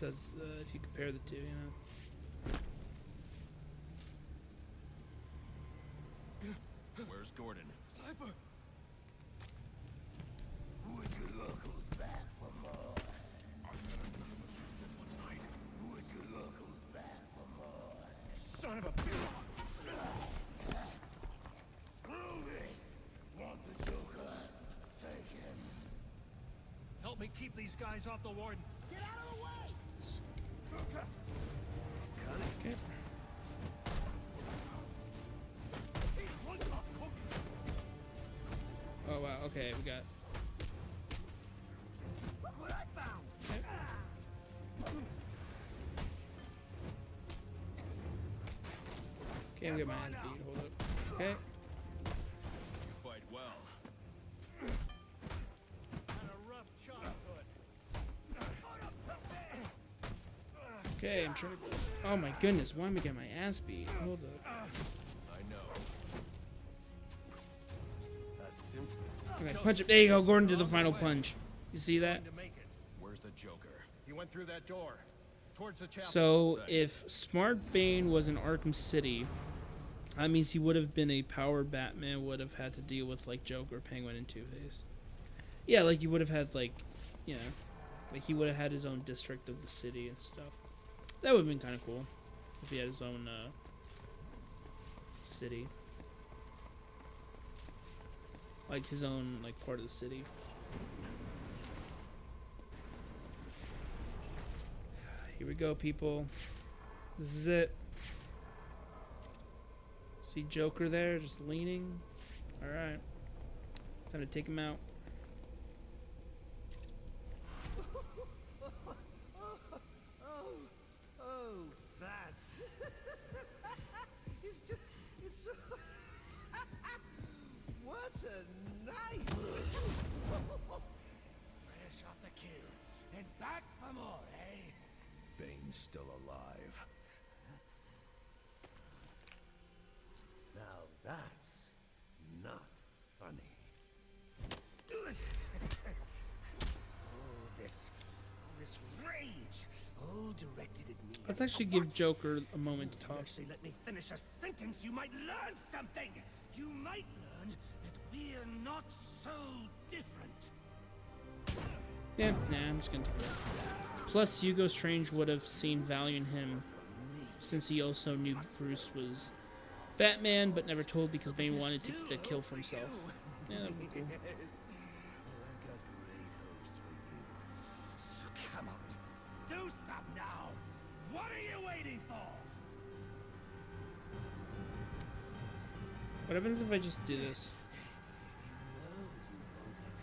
as, if you compare the two, you know. Where's Gordon? Sniper! Would you locals back for more? I've got enough of you for one night. Would you locals back for more? Son of a bitch! Screw this! Want the Joker? Take him. Help me keep these guys off the warden. Get out of the way! Okay. Oh wow, okay, we got. Look what I found! Okay, I'm getting my ass beat. Hold up. Okay. You fight well. Had a rough childhood. Okay, I'm trying to. Oh my goodness, why am I getting my ass beat? Hold up. I know. Okay, punch him. There you go, Gordon did the final punch. You see that? To make it. Where's the Joker? He went through that door. Towards the chapel. So, if Smart Bane was in Arkham City, that means he would have been a power Batman, would have had to deal with, like, Joker, Penguin, and Two-Face. Yeah, like, he would have had, like, you know, like, he would have had his own district of the city and stuff. That would have been kind of cool, if he had his own, city. Like, his own, like, part of the city. we go, people. This is it. See Joker there, just leaning. Alright. Time to take him out. Oh, that's... it's so... What a night! Fresh off the kill, and back for more, eh? Bane's still alive. Now that's not funny. all this rage, all directed at me. Let's actually give Joker a moment to talk. Actually, let me finish a sentence. You might learn something. You might learn that we're not so different. Yeah, nah, I'm just gonna take it. Plus, Hugo Strange would have seen value in him, since he also knew Bruce was Batman, but never told because Bane wanted to kill for himself. Yeah, that would be cool. I've got great hopes for you. So come on, do stop now. What are you waiting for? What happens if I just do this?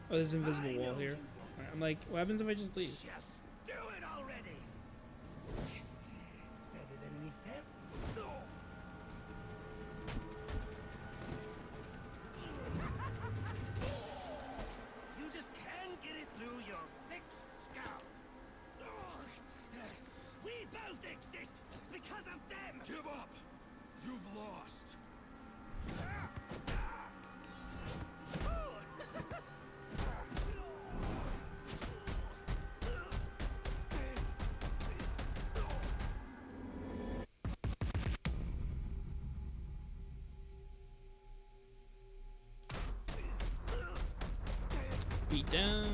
Oh, there's an invisible wall here. Alright, I'm like, what happens if I just leave? Just do it already. It's better than anything. You just can't get it through your thick skull. We both exist because of them. Give up! You've lost! Beat down.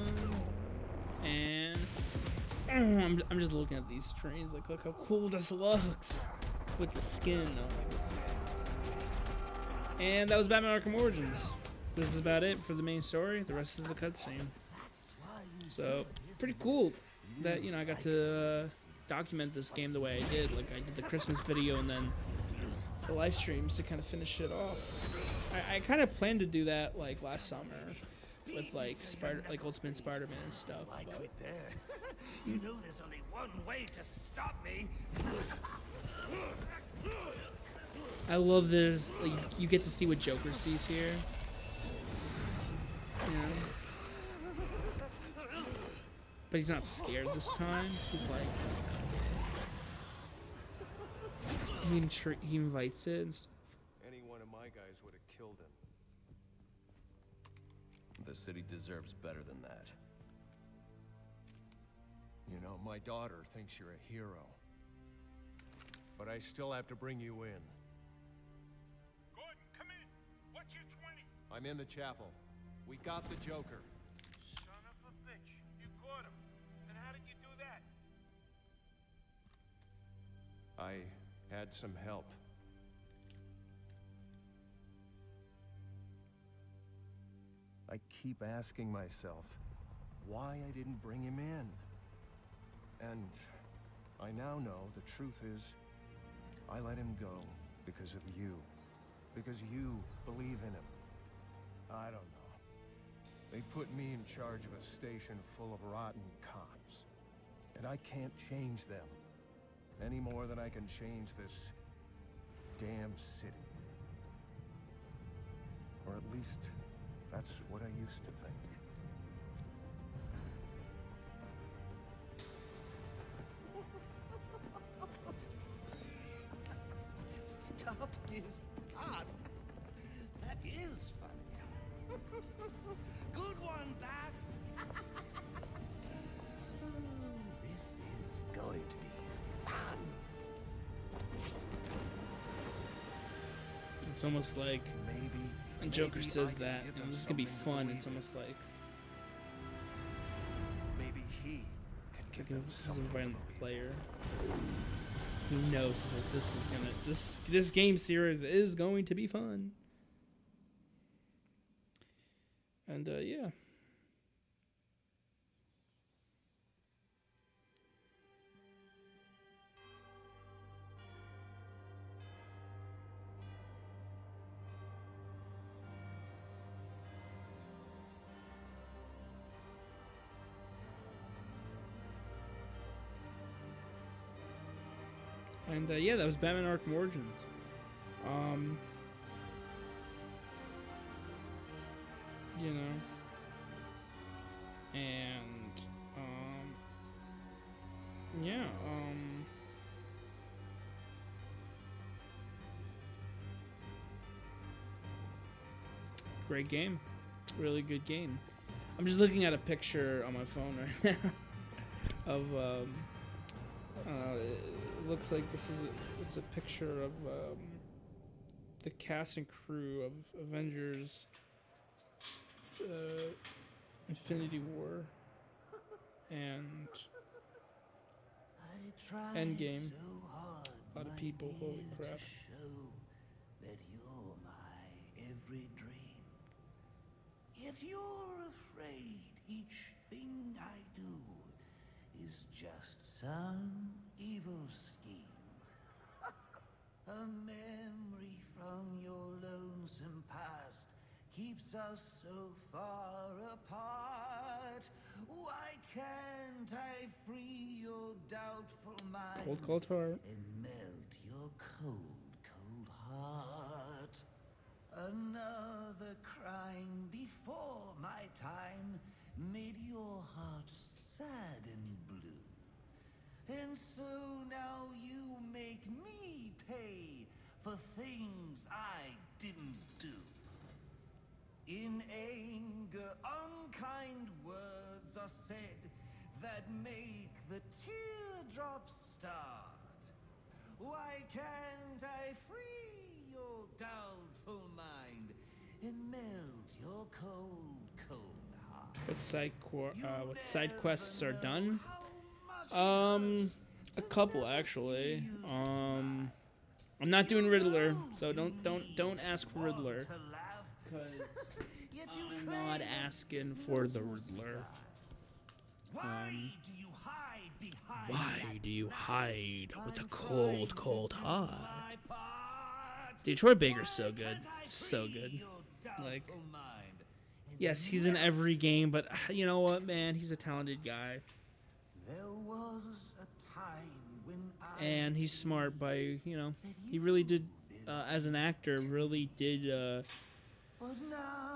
And I'm just looking at these screens. Like, look how cool this looks with the skin. Oh my god. And that was Batman Arkham Origins. This is about it for the main story. The rest is a cutscene. So, pretty cool that, you know, I got to document this game the way I did. Like, I did the Christmas video and then the live streams to kind of finish it off. I kind of planned to do that, like, last summer with, like, Ultimate Spider-Man and stuff. Why But quit there? You know there's only one way to stop me. I love this. Like, you get to see what Joker sees here. You know? But he's not scared this time. He's like, he invites it. And Any one of my guys would have killed him. The city deserves better than that. You know, my daughter thinks you're a hero. But I still have to bring you in. Gordon, come in. What's your 20? I'm in the chapel. We got the Joker. Son of a bitch. You caught him. And how did you do that? I had some help. I keep asking myself why I didn't bring him in. And I now know the truth is I let him go because of you. Because you believe in him. I don't know. They put me in charge of a station full of rotten cops. And I can't change them. Any more than I can change this damn city. Or at least, that's what I used to think. Stopped his heart. That is funny. Good one, Bats. Oh, this is going to be fun. it's almost like Maybe. when Joker maybe says I can that, give you know, them this is gonna be something to fun. believe It's in. almost like Maybe he can give them he's something to inviting believe the player. He knows he's like, this is gonna this game series is going to be fun. And yeah. And yeah, that was Batman Arkham Origins. You know, and yeah, great game, really good game. I'm just looking at a picture on my phone right now of I don't know, it looks like it's a picture of the cast and crew of Avengers Infinity War and Endgame. A lot of people, holy crap. That you're my every dream. Yet you're afraid each thing I do is just some evil scheme. A memory from your lonesome past keeps us so far apart. Why can't I free your doubtful mind Cold heart. and melt your cold, cold heart? Another crime before my time made your heart sad and blue. And so now you make me pay for things I didn't do. In anger, unkind words are said that make the teardrops start. Why can't I free your doubtful mind and melt your cold, cold heart? What side quests are done? A couple actually. I'm not doing Riddler, so don't ask for Riddler. Because I'm not asking for the Riddler. Why do you hide behind? Why do you hide with a cold, cold heart? Detroit Baker's so good. So good. Like, yes, he's in every game, but you know what, man? He's a talented guy. There was a time when and he's smart by, you know, he really did, as an actor, really did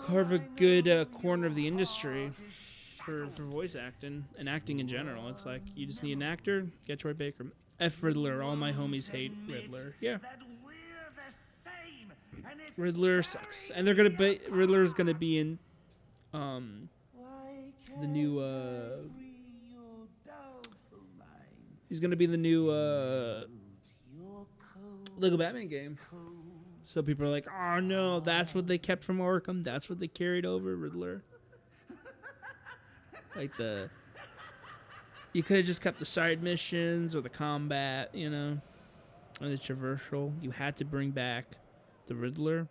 carve a good corner of the industry for voice acting and acting in general. It's like, you just need an actor, get Troy Baker. F Riddler, all my homies hate Riddler. Yeah. Riddler sucks. And they're gonna be, Riddler's gonna be in, the new, he's gonna be the new, Lego Batman game. So people are like, oh no, that's what they kept from Arkham. That's what they carried over, Riddler. Like you could have just kept the side missions or the combat, you know, and the traversal. You had to bring back the Riddler.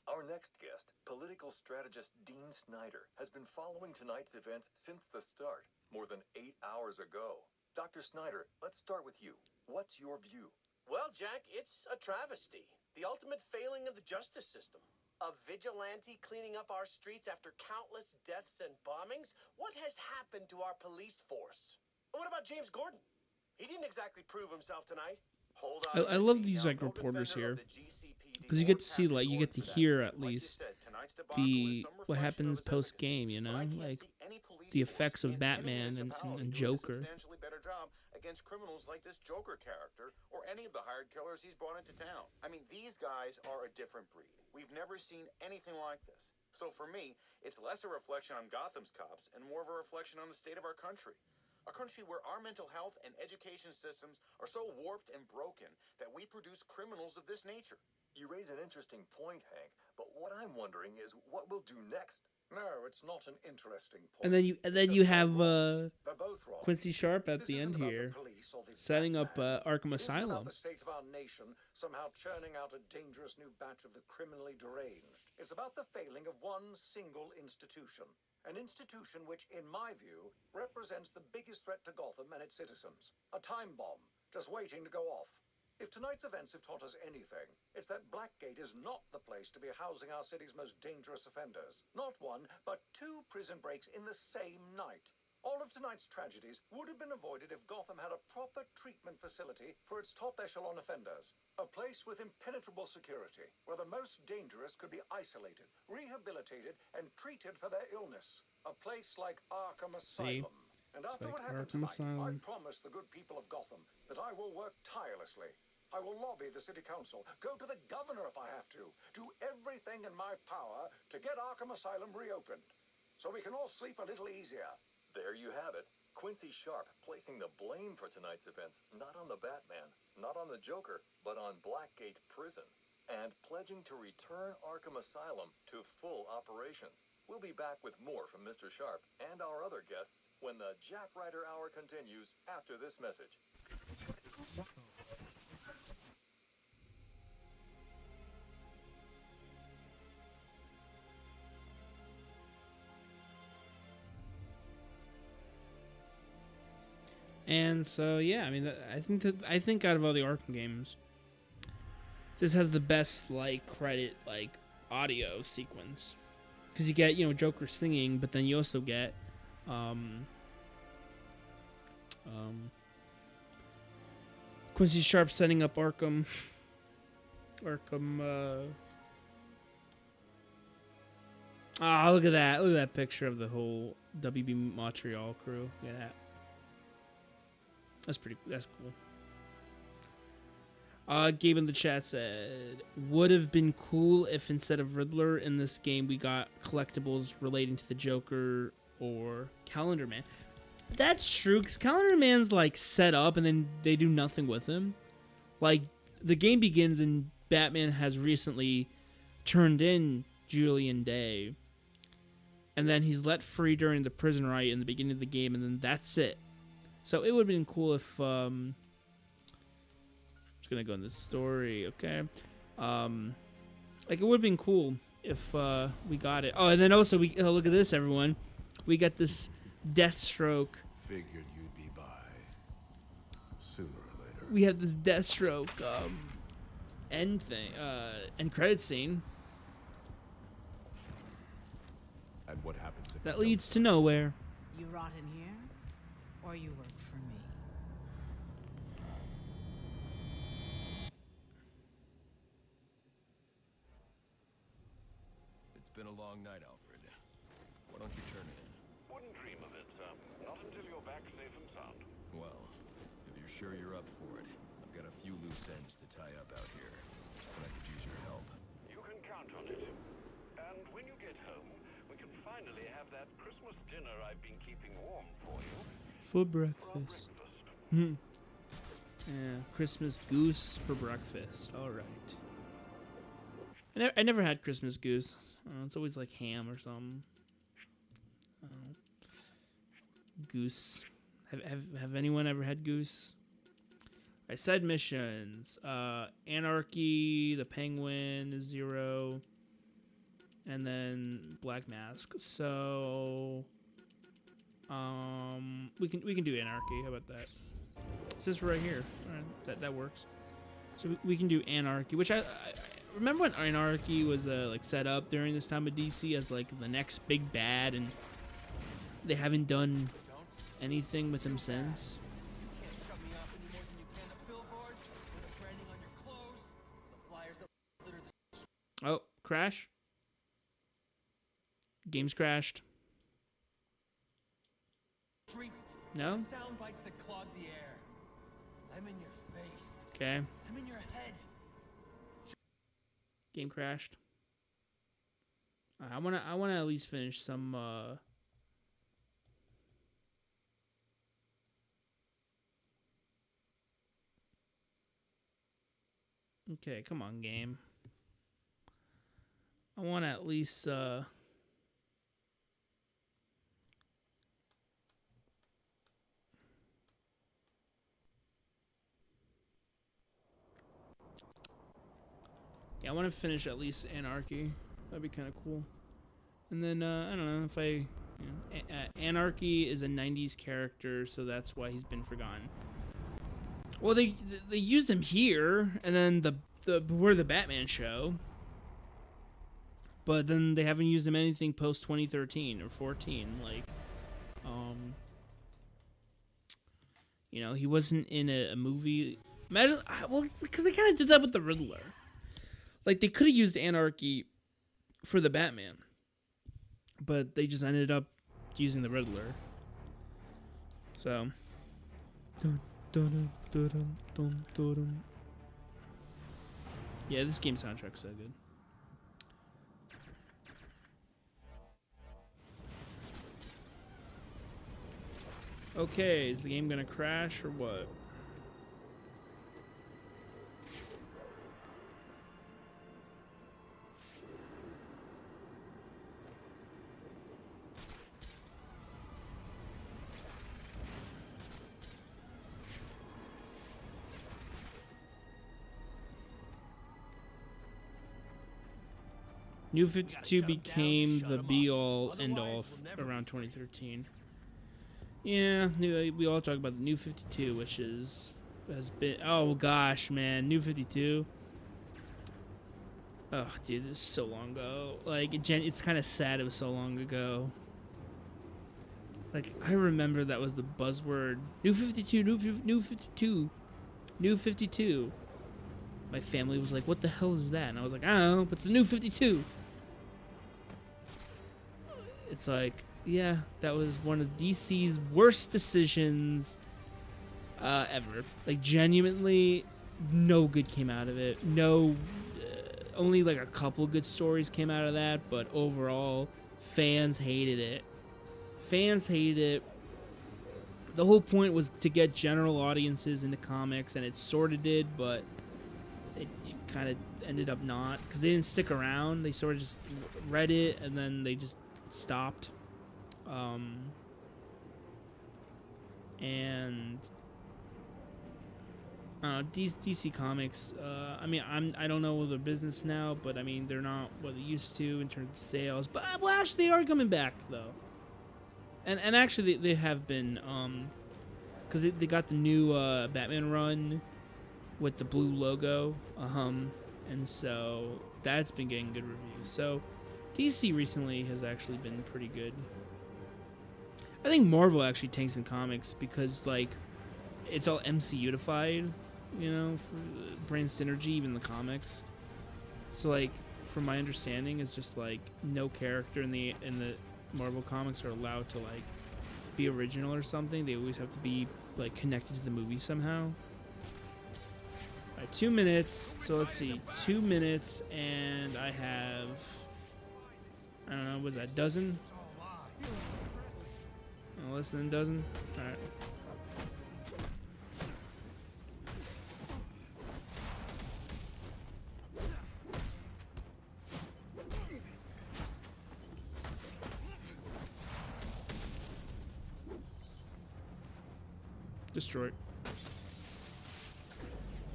Our next guest, political strategist Dean Snyder, has been following tonight's events since the start, more than 8 hours ago. Dr. Snyder, let's start with you. What's your view? Well, Jack, it's a travesty. The ultimate failing of the justice system. A vigilante cleaning up our streets after countless deaths and bombings? What has happened to our police force? What about James Gordon? He didn't exactly prove himself tonight. Hold on. I love these like reporters here, because you get to see, like, you get to hear at least the what happens post game, you know, like the effects of Batman and Joker. Against criminals like this Joker character or any of the hired killers he's brought into town. I mean, these guys are a different breed. We've never seen anything like this. So for me, it's less a reflection on Gotham's cops and more of a reflection on the state of our country. A country where our mental health and education systems are so warped and broken that we produce criminals of this nature. You raise an interesting point, Hank, but what I'm wondering is what we'll do next. No, it's not an interesting point. And then you have Quincy Sharp at the end here, setting up Arkham Asylum. The state of our nation somehow churning out a dangerous new batch of the criminally deranged. It's about the failing of one single institution. An institution which, in my view, represents the biggest threat to Gotham and its citizens. A time bomb, just waiting to go off. If tonight's events have taught us anything, it's that Blackgate is not the place to be housing our city's most dangerous offenders. Not one, but 2 prison breaks in the same night. All of tonight's tragedies would have been avoided if Gotham had a proper treatment facility for its top echelon offenders. A place with impenetrable security, where the most dangerous could be isolated, rehabilitated, and treated for their illness. A place like Arkham See? Asylum. And It's after like what happened Arkham tonight, I Asylum. promise the good people of Gotham that I will work tirelessly. I will lobby the city council, go to the governor if I have to, do everything in my power to get Arkham Asylum reopened, so we can all sleep a little easier. There you have it. Quincy Sharp placing the blame for tonight's events not on the Batman, not on the Joker, but on Blackgate Prison, and pledging to return Arkham Asylum to full operations. We'll be back with more from Mr. Sharp and our other guests when the Jack Ryder Hour continues after this message. And so yeah, I mean, I think out of all the Arkham games, this has the best like credit like audio sequence, because you get Joker singing, but then you also get Quincy Sharp setting up Arkham. Look at that! Look at that picture of the whole WB Montreal crew. Look at that. That's cool. Gabe in the chat said, would have been cool if instead of Riddler in this game we got collectibles relating to the Joker or Calendar Man. That's true, because Calendar Man's like set up and then they do nothing with him. Like, the game begins and Batman has recently turned in Julian Day, and then he's let free during the prison riot in the beginning of the game, and then that's it. So it would have been cool if, I'm just gonna go in the story, okay? Like, it would have been cool if, we got it. Oh, and then also, look at this, everyone. We got this Deathstroke. Figured you'd be by sooner or later. We have this Deathstroke, end credit scene. And what happens if That leads to nowhere. You rot in here, or you work for me? It's been a long night, Alfred. Why don't you turn in? Wouldn't dream of it, sir. Not until you're back safe and sound. Well, if you're sure you're up for it, I've got a few loose ends to tie up out here, and I could use your help. You can count on it. And when you get home, we can finally have that Christmas dinner I've been keeping warm for you. For breakfast. Yeah, Christmas goose for breakfast. All right. I never had Christmas goose. It's always like ham or something. Goose. Have anyone ever had goose? All right, side missions. Anarchy, the Penguin, Zero, and then Black Mask. So we can do Anarchy. How about that? It's this right here. All right, that works. So we can do Anarchy, which I remember when Anarchy was like set up during this time of DC as like the next big bad, and they haven't done anything with him since. Oh, crash. Game's crashed. No? Sound bites that clog the air. I'm in your face. Okay. I'm in your head. Game crashed. I wanna at least finish some Okay, come on, game. I wanna at least yeah, I want to finish at least Anarchy. That'd be kind of cool. And then, I don't know, if I... Anarchy is a 90s character, so that's why he's been forgotten. Well, they used him here, and then we're the Batman show. But then they haven't used him anything post 2013 or 14. Like, You know, he wasn't in a movie. Imagine, well, because they kind of did that with the Riddler. Like, they could have used Anarchy for the Batman, but they just ended up using the Riddler. So. Yeah, this game soundtrack's so good. Okay, is the game gonna crash or what? New 52 became the be-all, end-all around 2013. Yeah, we all talk about the New 52, which has been... Oh, gosh, man. New 52. Oh, dude, this is so long ago. Like, it's kind of sad it was so long ago. Like, I remember that was the buzzword. New 52, New 52, New 52. My family was like, what the hell is that? And I was like, I don't know, but it's the New 52. It's like, yeah, that was one of DC's worst decisions ever. Like, genuinely, no good came out of it. No, only like a couple good stories came out of that, but overall, fans hated it. Fans hated it. The whole point was to get general audiences into comics, and it sort of did, but it kind of ended up not, because they didn't stick around. They sort of just read it, and then they just stopped. And DC Comics, I mean, I don't know their business now, but I mean, they're not what they used to in terms of sales. But well, actually, they are coming back though. And actually, they have been, because they got the new Batman run with the blue logo, and so that's been getting good reviews. So DC recently has actually been pretty good. I think Marvel actually tanks in comics because, like, it's all MCU-ified, you know, for brand synergy, even the comics. So, like, from my understanding, it's just like no character in the Marvel comics are allowed to, like, be original or something. They always have to be, like, connected to the movie somehow. Alright, 2 minutes. So let's see, 2 minutes, and I have, I don't know, was that a dozen? Oh, less than a dozen? Alright. Destroyed.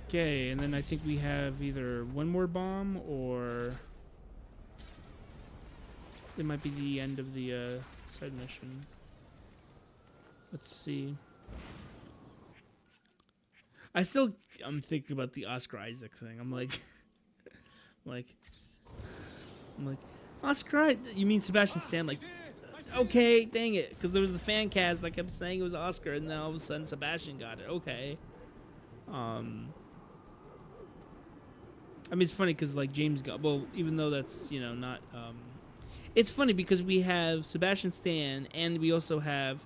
Okay, and then I think we have either one more bomb or it might be the end of the side mission. Let's see. I'm thinking about the Oscar Isaac thing. I'm like, Oscar, you mean Sebastian Stan? Like, okay, dang it, because there was a fan cast that kept saying it was Oscar, and then all of a sudden Sebastian got it. Okay. I mean, it's funny because, like, James Gunn, well, even though that's, you know, not, it's funny because we have Sebastian Stan and we also have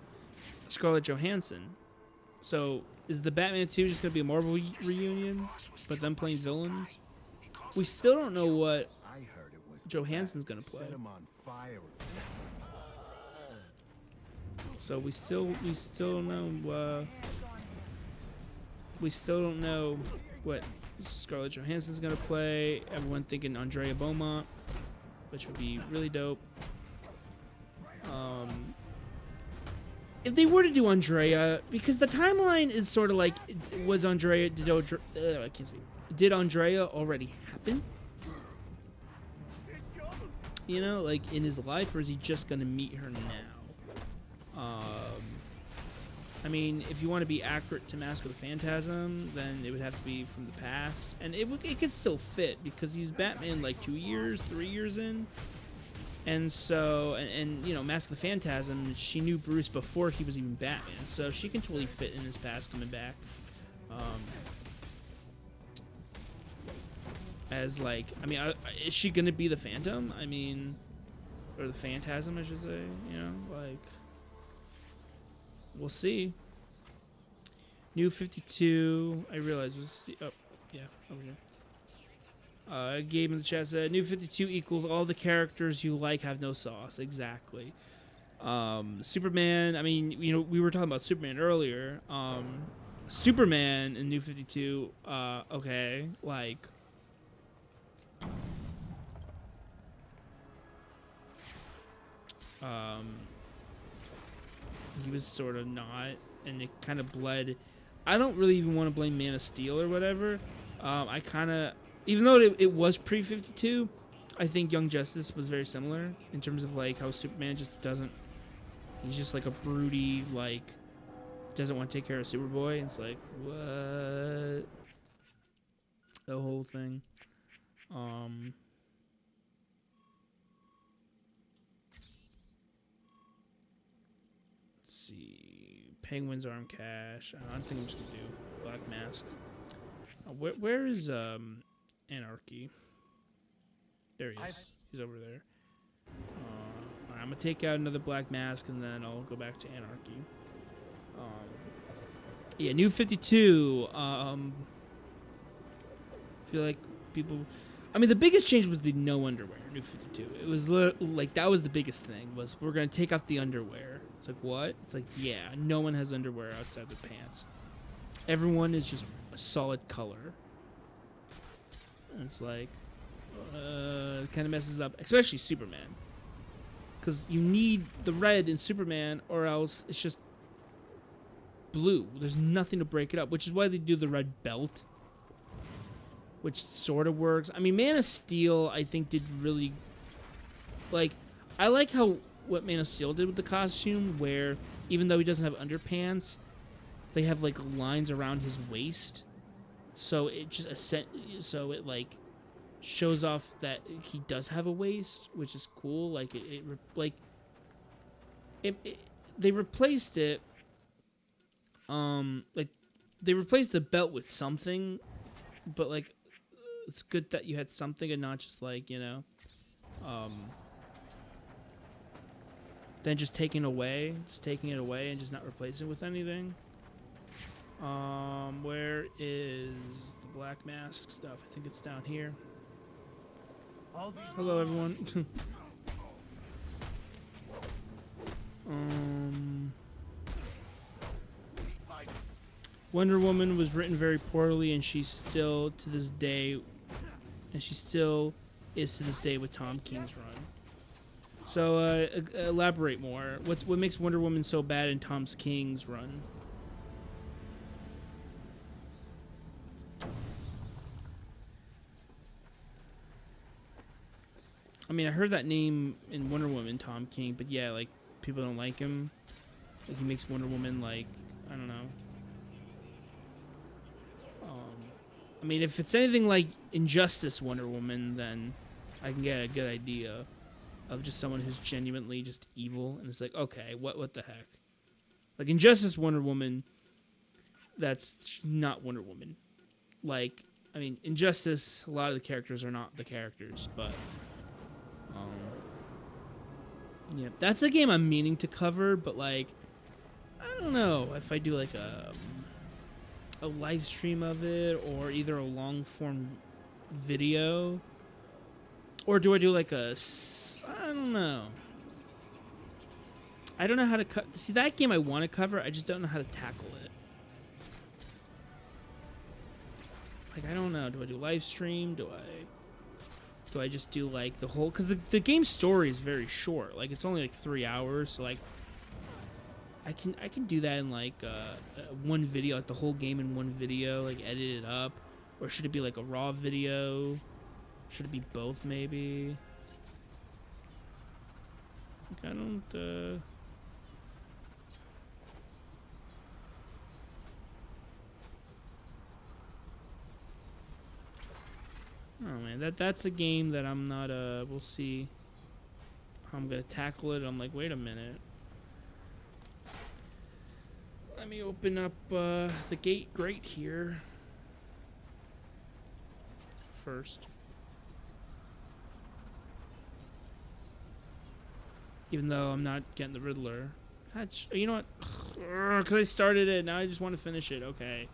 Scarlett Johansson. So, is the Batman 2 just going to be a Marvel reunion, but them playing villains? We still don't know what Johansson's going to play. So we still don't know, we still don't know what Scarlett Johansson's gonna play. Everyone thinking Andrea Beaumont, which would be really dope. If they were to do Andrea, because the timeline is sort of like, was Andrea, I can't speak. Did Andrea already happen? You know, like in his life, or is he just gonna meet her now? I mean, if you want to be accurate to Mask of the Phantasm, then it would have to be from the past, and it could still fit because he's Batman like 2 years, 3 years in. And so, and you know, Mask of the Phantasm, she knew Bruce before he was even Batman, so she can totally fit in his past coming back. As like, I mean, is she gonna be the Phantom? I mean, or the Phantasm, I should say. You know, like, we'll see. New 52, I realized was oh yeah, over here. Gabe in the chat said New 52 equals all the characters you like have no sauce. Exactly. Superman. I mean, you know, we were talking about Superman earlier. Superman in New 52. Okay, like. He was sort of not, and it kind of bled. I don't really even want to blame Man of Steel or whatever. I kind of, even though it was pre-52, I think Young Justice was very similar in terms of like how Superman just doesn't. He's just like a broody, like, doesn't want to take care of Superboy. And it's like, what? The whole thing. Let's see. Penguin's Arm Cash. I don't think I'm just gonna do Black Mask. Where is Anarchy? There he is. He's over there. Alright, I'm gonna take out another Black Mask and then I'll go back to Anarchy. Yeah, New 52. Feel like people. I mean, the biggest change was the no underwear. New 52. It was like that was the biggest thing. Was we're gonna take out the underwear. It's like what? It's like yeah, no one has underwear outside the pants. Everyone is just a solid color. And it's like, it kind of messes up, especially Superman. Because you need the red in Superman, or else it's just blue. There's nothing to break it up, which is why they do the red belt, which sort of works. I mean, Man of Steel, I think, did really, like, I like how what Man of Steel did with the costume, where even though he doesn't have underpants, they have like lines around his waist, so it just so it like shows off that he does have a waist, which is cool. Like they replaced it. Like they replaced the belt with something, but like it's good that you had something and not just like, you know, then just taking it away and just not replacing it with anything. Where is the Black Mask stuff? I think it's down here. Hello, everyone. Wonder Woman was written very poorly, and she still is to this day with Tom King's run. So, elaborate more. What makes Wonder Woman so bad in Tom King's run? I mean, I heard that name in Wonder Woman, Tom King, but yeah, like, people don't like him. Like, he makes Wonder Woman, like, I don't know. I mean, if it's anything like Injustice Wonder Woman, then I can get a good idea of just someone who's genuinely just evil, and it's like, okay, what the heck? Like, Injustice Wonder Woman, that's not Wonder Woman. Like, I mean, Injustice, a lot of the characters are not the characters, but yeah, that's a game I'm meaning to cover, but like, I don't know if I do like a live stream of it, or either a long form video, or do I do like I don't know. I don't know how to see that game I want to cover. I just don't know how to tackle it. Like, I don't know. Do I do live stream? Do I just do like the whole? Because the game story is very short. Like, it's only like 3 hours. So like, I can do that in like one video, like the whole game in one video, like edit it up. Or should it be like a raw video? Should it be both maybe? Like, I don't. Oh man, that's a game that I'm not we'll see. I'm gonna tackle it. I'm like, wait a minute. Let me open up the gate grate here first. Even though I'm not getting the Riddler. You know what? Because I started it, now I just want to finish it. Okay.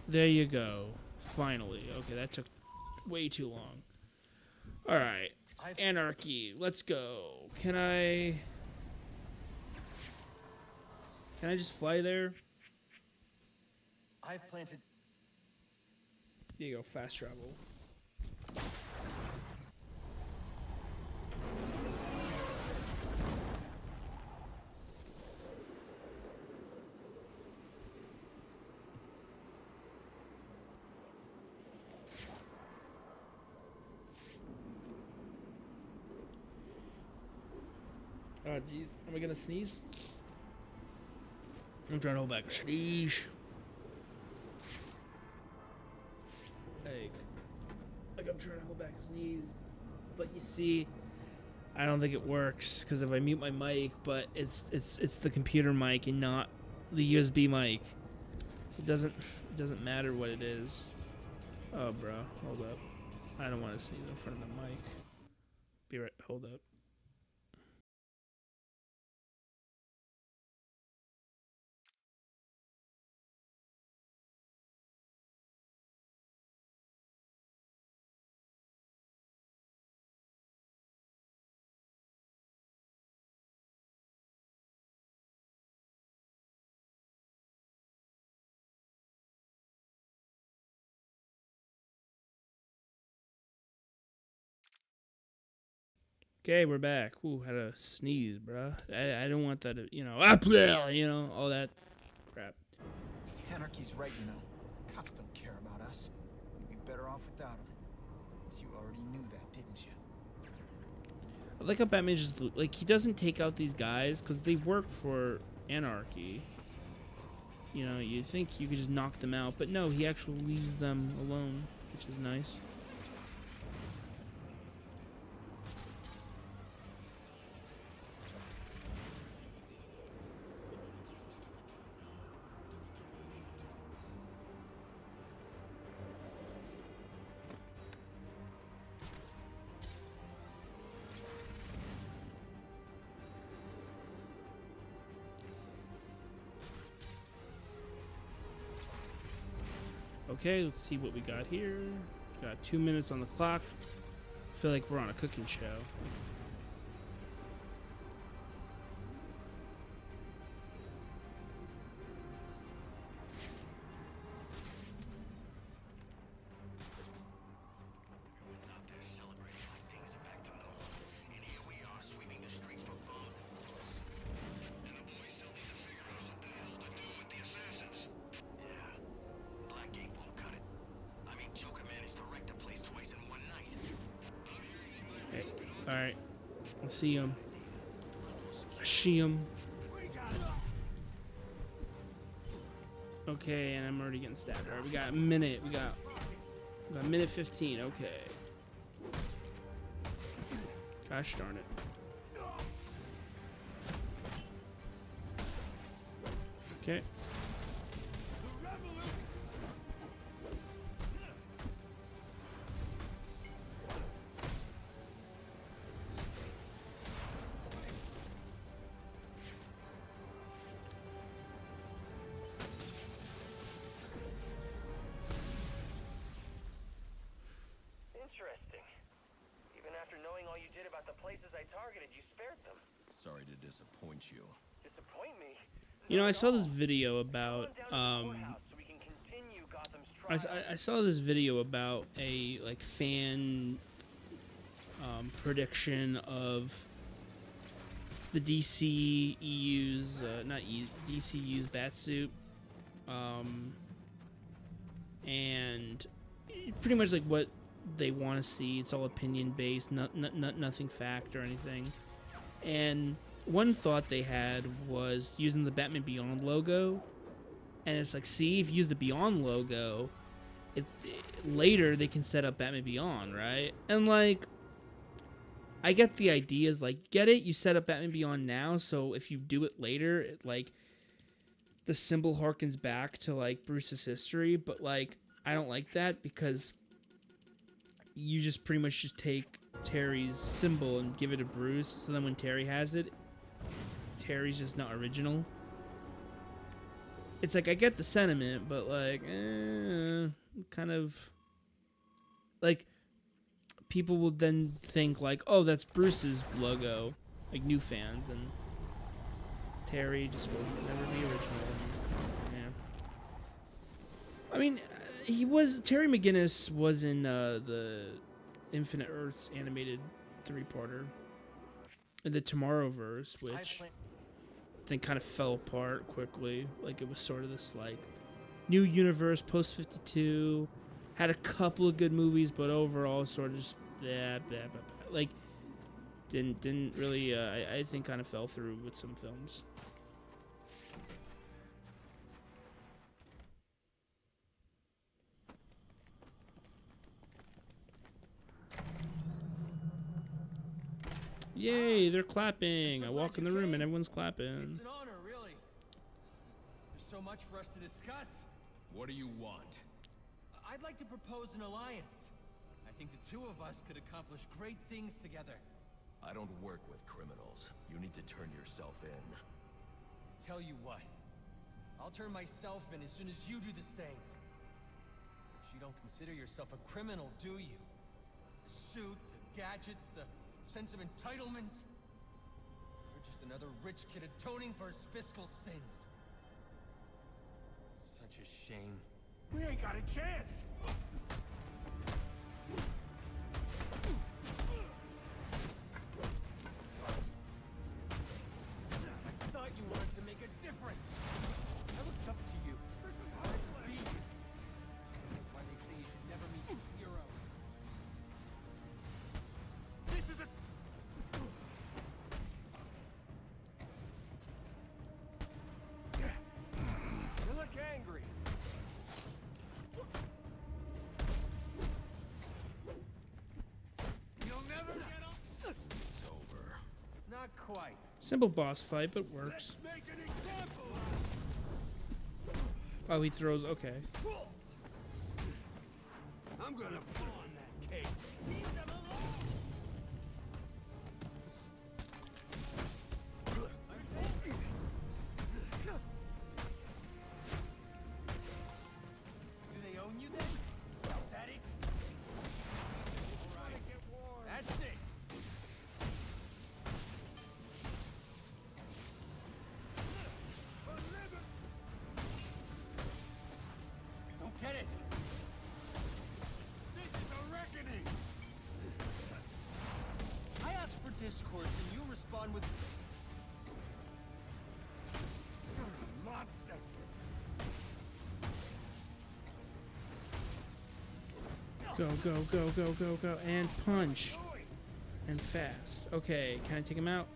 There you go. Finally. Okay, that took way too long. Alright. Anarchy. Let's go. Can I just fly there? I've planted. There you go. Fast travel. Oh, jeez. Am I gonna sneeze? I'm trying to hold back a sneeze. Like I'm trying to hold back a sneeze. But you see, I don't think it works because if I mute my mic, but it's the computer mic and not the USB mic. So it doesn't matter what it is. Oh, bro, hold up. I don't want to sneeze in front of the mic. Be right. Hold up. Okay, we're back. Ooh, had a sneeze, bruh. I don't want that to, all that crap. Anarchy's right, you know. Cops don't care about us. We'd be better off without them. You already knew that, didn't you? I like how Batman just, like, he doesn't take out these guys because they work for Anarchy. You know, you think you could just knock them out, but no, he actually leaves them alone, which is nice. Okay, let's see what we got here. Got 2 minutes on the clock. I feel like we're on a cooking show. Alright. I see him. I see him. Okay, and I'm already getting stabbed. Alright, we got a minute. We got a minute 15. Okay. Gosh darn it. Okay. Interesting. Even after knowing all you did about the places I targeted, you spared them. Sorry to disappoint you. Disappoint me? You know, I saw this video about I saw this video about a fan prediction of the DCEU's DCU's Batsuit, and pretty much like what they want to see. It's all opinion based, nothing fact or anything. And one thought they had was using the Batman Beyond logo, and it's like, see, if you use the Beyond logo, later they can set up Batman Beyond, right? And like, I get the ideas, like, get it? You set up Batman Beyond now, so if you do it later, like, the symbol harkens back to, like, Bruce's history, but, like, I don't like that because you just pretty much just take Terry's symbol and give it to Bruce, so then when Terry has it, Terry's just not original. It's like, I get the sentiment, but, like, kind of, like, people will then think, like, oh, that's Bruce's logo, like, new fans, and Terry just will never be original. Yeah. I mean, Terry McGinnis was in the Infinite Earths animated 3-parter, the Tomorrowverse, which then kind of fell apart quickly. Like, it was sort of this, like, new universe, post-52, had a couple of good movies, but overall sort of just, like, didn't really, I think kind of fell through with some films. Yay, they're clapping. I walk in the room and everyone's clapping. It's an honor, really. There's so much for us to discuss. What do you want? I'd like to propose an alliance. I think the two of us could accomplish great things together. I don't work with criminals. You need to turn yourself in. Tell you what. I'll turn myself in as soon as you do the same. But you don't consider yourself a criminal, do you? The suit, the gadgets, the sense of entitlement. You're just another rich kid atoning for his fiscal sins. Such a shame. We ain't got a chance! I thought you wanted to make a difference. I looked up to you. This is how it be. Why they say you should never meet a hero. This is a... You look angry. You'll never get up. It's over. Not quite. Simple boss fight, but works. Make an example. Oh, he throws, okay. I'm gonna pawn that cake. Leave them alone. Do they own you then? Is that it? All right. That's it. Don't get it. This is a reckoning. I ask for discourse and you respond with You're a monster. Go, go, go, go, go, go, and punch. And fast. Okay, can I take him out?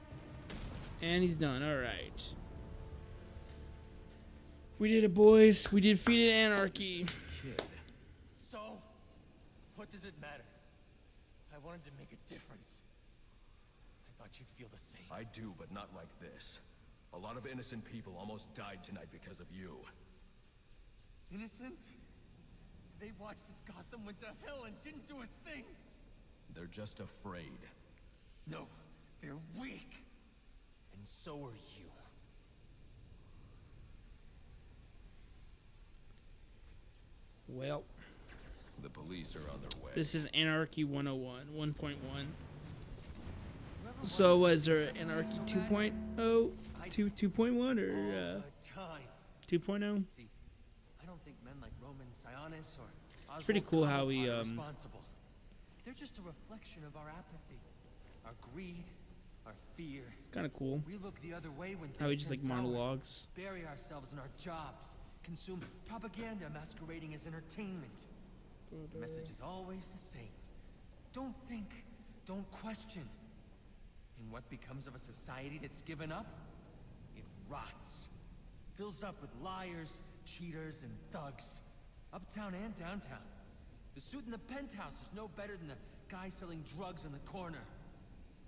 And he's done, alright. We did it, boys. We defeated Anarchy. Kid. so. What does it matter? I wanted to make a difference. I thought you'd feel the same. I do, but not like this. A lot of innocent people almost died tonight because of you. Innocent? They watched as Gotham went to hell and didn't do a thing. They're just afraid. No, they're weak. And so are you. Well, The police are on their way. this is Anarchy 101, 1.1. So was there Anarchy 2.0, 2.1, or 2.0? See, I don't think men like Roman Sionis or It's pretty cool how he are responsible. They're just a reflection of our apathy, our greed, our fear. Kind of cool. We look the other way when How he things just like turn sour, monologues. bury ourselves in our jobs, consume propaganda masquerading as entertainment. The message is always the same. Don't think, don't question. And what becomes of a society that's given up? It rots. Fills up with liars, cheaters, and thugs. uptown and downtown. The suit in the penthouse is no better than the guy selling drugs in the corner.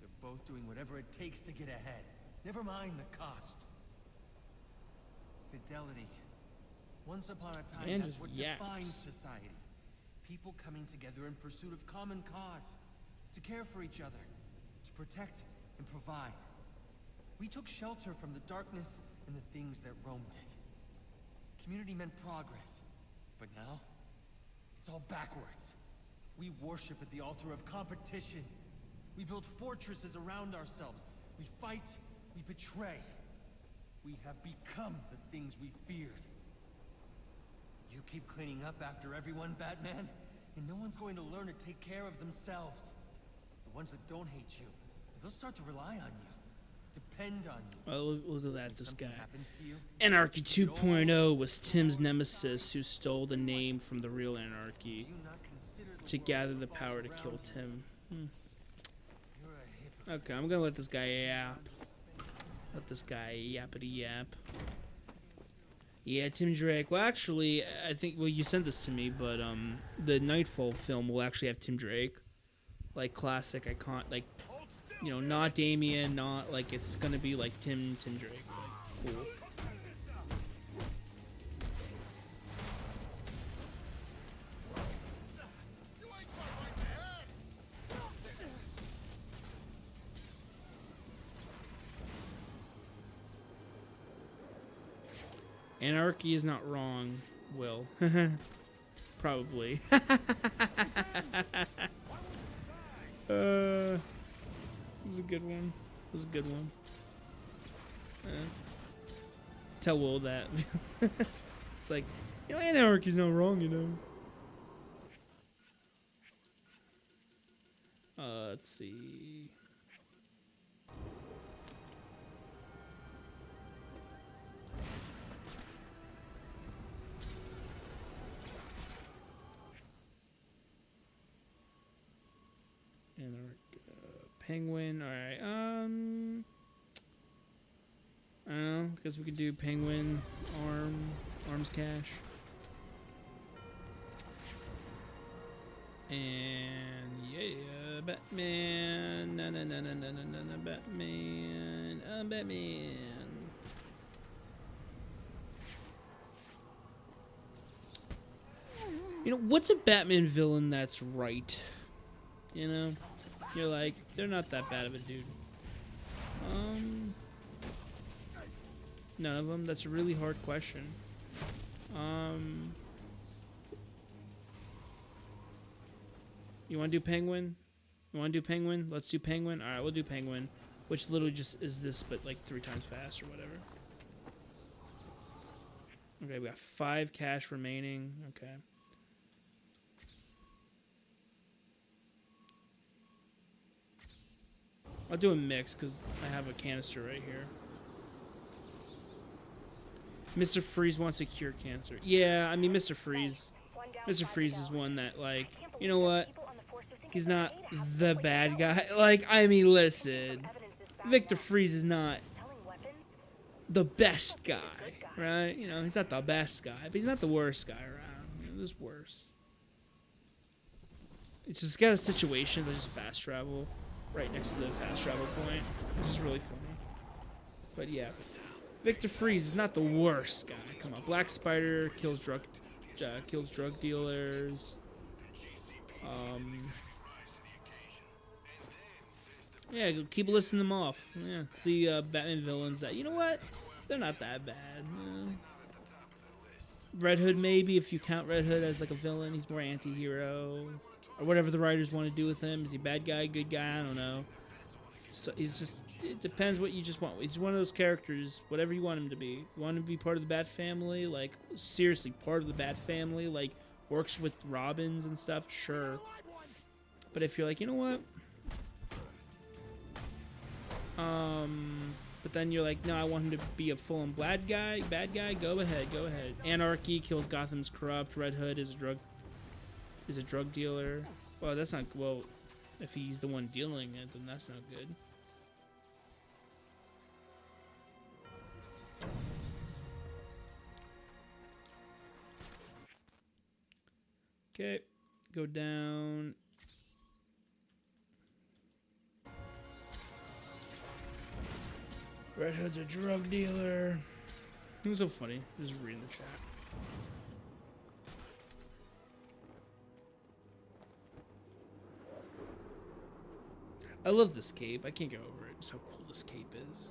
They're both doing whatever it takes to get ahead. Never mind the cost. Fidelity. Once upon a time, And that's just what yaks. defines society. People coming together in pursuit of common cause. To care for each other. To protect and provide. We took shelter from the darkness and the things that roamed it. Community meant progress. But now, it's all backwards. We worship at the altar of competition. We build fortresses around ourselves. We fight, we betray. We have become the things we feared. You keep cleaning up after everyone, Batman, and no one's going to learn to take care of themselves. The ones that don't hate you, they'll start to rely on you. Depend on you. Oh, look at that, this guy. Happens to you, Anarchy 2.0 was Tim's nemesis who stole the name from the real Anarchy to gather the power to kill Tim. Okay, I'm gonna let this guy yap. Let this guy yappity yap. Yeah, Tim Drake. Well, actually, I think, well, you sent this to me, but the Nightfall film will actually have Tim Drake. Like, classic icon, like, you know, not Damien, not, like, it's gonna be, like, Tim Drake. Like, cool. Anarchy is not wrong, Will. Probably. This is a good one. This is a good one. Tell Will that. It's like, you know, Anarchy's not wrong, you know. Let's see. Penguin, alright, I don't know, guess we could do Penguin, Arms Cash. And, yeah, Batman, Batman, Batman. You know, what's a Batman villain that's right? You know? You're like, they're not that bad of a dude. None of them. That's a really hard question. You want to do Penguin? You want to do Penguin? Let's do Penguin. All right, we'll do Penguin, which literally just is this, but like 3 times fast or whatever. Okay, we got 5 cash remaining. Okay. I'll do a mix because I have a canister right here. Mr. Freeze wants to cure cancer. Yeah, I mean, Mr. Freeze. Mr. Freeze is one that, like, you know what? He's not the bad guy. Like, I mean, listen. Victor Freeze is not the best guy, right? You know, he's not the best guy, but he's not the worst guy around. You know, there's worse. It's just got a situation that just fast travel right next to the fast travel point, which is really funny. But yeah, Victor Freeze is not the worst guy. Come on, Black Spider kills drug dealers. Yeah, keep listing them off. Yeah, see Batman villains that, you know what, they're not that bad. You know? Red Hood, maybe, if you count Red Hood as like a villain. He's more anti-hero. Or whatever the writers want to do with him. Is he bad guy, good guy? I don't know. So he's just, it depends what you just want. He's one of those characters, whatever you want him to be. You want him to be part of the Bat family? Like, seriously, part of the Bat family? Like, works with Robins and stuff? Sure. But if you're like, you know what? But then you're like, no, I want him to be a full-on bad guy, go ahead. Anarchy kills Gotham's corrupt. Red Hood is a drug dealer. Well, that's not, well, if he's the one dealing it, then that's not good. Okay, go down. Red Hood's a drug dealer. It was so funny. Just reading the chat. I love this cape. I can't get over it. Just how cool this cape is.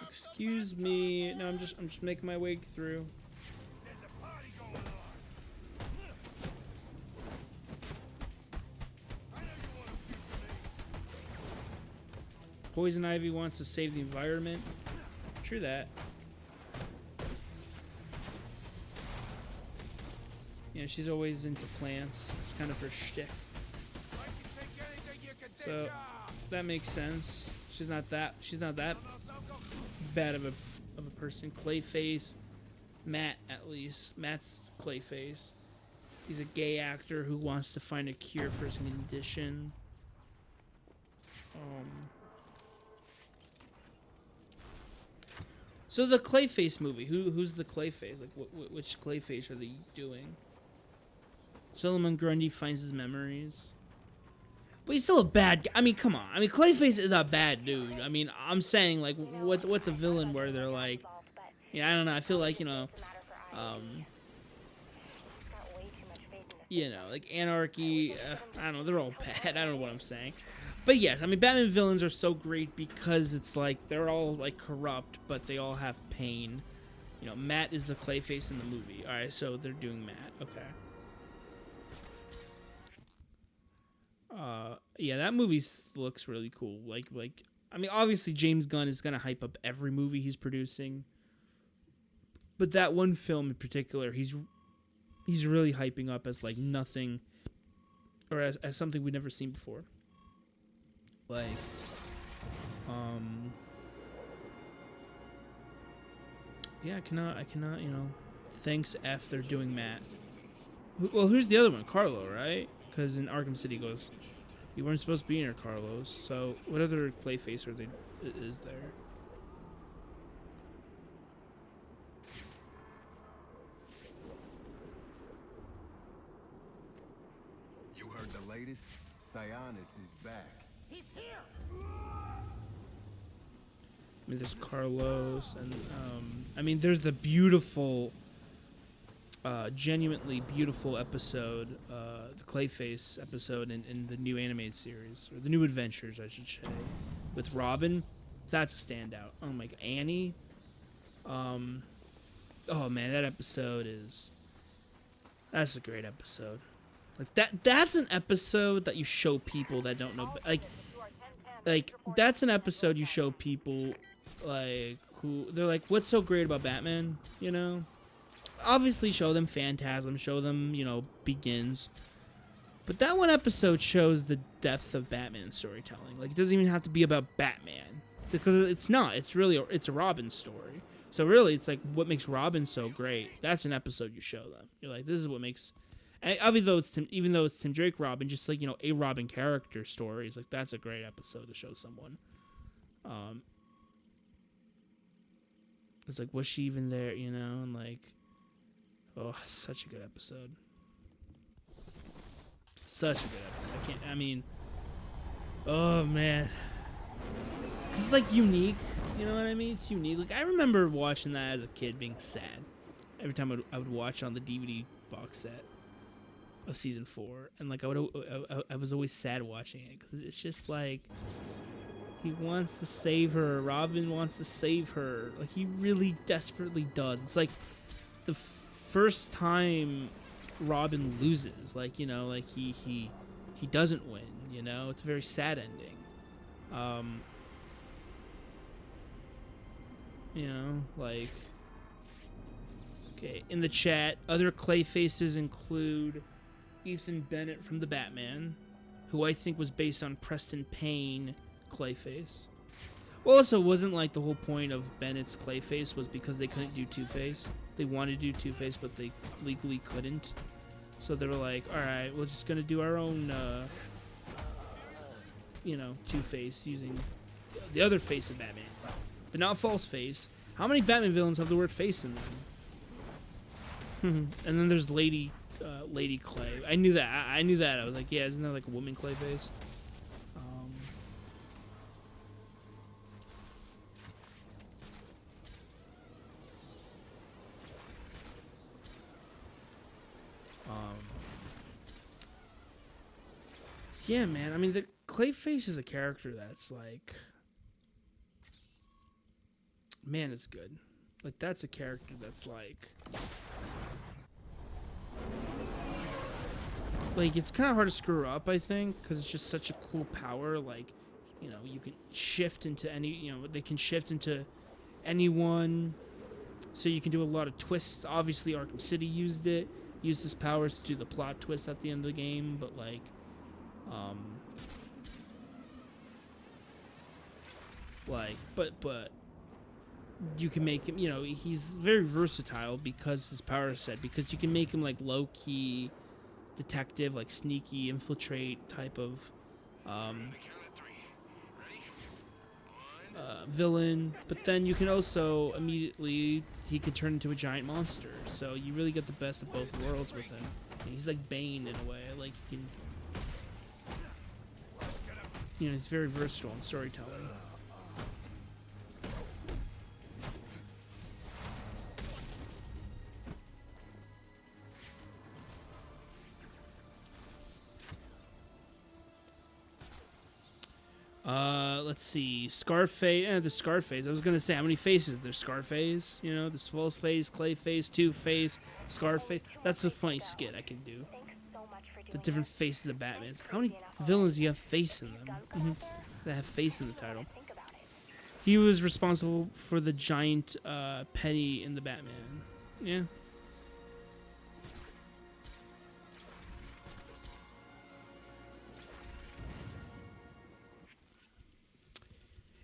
Excuse me. No, I'm just making my way through. Poison Ivy wants to save the environment. True that. Yeah, she's always into plants. It's kind of her shtick. So that makes sense. She's not that bad of a person. Clayface, Matt at least. Matt's Clayface. He's a gay actor who wants to find a cure for his condition. So the Clayface movie, who's the Clayface? Like, which Clayface are they doing? Solomon Grundy finds his memories. But he's still a bad guy. I mean, come on. I mean, Clayface is a bad dude. I mean, I'm saying, like, what's a villain where they're like... Yeah, I don't know. I feel like, you know, like Anarchy. I don't know. They're all bad. I don't know what I'm saying. But yes, I mean, Batman villains are so great because it's like they're all like corrupt, but they all have pain. You know, Matt is the Clayface in the movie. All right, so they're doing Matt. Okay. Yeah, that movie looks really cool. Like, I mean, obviously James Gunn is gonna hype up every movie he's producing, but that one film in particular, he's really hyping up as like nothing, or as something we've never seen before. Like, yeah, I cannot, you know, thanks F, they're doing Matt. Well, who's the other one? Carlo, right? Because in Arkham City goes, you weren't supposed to be in here, Carlos. So, what other Clayface is there? You heard the latest? Sionis is back. He's here! I mean, there's Carlos, and, I mean, there's the beautiful, genuinely beautiful episode, the Clayface episode in the new animated series, or the new adventures, I should say, with Robin. That's a standout. Oh my god, Annie. Oh man, that episode that's a great episode. Like that's an episode that you show people that don't know, like that's an episode you show people like who they're like, what's so great about Batman, you know? Obviously show them Phantasm, show them, you know, Begins. But that one episode shows the depth of Batman storytelling. Like, it doesn't even have to be about Batman, because it's not. It's a Robin story. So really, it's like what makes Robin so great. That's an episode you show them. You're like, this is what makes. And even though it's Tim Drake Robin, just like, you know, a Robin character story, it's like that's a great episode to show someone. It's like, was she even there? You know, and like, oh, such a good episode. Such a good episode. I mean, oh man, it's like unique. You know what I mean? It's unique. Like, I remember watching that as a kid, being sad every time I would watch on the DVD box set of season 4, and like I was always sad watching it, because it's just like, he wants to save her. Robin wants to save her. Like, he really desperately does. It's like the first time Robin loses. Like, you know, like he doesn't win. You know, it's a very sad ending. You know, like, okay, in the chat, other Clayfaces include Ethan Bennett from The Batman, who I think was based on Preston Payne Clayface. Well, also, wasn't like the whole point of Bennett's Clayface was because they couldn't do Two-Face. They wanted to do Two-Face, but they legally couldn't. So they were like, all right, we're just gonna do our own, you know, Two-Face using the other face of Batman, but not false face. How many Batman villains have the word face in them? And then there's Lady Clay. I knew that. I knew that. I was like, yeah, isn't that like a woman Clayface? Yeah, man. I mean, the Clayface is a character that's like, man, it's good. Like, that's a character that's like it's kind of hard to screw up, I think, because it's just such a cool power. Like, you know, you can shift into any, you know, they can shift into anyone, so you can do a lot of twists. Obviously, Arkham City used his powers to do the plot twist at the end of the game, but like, but you can make him, you know, he's very versatile because his power is set, because you can make him like low-key detective, like sneaky infiltrate type of villain, but then you can also immediately, he can turn into a giant monster, so you really get the best of both worlds with him. And he's like Bane in a way, like you can, you know, he's very versatile in storytelling. Let's see, Scarface, the Scarface. I was gonna say, how many faces? There's Scarface, you know, there's False Face, Clayface, Two-Face, Scarface. That's a funny skit I can do. The different faces of Batman. How many villains do you have face in them? That have face in the title. He was responsible for the giant penny in the Batman. Yeah.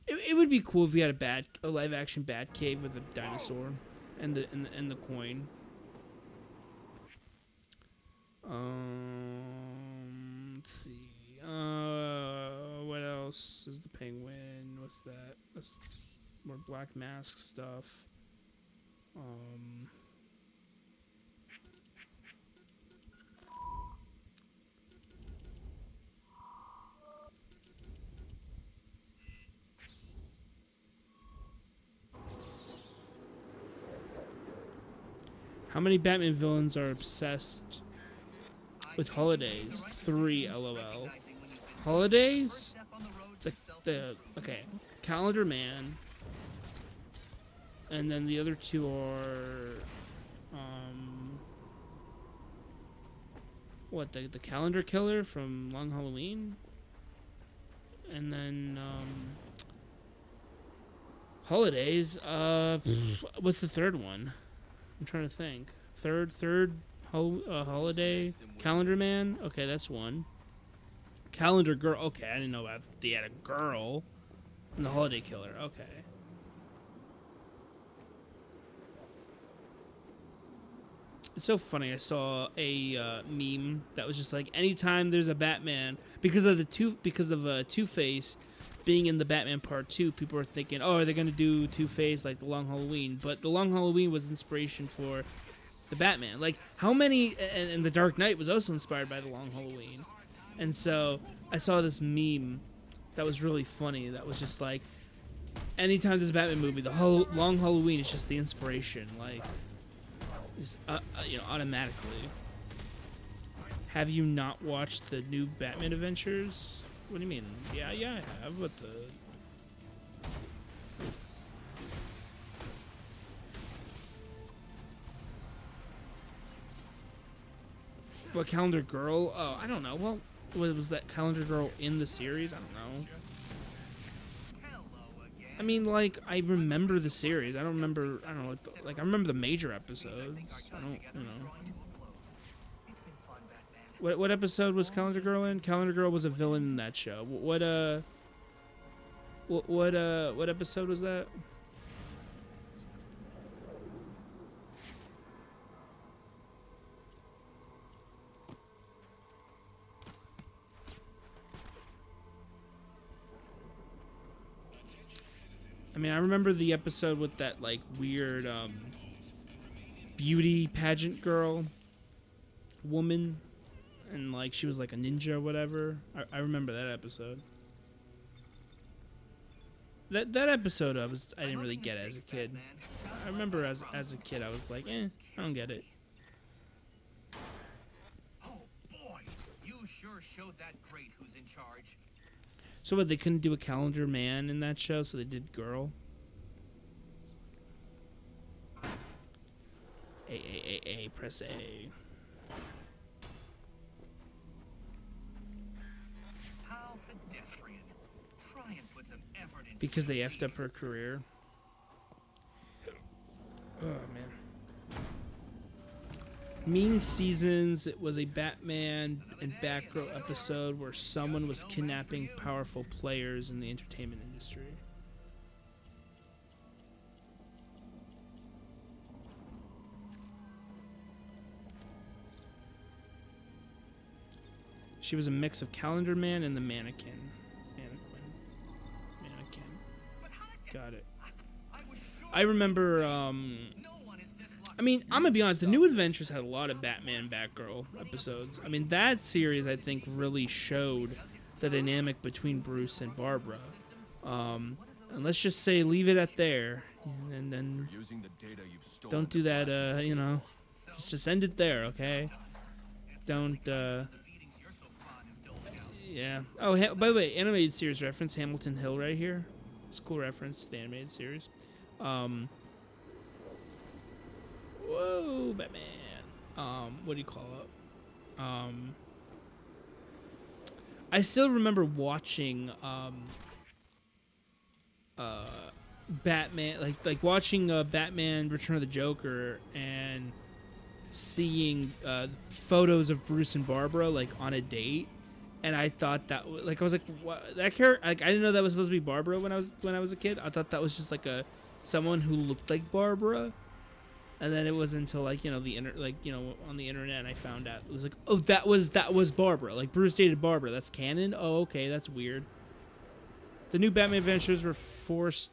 It would be cool if we had a live action Batcave with a dinosaur and the coin. Let's see. What else is the Penguin? What's that? That's more Black Mask stuff. How many Batman villains are obsessed with holidays? 3, LOL. Holidays? Okay. Calendar Man. And then the other two are, what, the Calendar Killer from Long Halloween? And then, Holidays, what's the third one? I'm trying to think. Third holiday? Calendar Man? Okay, that's one. Calendar Girl. Okay, I didn't know about they had a girl. And the Holiday Killer. Okay. It's so funny. I saw a meme that was just like, anytime there's a Batman, because of Two-Face being in the Batman Part 2, people are thinking, oh, are they going to do Two-Face like the Long Halloween? But the Long Halloween was inspiration for the Batman. Like, how many... And the Dark Knight was also inspired by the Long Halloween. And so, I saw this meme that was really funny. That was just like, anytime there's a Batman movie, the Long Halloween is just the inspiration. Like, just, you know, automatically. Have you not watched the new Batman Adventures? What do you mean? Yeah, I have, but the... What, Calendar Girl? Oh, I don't know. Well, was that Calendar Girl in the series? I don't know. I mean, like, I remember the series. I don't remember, I don't know, like, I remember the major episodes. I don't, you know. What episode was Calendar Girl in? Calendar Girl was a villain in that show. What episode was that? I mean, I remember the episode with that like weird beauty pageant girl woman, and like she was like a ninja or whatever. I remember that episode. That episode I didn't really get as a kid. I remember as a kid I was like, I don't get it. Oh boy, you sure showed that great who's in charge. So what, they couldn't do a calendar man in that show, so they did girl? A, press A. How pedestrian. Try and put some effort into Because they effed up her career. Oh, man. Mean Seasons, it was a Batman and Batgirl episode where someone was kidnapping powerful players in the entertainment industry. She was a mix of Calendar Man and the Mannequin. Mannequin. Got it. I remember, I mean, I'm gonna be honest, the New Adventures had a lot of Batman and Batgirl episodes. I mean, that series, I think, really showed the dynamic between Bruce and Barbara. And let's just say, leave it at there. And then don't do that, you know, just end it there, okay? Don't, yeah. Oh, by the way, animated series reference, Hamilton Hill right here. It's a cool reference to the animated series. Whoa, Batman. What do you call it? I still remember watching, Batman, like watching, Batman Return of the Joker and seeing, photos of Bruce and Barbara, like, on a date. And I thought that, like, I was like, what? That character, like, I didn't know that was supposed to be Barbara when I was a kid. I thought that was just like someone who looked like Barbara. And then it was until, like, you know, on the internet, I found out it was like, oh, that was Barbara. Like, Bruce dated Barbara. That's canon. Oh, okay, that's weird. The new Batman Adventures were forced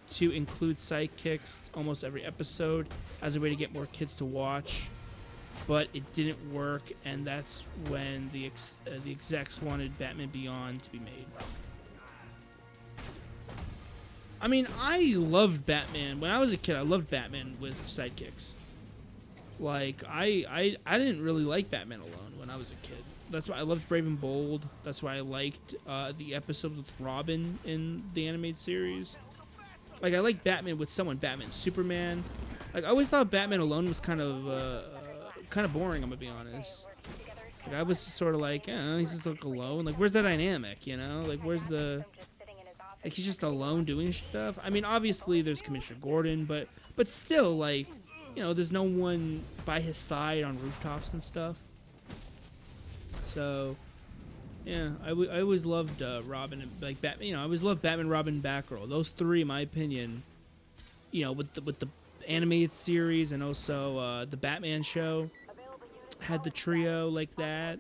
to include sidekicks almost every episode as a way to get more kids to watch. But it didn't work, and that's when the execs wanted Batman Beyond to be made. I mean, I loved Batman. When I was a kid, I loved Batman with sidekicks. Like, I didn't really like Batman alone when I was a kid. That's why I loved Brave and Bold. That's why I liked the episodes with Robin in the animated series. Like, I liked Batman with someone, Batman, Superman. Like, I always thought Batman alone was kind of boring, I'm gonna be honest. Like, I was sort of like, he's just like alone. Like, where's the dynamic, you know? Like, where's the... Like, he's just alone doing stuff. I mean, obviously, there's Commissioner Gordon, but still, like, you know, there's no one by his side on rooftops and stuff. So, yeah, I always loved Robin and, like, Batman. You know, I always loved Batman, Robin, and Batgirl. Those three, in my opinion, you know, with the animated series and also the Batman show had the trio like that.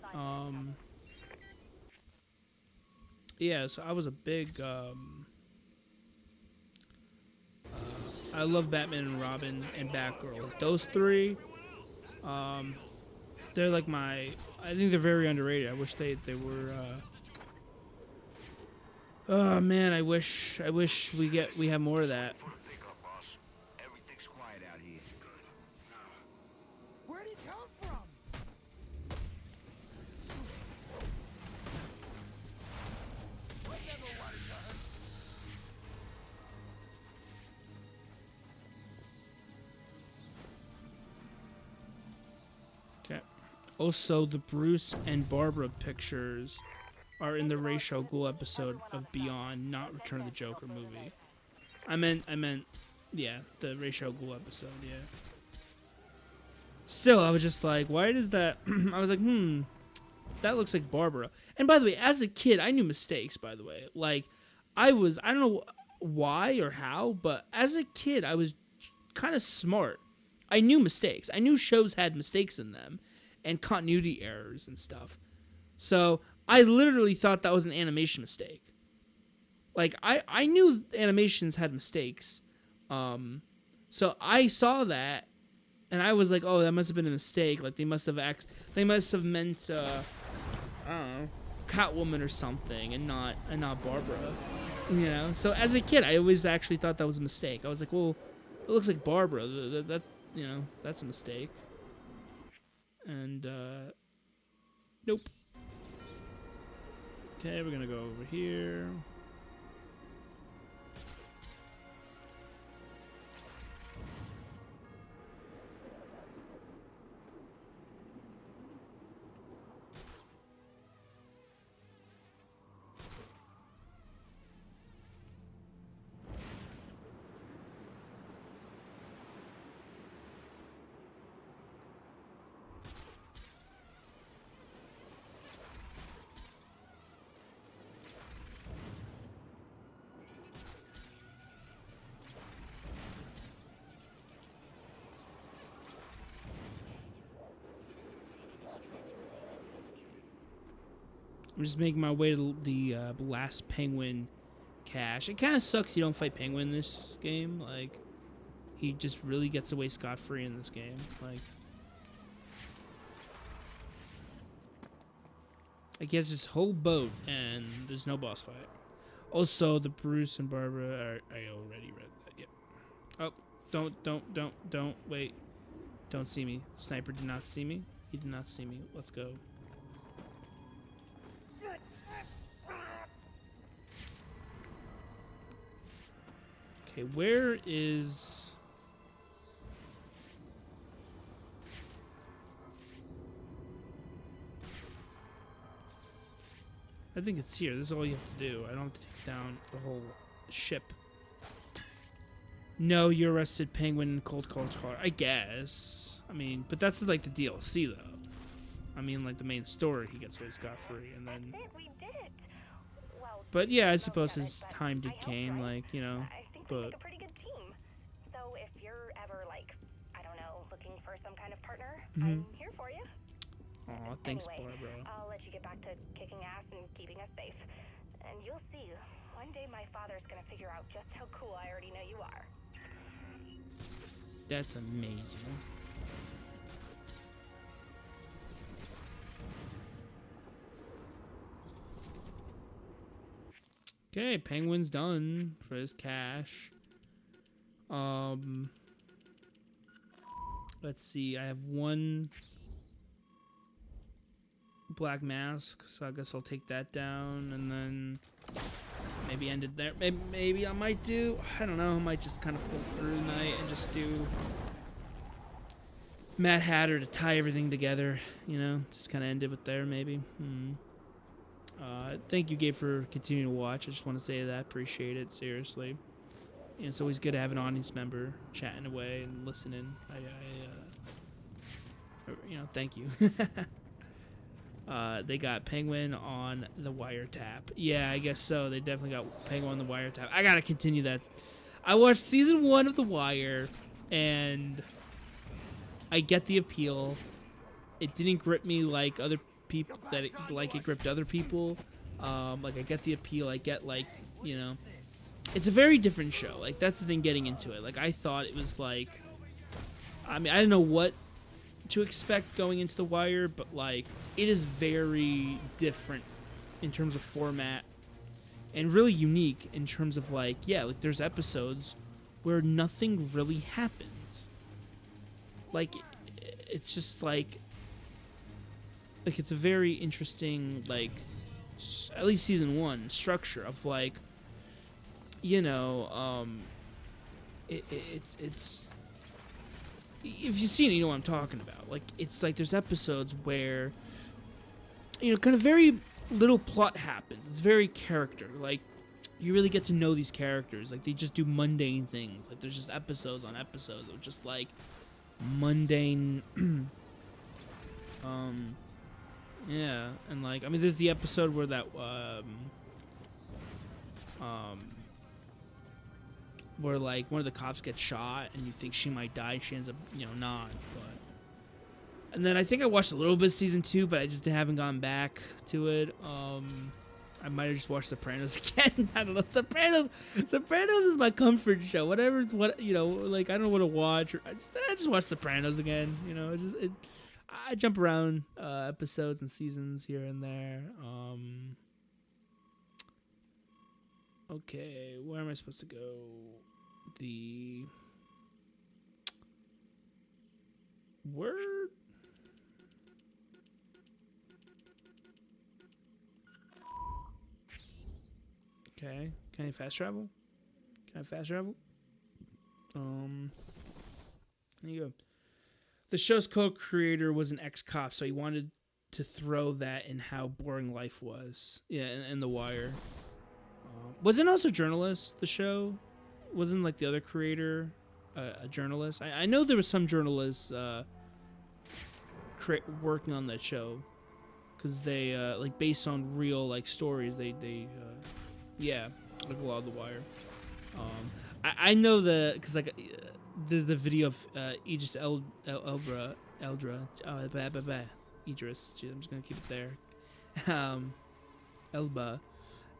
Yeah, so I was a big I love Batman and Robin and Batgirl. Those three, they're like I think they're very underrated. I wish they were oh man, I wish we have more of that. Where'd he come from? Okay. Also, the Bruce and Barbara pictures are in the Ra's al Ghul episode of Beyond, not Return of the Joker movie. I meant, yeah, the Ra's al Ghul episode, yeah. Still, I was just like, why does that... I was like, that looks like Barbara. And by the way, as a kid, I knew mistakes, by the way. Like, I don't know why or how, but as a kid, I was kind of smart. I knew mistakes. I knew shows had mistakes in them and continuity errors and stuff. So I literally thought that was an animation mistake. Like, I knew animations had mistakes. So I saw that, and I was like, oh, that must have been a mistake. Like, they must have meant, I don't know, Catwoman or something, and not Barbara. You know? So as a kid, I always actually thought that was a mistake. I was like, well, it looks like Barbara. That you know, that's a mistake. And, nope. Okay, we're gonna go over here. I'm just making my way to the last Penguin cache. It kind of sucks you don't fight Penguin in this game. Like, he just really gets away scot-free in this game. Like, he has this whole boat, and there's no boss fight. Also, the Bruce and Barbara are... I already read that, yep. Oh, don't, wait. Don't see me. The sniper did not see me. He did not see me. Let's go. Okay, where is... I think it's here. This is all you have to do. I don't have to take down the whole ship. No, you arrested Penguin in cold car. I guess. I mean, but that's like the DLC, though. I mean, like the main story, he gets away scot-free, and then... That's it, we did it. Well, but yeah, I suppose his time did came, like, you know, I think we but... make a pretty good team. So if you're ever, like, I don't know, looking for some kind of partner, I'm here for you. Aw, thanks, Anyway, Barbara. I'll let you get back to kicking ass and keeping us safe. And you'll see, one day my father's gonna figure out just how cool I already know you are. That's amazing. Okay, Penguin's done for his cash. Let's see. I have one black mask, so I guess I'll take that down, and then maybe end it there. Maybe I might do. I don't know. I might just kind of pull through the night and just do Mad Hatter to tie everything together. You know, just kind of end it with there, maybe. Thank you, Gabe, for continuing to watch. I just want to say that. Appreciate it, seriously. You know, it's always good to have an audience member chatting away and listening. You know, thank you. They got Penguin on the wiretap. Yeah, I guess so. They definitely got Penguin on the wiretap. I gotta continue that. I watched season 1 of The Wire, and I get the appeal. It didn't grip me like other people it gripped other people. Like, I get the appeal. I get, like, you know, it's a very different show. Like, that's the thing getting into it. Like, I thought it was like, I mean, I didn't know what to expect going into The Wire, but, like, it is very different in terms of format and really unique in terms of, like, yeah, like, there's episodes where nothing really happens. Like, it's just like it's a very interesting, like, at least season 1 structure of, like, you know, it's if you've seen it, you know what I'm talking about. Like, it's like there's episodes where, you know, kind of very little plot happens. It's very character. Like, you really get to know these characters. Like, they just do mundane things. Like, there's just episodes on episodes of just, like, mundane, yeah, and, like, I mean, there's the episode where that, where like one of the cops gets shot and you think she might die, she ends up, you know, not. But and then I think I watched a little bit of season 2, but I just haven't gone back to it. I might have just watched Sopranos again. I don't know. Sopranos is my comfort show. Whatever's what, you know, like I don't know what to watch. Or I just watch Sopranos again. You know, I jump around episodes and seasons here and there. Okay, where am I supposed to go? The word. Okay, can I fast travel? Can I fast travel? There you go. The show's co-creator was an ex-cop, so he wanted to throw that in how boring life was. Yeah, and The Wire. Wasn't also a journalist, the show? Wasn't like the other creator a journalist? I know there was some journalists working on that show, because they like based on real like stories. Yeah, like a lot of The Wire. I know because like there's the video of Idris Eldra. Idris. I'm just gonna keep it there. Elba,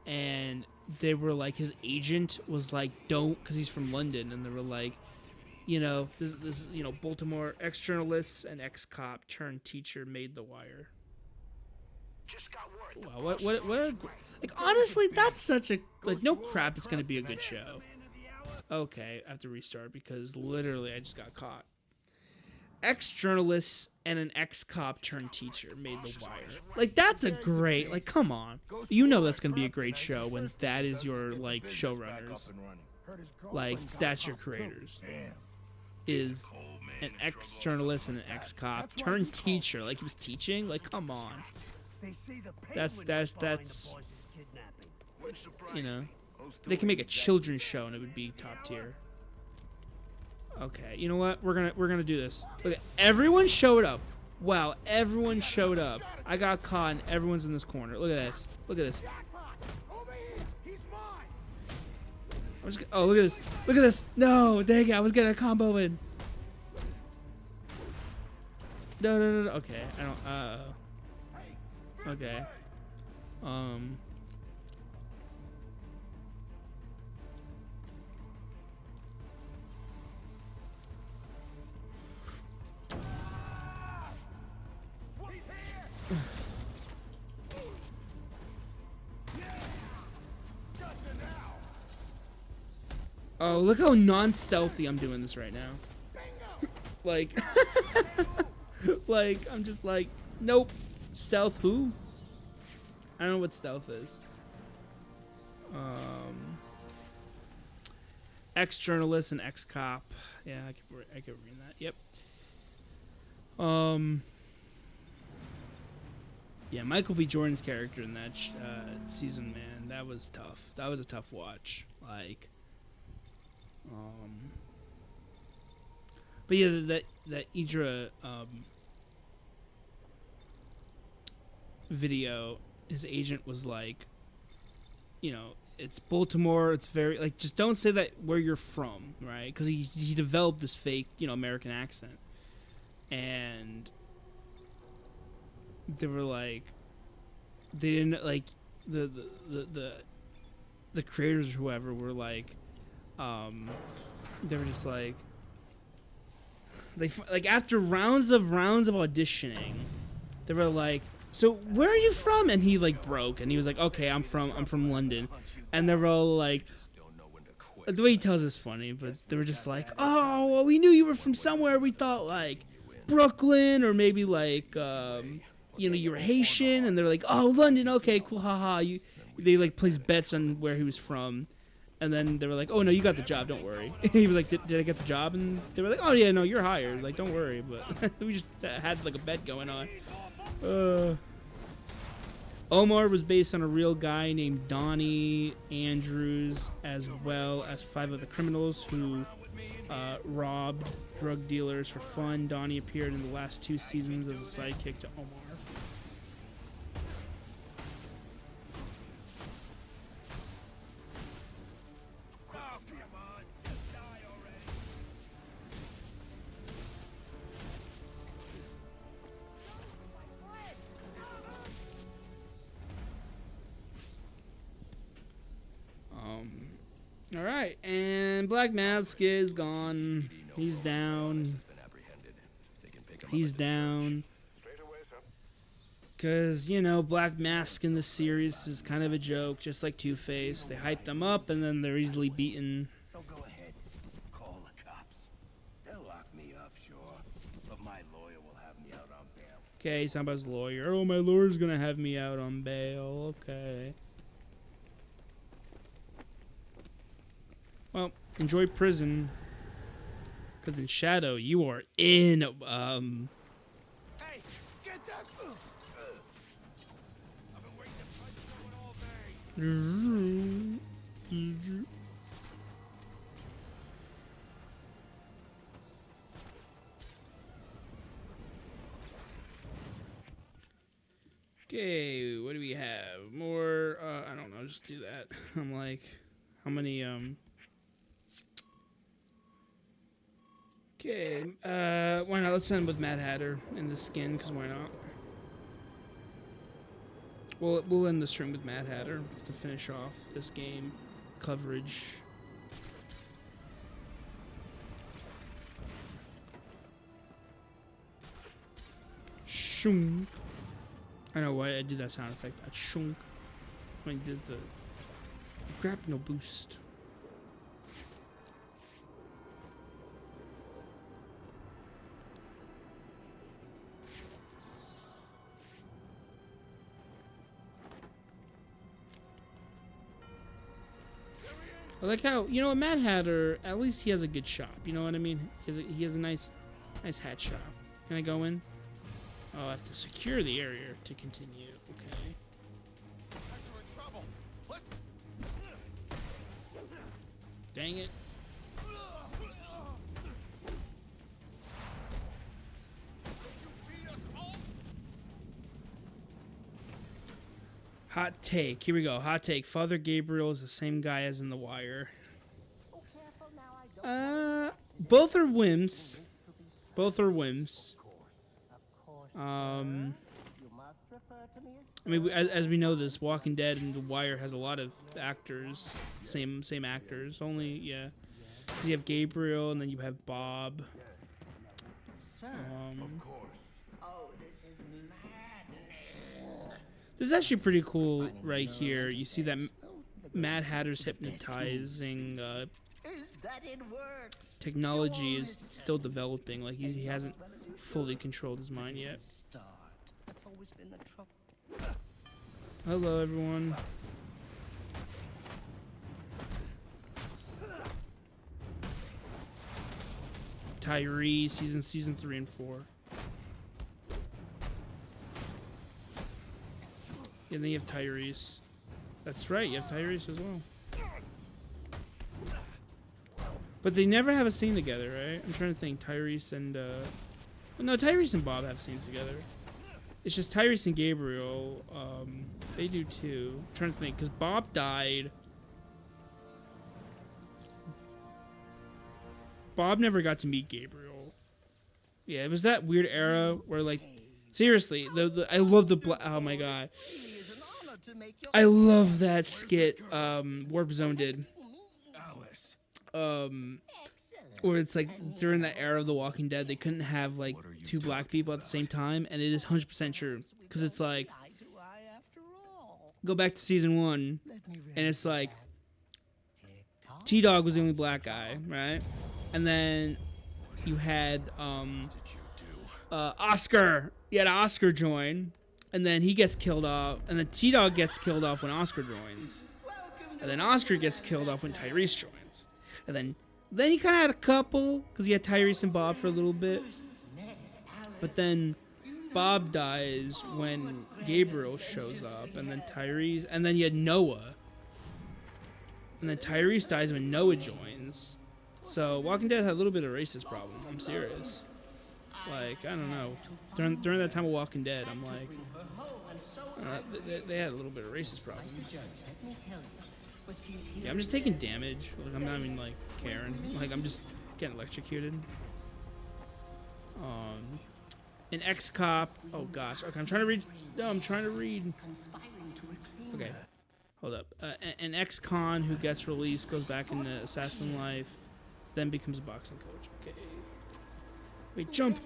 and they were like, his agent was like, don't, because he's from London, and they were like, you know, this you know, Baltimore ex-journalist and ex-cop turned teacher made The Wire. Wow, what like, honestly, that's such a, like, no crap, it's gonna be a good show. Okay, I have to restart because literally I just got caught. Ex-journalist and an ex-cop turned teacher made The Wire. Like, that's a great, like, come on. You know that's gonna be a great show when that is your, like, showrunners. Like, that's your creators. Is an ex-journalist and an ex-cop turned teacher. Like, he was teaching? Like, come on. That's you know, they can make a children's show and it would be top tier. Okay, you know what? We're gonna do this. Look, everyone showed up. Wow, everyone showed up. I got caught and everyone's in this corner. Look at this. Look at this. Oh, look at this. Look at this. No, dang it, I was getting a combo in. No. Okay, I don't. Okay. Oh, look how non-stealthy I'm doing this right now. Like, like, I'm just like, nope. Stealth who? I don't know what stealth is. Ex-journalist and ex-cop. Yeah, I can read that. Yep. Yeah, Michael B. Jordan's character in that season, man, that was tough. That was a tough watch. Like, but yeah, that Idra video, his agent was like, you know, it's Baltimore, it's very, like, just don't say that where you're from, right? Because he developed this fake, you know, American accent, and they were like, they didn't, like, the creators or whoever were like, they were just like, they, like, after rounds of auditioning, they were like, so where are you from? And he like broke, and he was like, okay, I'm from London, and they were all like, the way he tells is funny, but they were just like, oh, well, we knew you were from somewhere. We thought like Brooklyn, or maybe like you know, you were Haitian, and they're like, oh, London, okay, cool, haha. They like placed bets on where he was from, and then they were like, oh no, you got the job, don't worry. He was like, did I get the job? And they were like, oh yeah, no, you're hired, like, don't worry. But we just had like a bet going on. Omar was based on a real guy named Donnie Andrews, as well as 5 of the criminals who robbed drug dealers for fun. Donnie appeared in the last 2 seasons as a sidekick to Omar. All right, and Black Mask is gone. He's down. He's down. Because, you know, Black Mask in the series is kind of a joke, just like Two-Face. They hype them up, and then they're easily beaten. So go ahead. Call the cops. They'll lock me up, sure. But my lawyer will have me out on bail. Okay, he's talking about his lawyer. Oh, my lawyer's going to have me out on bail. Okay. Well, enjoy prison. Because in Shadow, you are in, Hey, get that! I've been waiting to fight someone all day. Okay, what do we have? More, I don't know, just do that. I'm like, how many, okay, why not? Let's end with Mad Hatter in the skin, because why not? We'll end the stream with Mad Hatter to finish off this game coverage. Shunk. I know why I did that sound effect. That shunk. When I did the grapnel boost. I like how, you know, Mad Hatter, at least he has a good shop. You know what I mean? He has a nice hat shop. Can I go in? Oh, I have to secure the area to continue. Okay. Dang it. Hot take. Here we go. Hot take. Father Gabriel is the same guy as in The Wire. Both are whims. Both are whims. I mean, as we know, this Walking Dead and The Wire has a lot of actors, same actors. Only, yeah. You have Gabriel, and then you have Bob. This is actually pretty cool right here. You see that Mad Hatter's hypnotizing technology is still developing. Like he hasn't fully controlled his mind yet. Hello, everyone. Tyree, season 3 and 4. And then you have Tyrese. That's right, you have Tyrese as well. But they never have a scene together, right? I'm trying to think. Tyrese and, no, Tyrese and Bob have scenes together. It's just Tyrese and Gabriel, they do too. I'm trying to think, because Bob died. Bob never got to meet Gabriel. Yeah, it was that weird era where, like, seriously, I love the oh my god. I love that skit Warp Zone did. Where it's like during that era of The Walking Dead, they couldn't have like two black people at the same time, and it is 100% true. Because it's like, go back to season 1, and it's like T-Dog was the only black guy, right? And then you had Oscar. You had Oscar join. And then he gets killed off, and then T-Dog gets killed off when Oscar joins. And then Oscar gets killed off when Tyrese joins. And then he kind of had a couple, because he had Tyrese and Bob for a little bit. But then Bob dies when Gabriel shows up, and then Tyrese, and then you had Noah. And then Tyrese dies when Noah joins. So Walking Dead had a little bit of a racist problem. I'm serious. Like, I don't know. During that time of Walking Dead, I'm like, they had a little bit of racist problem. Yeah, I'm just taking damage. Like, I'm not even like caring. Like, I'm just getting electrocuted. An ex-cop. Oh gosh. Okay, I'm trying to read. No, I'm trying to read. Okay. Hold up. An ex-con who gets released, goes back into assassin life, then becomes a boxing coach. Okay. Wait, jump!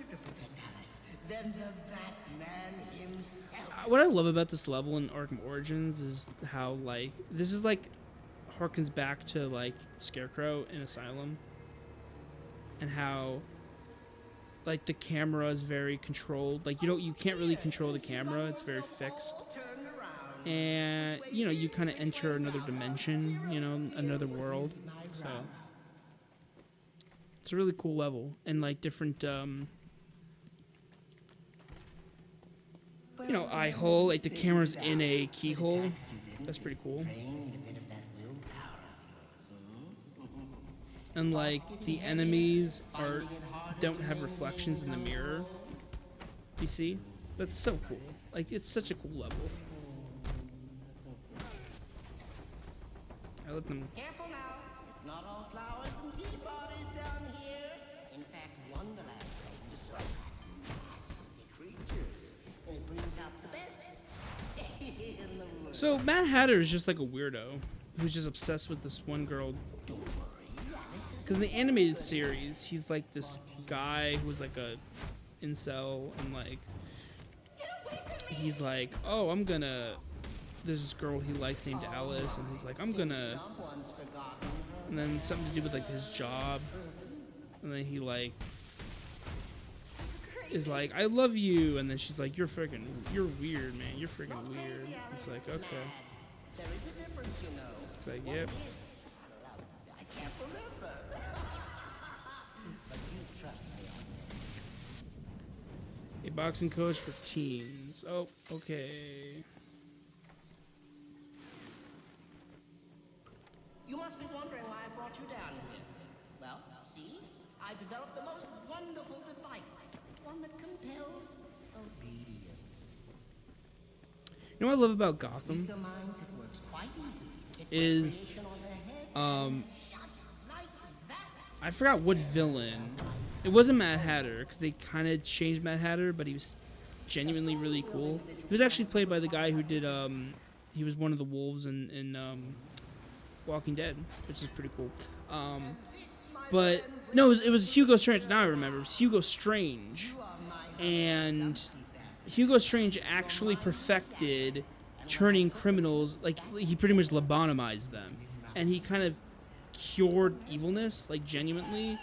Then the Batman himself. What I love about this level in Arkham Origins is how, like, this is, like, harkens back to, like, Scarecrow in Asylum. And how, like, the camera is very controlled. Like, you can't really control the camera. It's very fixed. And, you know, you kind of enter another dimension, you know, another world. So, it's a really cool level. And, like, different, you know, eye hole. Like, the camera's in a keyhole. That's pretty cool. And, like, the enemies don't have reflections in the mirror. You see? That's so cool. Like, it's such a cool level. I let them... Careful now. It's not all flowers and tea parties down here. In fact, Wonderland is so nasty creatures. And it brings out the best in the world. So, Mad Hatter is just like a weirdo who's just obsessed with this one girl. Because in the animated series, he's like this guy who's like a incel, and like he's like, oh, I'm gonna. There's this girl he likes named Alice, and he's like, I'm gonna. And then something to do with like his job, and then he like is like, I love you, and then she's like, you're weird, man, you're freaking weird. It's like, okay. There is a difference, you know. It's like, yep. I can't remember. But you trust me on this. A boxing coach for teens. Oh, okay. You must be wondering why I brought you down here. Well, see? I developed the most wonderful device. One that compels obedience. You know what I love about Gotham? Is, I forgot what villain. It wasn't Mad Hatter, because they kind of changed Mad Hatter, but he was genuinely really cool. He was actually played by the guy who did, he was one of the wolves in Walking Dead, which is pretty cool. But, no, it was Hugo Strange. Now I remember. It was Hugo Strange. And Hugo Strange actually perfected turning criminals, like, he pretty much lobotomized them. And he kind of cured evilness, like, genuinely.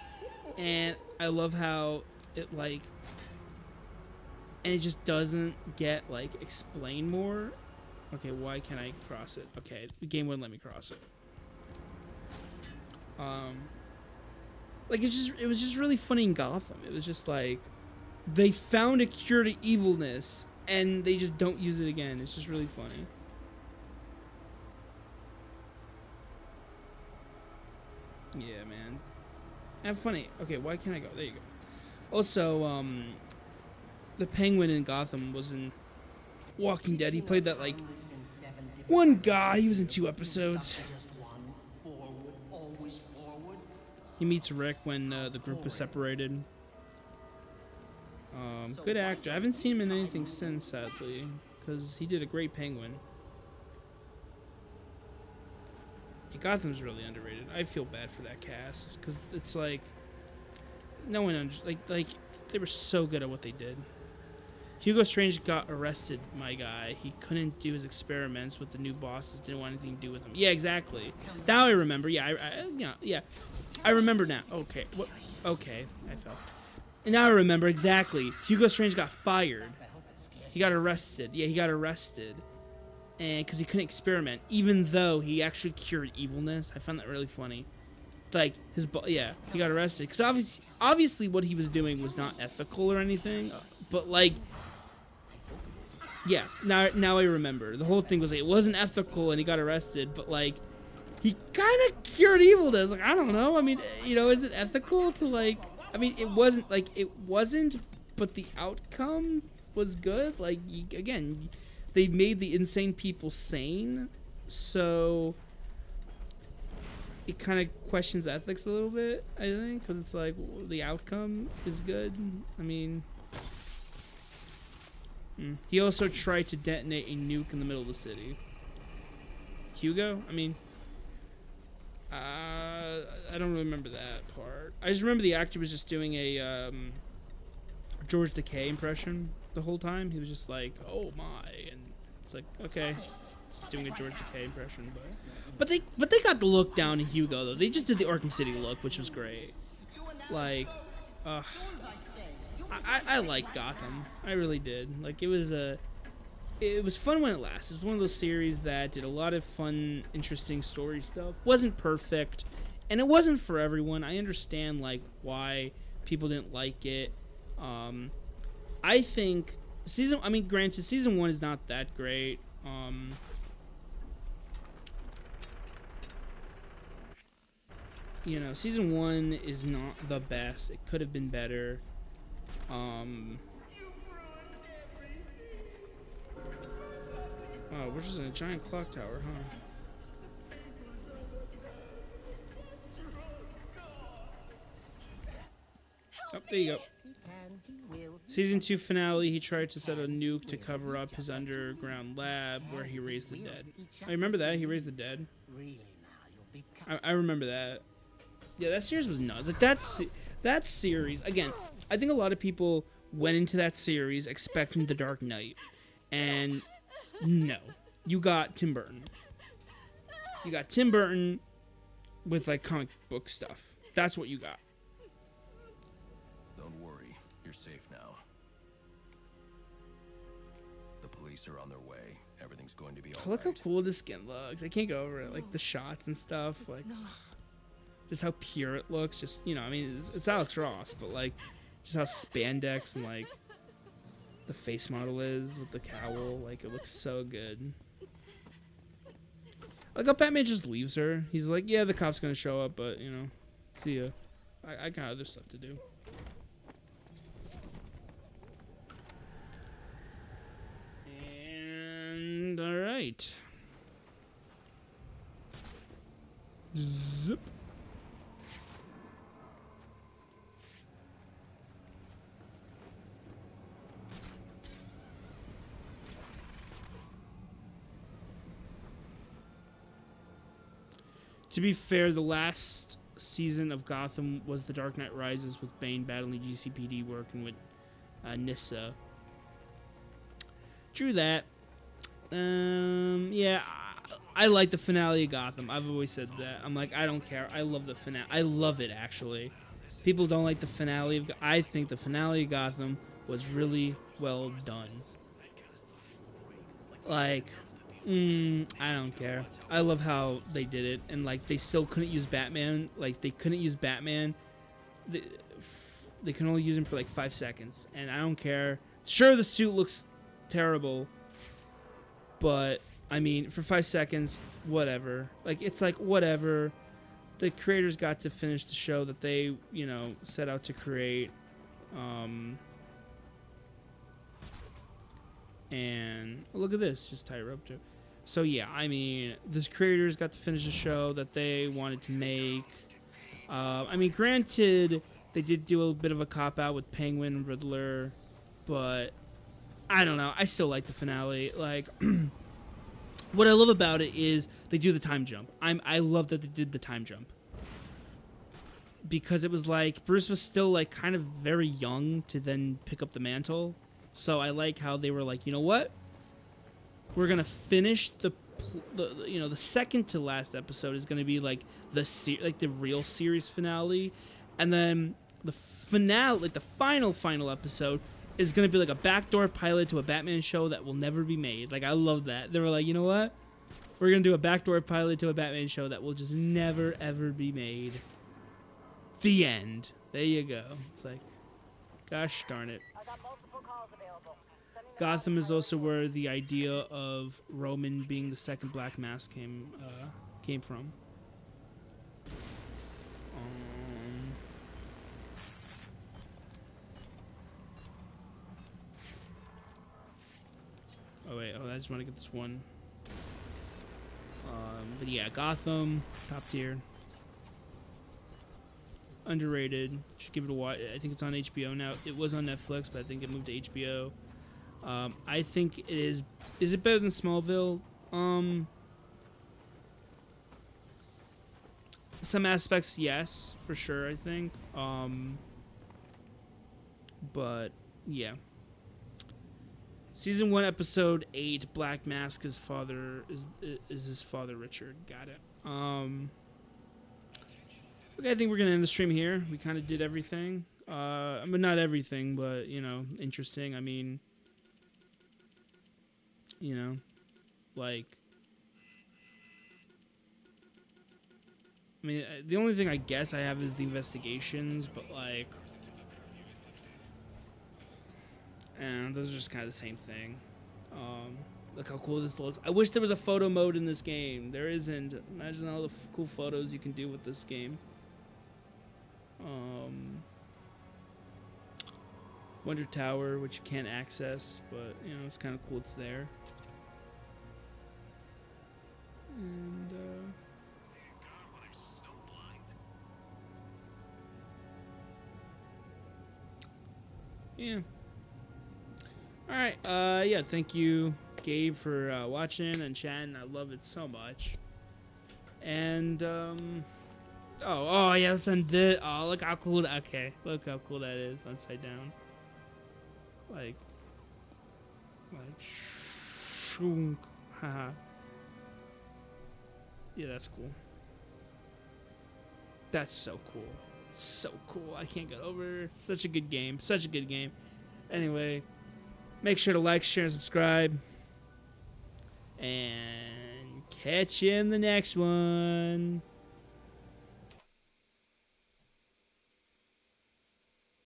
And I love how it, like, and it just doesn't get, like, explained more. Okay, why can't I cross it? Okay, the game wouldn't let me cross it. Like, it was just really funny in Gotham. It was just like, they found a cure to evilness, and they just don't use it again. It's just really funny. Yeah, man. And funny. Okay, why can't I go? There you go. Also, the Penguin in Gotham was in Walking Dead. He played that, like, one guy. He was in 2 episodes. He meets Rick when the group is separated. Good actor. I haven't seen him in anything since, sadly, because he did a great Penguin. Yeah, Gotham's really underrated. I feel bad for that cast, because it's like no one like they were so good at what they did. Hugo Strange got arrested, my guy. He couldn't do his experiments with the new bosses. Didn't want anything to do with them. Yeah, exactly. Now I remember. Yeah, yeah. I remember now. Okay. What? Okay, I felt. And now I remember exactly. Hugo Strange got fired. He got arrested. Yeah, he got arrested. And because he couldn't experiment, even though he actually cured evilness. I found that really funny. Like, yeah, he got arrested. Because obviously what he was doing was not ethical or anything. But, like, yeah, now I remember. The whole thing was, like, it wasn't ethical and he got arrested. But, like, he kind of cured evilness. Like, I don't know. I mean, you know, is it ethical to, like... I mean, it wasn't, but the outcome was good. Like, again, they made the insane people sane, so it kind of questions ethics a little bit, I think, because it's like, well, the outcome is good. I mean, he also tried to detonate a nuke in the middle of the city. Hugo? I mean, I don't remember that part. I just remember the actor was just doing a George Takei impression the whole time. He was just like, "Oh my," and it's like, okay, just doing a George Takei impression, but they got the look down in Hugo though. They just did the Arkham City look, which was great. Like, I like Gotham. I really did. Like, it was fun when it lasted. It was one of those series that did a lot of fun, interesting story stuff. Wasn't perfect, and it wasn't for everyone. I understand like why people didn't like it. I think granted, season 1 is not that great. You know, season 1 is not the best. It could have been better. Oh, we're just in a giant clock tower, huh? Oh, there you go. Season 2 finale, he tried to set a nuke to cover up his underground lab where he raised the dead. I remember that. He raised the dead. I remember that. Yeah, that series was nuts. Like, that series, again, I think a lot of people went into that series expecting The Dark Knight. And no. You got Tim Burton. You got Tim Burton with, like, comic book stuff. That's what you got. Don't worry, you're safe now. The police are on their way. Everything's going to be all Look right. how cool this skin looks. I can't go over it. Like, the shots and stuff. Like, just how pure it looks. Just, you know, I mean, it's Alex Ross, but, like, just how spandex and, like, the face model is with the cowl. Like, it looks so good. Like how Batman just leaves her. He's like, yeah, the cop's gonna show up, but, you know, see ya. I got other stuff to do. And, alright. Zip. To be fair, the last season of Gotham was The Dark Knight Rises, with Bane battling GCPD working with Nissa. True that. Yeah, I like the finale of Gotham. I've always said that. I'm like, I don't care. I love the finale. I love it, actually. People don't like the finale of I think the finale of Gotham was really well done. Like, I don't care. I love how they did it, and like they still couldn't use Batman. Like they couldn't use Batman. They can only use him for like 5 seconds, and I don't care. Sure, the suit looks terrible, but I mean, for 5 seconds, whatever. Like it's like whatever. The creators got to finish the show that they, you know, set out to create. And look at this, just tightrope too. So yeah, I mean, the creators got to finish the show that they wanted to make. I mean, granted, they did do a bit of a cop-out with Penguin and Riddler, but I don't know. I still like the finale. Like, what I love about it is they do the time jump. I love that they did the time jump. Because it was like, Bruce was still like kind of very young to then pick up the mantle. So I like how they were like, you know what? We're gonna finish the you know, the second to last episode is gonna be like the real series finale, and then the finale, like the final episode, is gonna be like a backdoor pilot to a Batman show that will never be made. Like I love that. They were like, you know what? We're gonna do a backdoor pilot to a Batman show that will just never ever be made. The end. There you go. It's like, gosh darn it. Gotham is also where the idea of Roman being the second Black Mass came from. Oh wait, I just want to get this one. But yeah, Gotham, top tier. Underrated. Should give it a watch. I think it's on HBO now. It was on Netflix, but I think it moved to HBO. I think it is. Is it better than Smallville? some aspects, yes, for sure, I think. But yeah. Season 1, episode 8. Black Mask. His father is his father Richard. Got it. Okay, I think we're gonna end the stream here. We kind of did everything. I mean, not everything, but you know, interesting. I mean, you know, like. I mean, the only thing I guess I have is the investigations, but like, and those are just kind of the same thing. Look how cool this looks. I wish there was a photo mode in this game. There isn't. Imagine all the cool photos you can do with this game. Wonder Tower, which you can't access, but you know, it's kind of cool it's there. And yeah. Alright, yeah, thank you, Gabe, for watching and chatting. I love it so much. And, oh, yeah, let's end this. Oh, look how cool, okay, look how cool that is, upside down. Like, shunk, haha. Yeah, that's cool. That's so cool. So cool. I can't get over it. Such a good game. Such a good game. Anyway, make sure to like, share, and subscribe. And catch you in the next one.